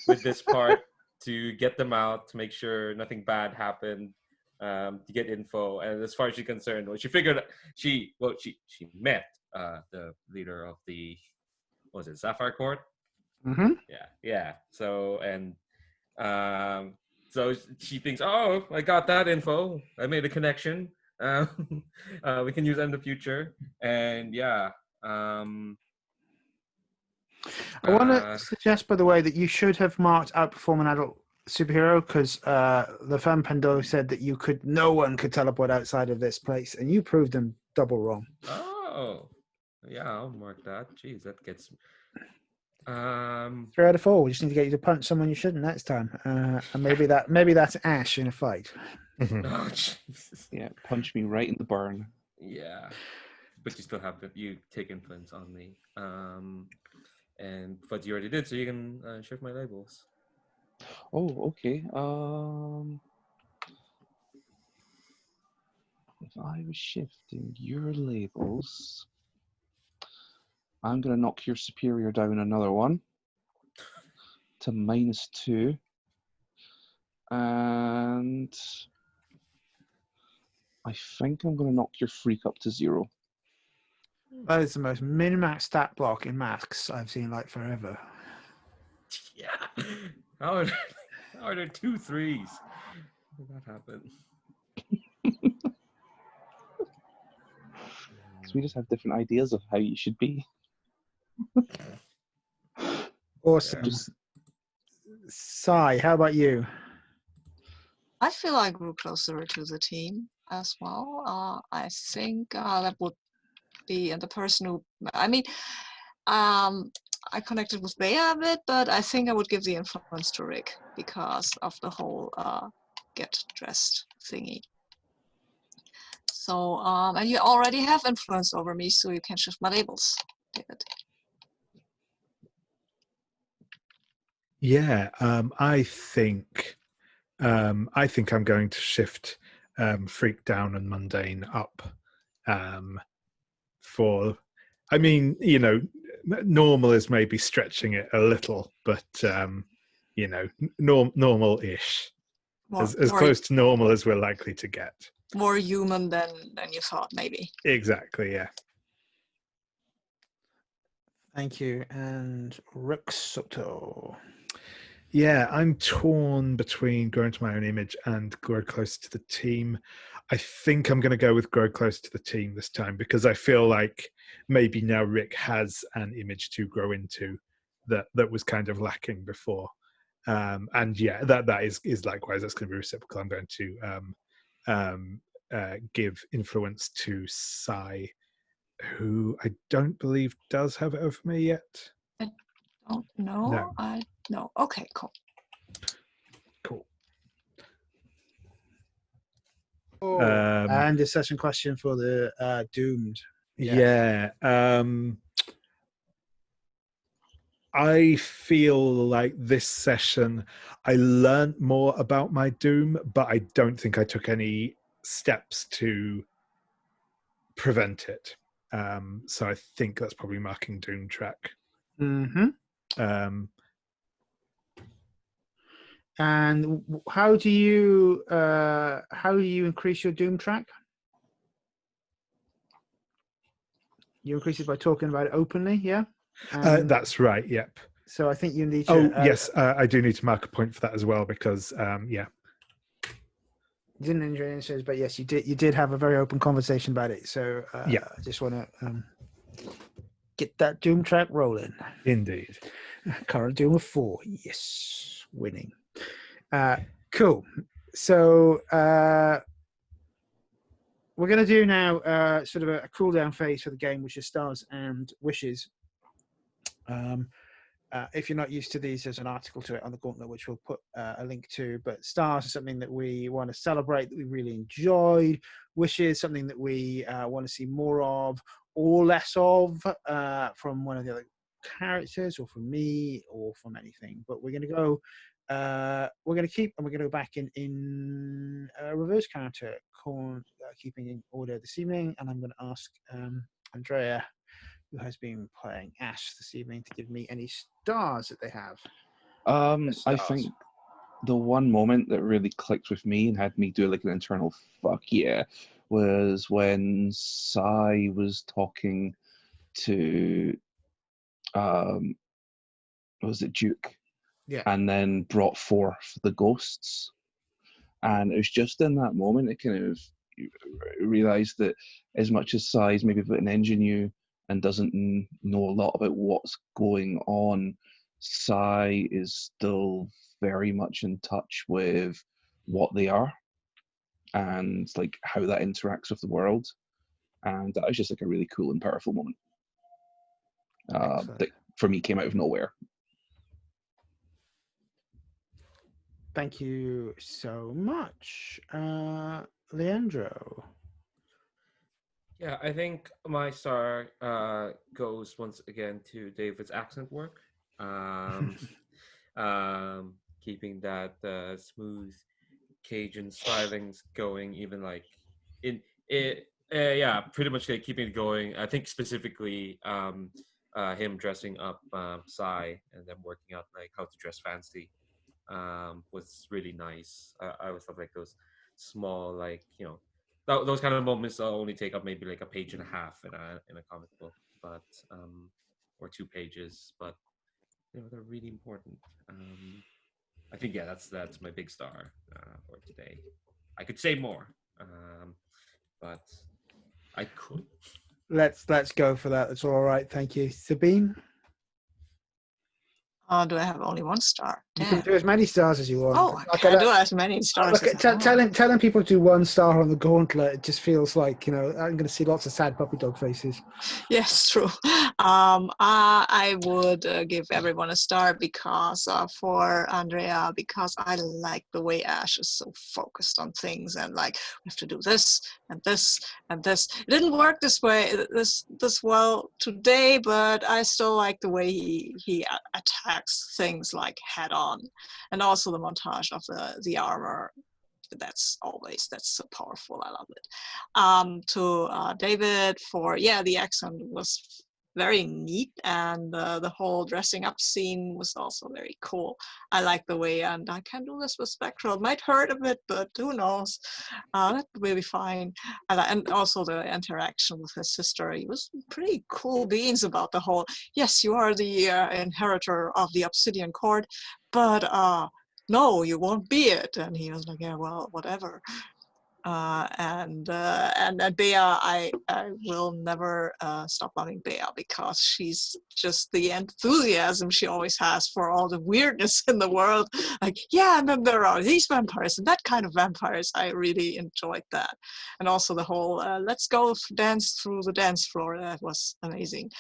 with this part to get them out, to make sure nothing bad happened, to get info. And as far as she's concerned, she figured she met the leader of the, what was it, Sapphire Court? Mm-hmm. Yeah. So so she thinks, oh, I got that info. I made a connection. We can use that in the future. And yeah. I want to suggest, by the way, that you should have marked outperform an adult superhero, because the fan Pando said that no one could teleport outside of this place, and you proved them double wrong. Oh, yeah, I'll mark that. Jeez, that gets 3 out of 4. We just need to get you to punch someone you shouldn't next time, and maybe that's Ash in a fight. Oh Jesus. Yeah, punch me right in the burn. Yeah, but you still have you take influence on me. But you already did, so you can shift my labels. Oh, okay. If I was shifting your labels, I'm gonna knock your superior down another one to -2, and I think I'm gonna knock your freak up to 0. That is the most min-max stat block in masks I've seen like forever. Yeah. How are there 2 3s? How did that happen? So we just have different ideas of how you should be. Awesome. Just Sai, how about you? I feel I grew closer to the team as well. I think that would be the person who, I mean, I connected with Bea a bit, but I think I would give the influence to Rick because of the whole get dressed thingy. So, and you already have influence over me, so you can shift my labels, David. Yeah, I think I'm going to shift Freak down and Mundane up. For, I mean, normal is maybe stretching it a little, but normal-ish, as close to normal as we're likely to get. More human than you thought, maybe. Exactly, yeah. Thank you. And Rick Soto. Yeah, I'm torn between growing to my own image and grow closer to the team. I think I'm going to go with grow closer to the team this time because I feel like maybe now Rick has an image to grow into that was kind of lacking before. And yeah, that is likewise. That's going to be reciprocal. I'm going to give influence to Sai, who I don't believe does have it over me yet. I don't know. No. Okay, cool. Oh, and a session question for the Doomed. Yeah. I feel like this session I learned more about my Doom, but I don't think I took any steps to prevent it. So I think that's probably marking Doom track. Mm-hmm. And how do you increase your Doom track? You increase it by talking about it openly, yeah? That's right, yep. So I think you need to... yes, I do need to mark a point for that as well because, yeah. You didn't enjoy answers, but yes, you did have a very open conversation about it. So yeah. I just want to get that Doom track rolling. Indeed. Current Doom of 4, yes, winning. Cool. So we're going to do now sort of a cool down phase for the game, which is stars and wishes. If you're not used to these, there's an article to it on the Gauntlet, which we'll put a link to. But stars is something that we want to celebrate, that we really enjoyed. Wishes, something that we want to see more of or less of from one of the other characters, or from me, or from anything. But we're going to go. We're going to keep, and we're going to go back in reverse character, keeping in order this evening. And I'm going to ask Andrea, who has been playing Ash this evening, to give me any stars that they have. I think the one moment that really clicked with me and had me do like an internal fuck yeah was when Sai was talking to was it Duke? Yeah. And then brought forth the ghosts. And it was just in that moment it kind of realised that as much as Sai's maybe a bit an ingenue and doesn't know a lot about what's going on, Sai is still very much in touch with what they are and like how that interacts with the world. And that was just like a really cool and powerful moment that for me came out of nowhere. Thank you so much, Leandro. Yeah, I think my star goes once again to David's accent work. Um, Keeping that smooth Cajun stylings going, even like in it. Yeah, pretty much like keeping it going. I think specifically him dressing up Psy and then working out like how to dress fancy was really nice. I always love like those small like those kind of moments that only take up maybe like a page and a half in a comic book, but or 2 pages, but they're really important. I think yeah, that's my big star for today. I could say more, but I could. Let's go for that. That's all right. Thank you, Sabine. Do I have only 1 star? You can Damn. do as many stars as you want. Oh, I can't do as many stars Look, as I want. telling people to do 1 star on the gauntlet, it just feels like, I'm going to see lots of sad puppy dog faces. Yes, true. I would give everyone a star because for Andrea, because I like the way Ash is so focused on things and like we have to do this and this and this. It didn't work this way this well today, but I still like the way he attacks things like head on, and also the montage of the armor. That's so powerful. I love it. To David for the accent was very neat, and the whole dressing up scene was also very cool. I like the way, and I can do this with Spectral. It might hurt a bit, but who knows? That will be fine. And also the interaction with his sister. He was pretty cool beans about the whole. Yes, you are the inheritor of the Obsidian Cord, but no, you won't be it. And he was like, yeah, well, whatever. And Bea, I will never stop loving Bea because she's just the enthusiasm she always has for all the weirdness in the world. Like, yeah, and then there are these vampires and that kind of vampires. I really enjoyed that. And also the whole let's go dance through the dance floor. That was amazing.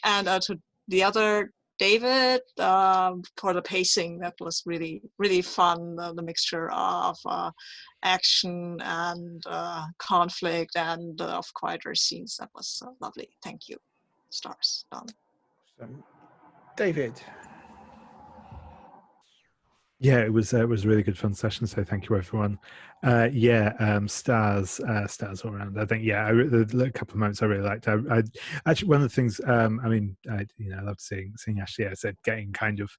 And to the other David for the pacing, that was really, really fun. The mixture of action and conflict and of quieter scenes. That was lovely. Thank you. Stars. Done. David. Yeah, it was a really good fun session. So thank you everyone. Stars all around. I think a couple of moments I really liked. I actually one of the things. I loved seeing Ashley. I said getting kind of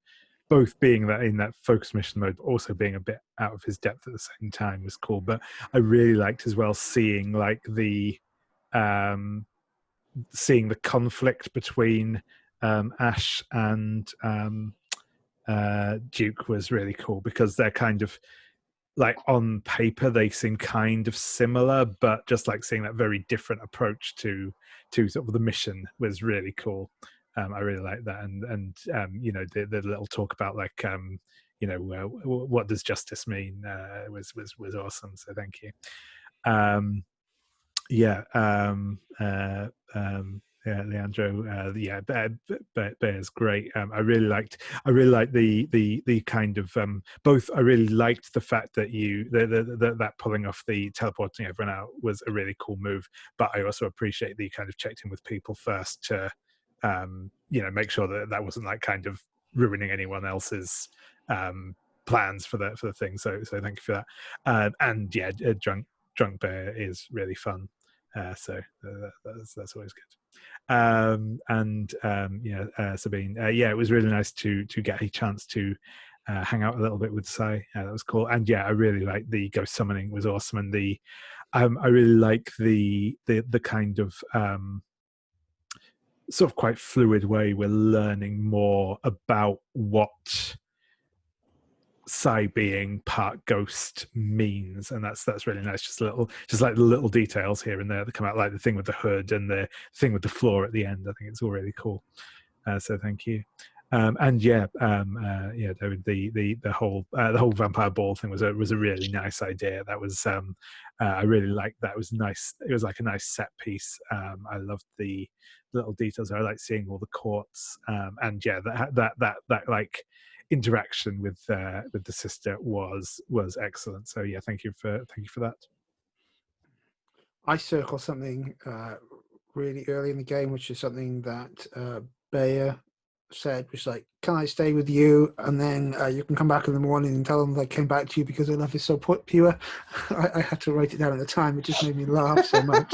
both being that in that focus mission mode, but also being a bit out of his depth at the same time was cool. But I really liked as well seeing like seeing the conflict between Ash and Duke was really cool because they're kind of like on paper they seem kind of similar, but just like seeing that very different approach to sort of the mission was really cool. I really like that, and the little talk about like what does justice mean was awesome. So thank you. Leandro. Bear's great. I really liked the kind of both. I really liked the fact that that pulling off the teleporting everyone out was a really cool move. But I also appreciate that you kind of checked in with people first to make sure that wasn't like kind of ruining anyone else's plans for the thing. So thank you for that. And yeah, drunk Bear is really fun. So that's always good. Sabine, it was really nice to get a chance to hang out a little bit with Sai. That was cool. And I really liked the ghost summoning was awesome. And I really like the kind of sort of quite fluid way we're learning more about what Sai being part ghost means, and that's really nice. Just like the little details here and there that come out, like the thing with the hood and the thing with the floor at the end. I think it's all really cool. So thank you. David, the whole vampire ball thing was a really nice idea. That was I really liked that. It was nice. It was like a nice set piece. I loved the little details. I like seeing all the courts. That like interaction with the sister was excellent. So yeah, thank you for that. I circle something really early in the game, which is something that Bea said, which is like, "Can I stay with you? And then you can come back in the morning and tell them that I came back to you because their love is so pure." I had to write it down at the time. It just made me laugh so much.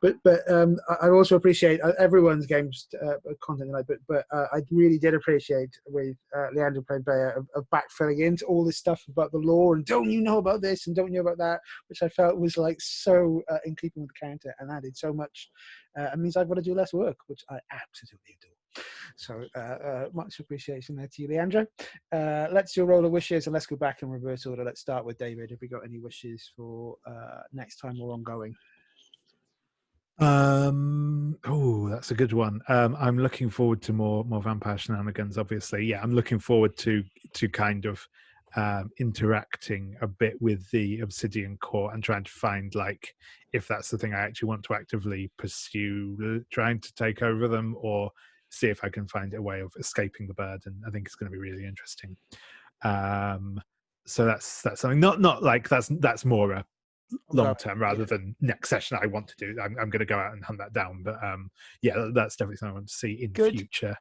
but I also appreciate everyone's games content tonight, but I really did appreciate with Leandro playing Bea of backfilling into all this stuff about the lore and don't you know about this and don't you know about that, which I felt was like so in keeping with the character and added so much. It means I've got to do less work, which I absolutely do. So much appreciation there to you, Leandro. Let's do a roll of wishes and let's go back in reverse order. Let's start with David. Have we got any wishes for next time or ongoing? Oh, that's a good one. I'm looking forward to more vampire shenanigans, obviously. Yeah, I'm looking forward to kind of interacting a bit with the Obsidian Court and trying to find, like, if that's the thing I actually want to actively pursue, trying to take over them, or see if I can find a way of escaping the burden. I think it's going to be really interesting. So that's something not like that's more a long term rather than next session I want to do. I'm going to go out and hunt that down, but yeah, that's definitely something I want to see in future.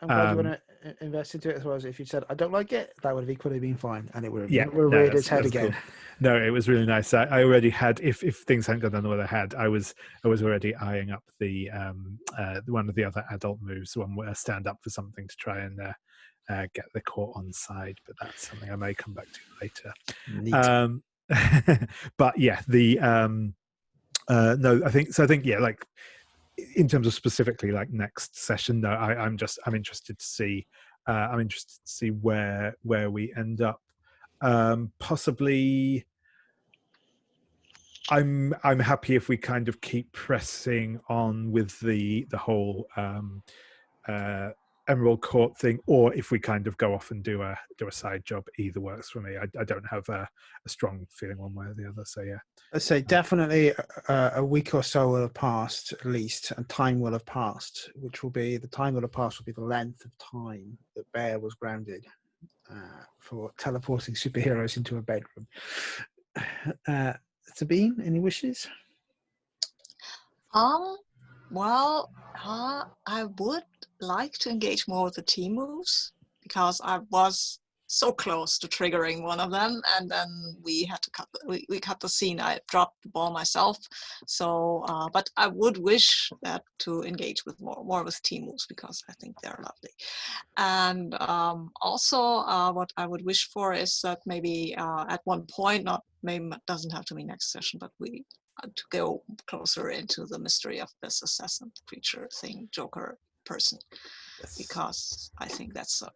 I'm glad you want to invest into it, as well as if you said I don't like it, that would have equally been fine, and it would have reared its head again. Cool. No, it was really nice. I already had, if things hadn't gone the way they had, I was already eyeing up the one of the other adult moves, one where I stand up for something to try and get the court on side, but that's something I may come back to later. Neat. But yeah, the no, I think yeah, like in terms of specifically like next session, no, I'm interested to see where we end up. Possibly I'm happy if we kind of keep pressing on with the whole Emerald Court thing, or if we kind of go off and do a side job. Either works for me. I don't have a strong feeling one way or the other. So yeah, I'd say definitely a week or so will have passed at least, and time will have passed, which will be the length of time that Bea was grounded for teleporting superheroes into a bedroom. Sabine, any wishes? Well, I would like to engage more with the team moves because I was so close to triggering one of them, and then we had to cut the scene. I dropped the ball myself, so but I would wish that to engage with more with team moves because I think they're lovely. And also what I would wish for is that maybe at one point, not maybe it doesn't have to be next session, but we to go closer into the mystery of this assassin creature thing, Joker person, because I think that's a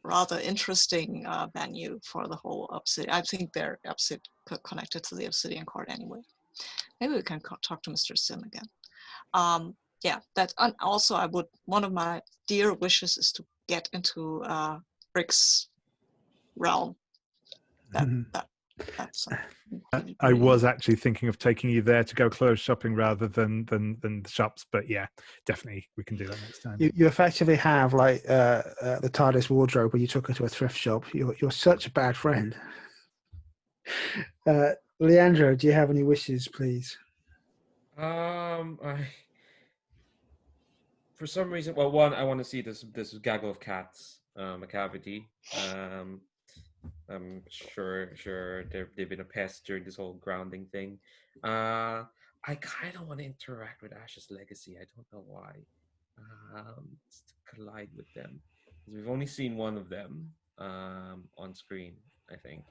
rather interesting venue for the whole Obsidian. I think they're connected to the Obsidian Court anyway. Maybe we can talk to Mr. Sim again. Yeah, that, and also one of my dear wishes is to get into Rick's realm. That's I was actually thinking of taking you there to go clothes shopping rather than the shops, but yeah, definitely we can do that next time. You effectively have like the TARDIS wardrobe when you took her to a thrift shop. You're such a bad friend. Leandro, do you have any wishes, please? For some reason, well, one, I want to see this gaggle of cats, a cavity. I'm sure they've been a pest during this whole grounding thing. I kind of want to interact with Ash's legacy. I don't know why. Just to collide with them. We've only seen one of them on screen, I think.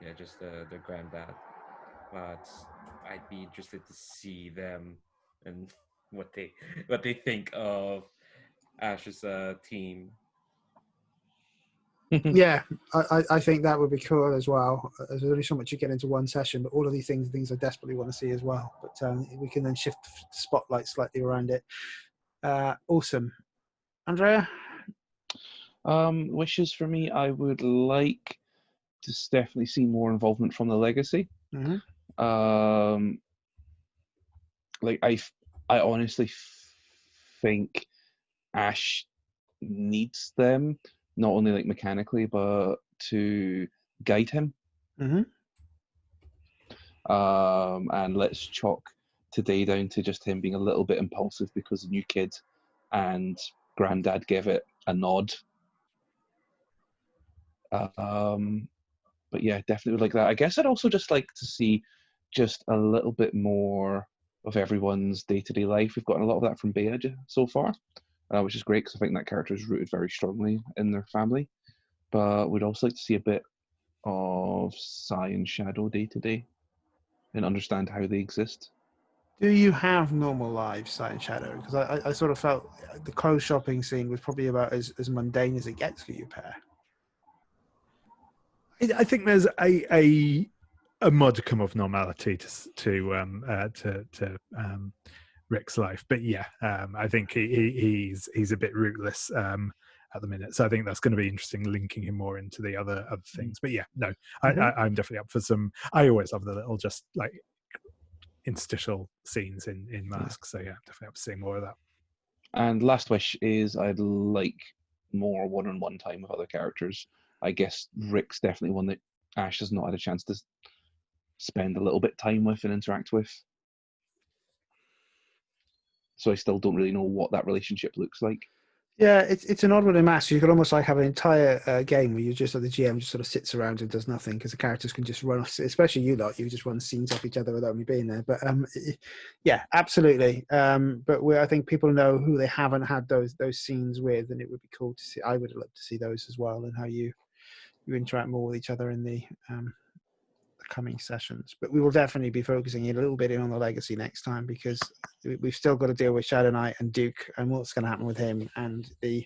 Yeah, just the granddad. But I'd be interested to see them and what they think of Ash's team. Yeah, I think that would be cool as well. There's only so much you get into one session, but all of these things I desperately want to see as well. But we can then shift the spotlight slightly around it. Awesome. Andrea? Wishes for me, I would like to definitely see more involvement from the legacy. Mm-hmm. Like I honestly think Ash needs them, not only like mechanically, but to guide him. Mm-hmm. And let's chalk today down to just him being a little bit impulsive because a new kid, and Granddad gave it a nod. But yeah, definitely would like that. I guess I'd also just like to see just a little bit more of everyone's day-to-day life. We've gotten a lot of that from Bea so far, which is great because I think that character is rooted very strongly in their family. But we'd also like to see a bit of Sai and Shadow day-to-day and understand how they exist. Do you have normal lives, Sight and Shadow? Because I sort of felt the clothes shopping scene was probably about as mundane as it gets for you pair. I think there's a modicum of normality to Rick's life, but yeah, I think he's a bit rootless at the minute. So I think that's going to be interesting, linking him more into the other things. But yeah, no, I'm definitely up for some. I always love the little just like interstitial scenes in Masks. So yeah, definitely up to seeing more of that. And last wish is I'd like more one-on-one time with other characters. I guess Rick's definitely one that Ash has not had a chance to spend a little bit time with and interact with. So I still don't really know what that relationship looks like. Yeah, it's an odd one in Mass. You could almost like have an entire game where you just the GM just sort of sits around and does nothing because the characters can just run, especially you lot. You just run scenes off each other without me being there. But yeah, absolutely. But I think people know who they haven't had those scenes with, and it would be cool to see. I would love to see those as well, and how you interact more with each other in the coming sessions. But we will definitely be focusing a little bit in on the legacy next time because we've still got to deal with Shadow Knight and Duke and what's going to happen with him and the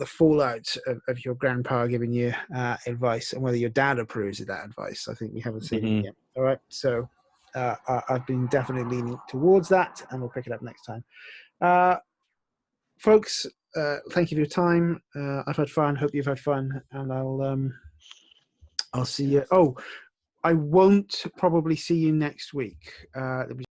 fallout of your grandpa giving you advice and whether your dad approves of that advice. I think we haven't seen it yet. All right, so I've been definitely leaning towards that, and we'll pick it up next time. Folks, thank you for your time. I've had fun. Hope you've had fun, and I'll see you. Oh, I won't probably see you next week. There'll be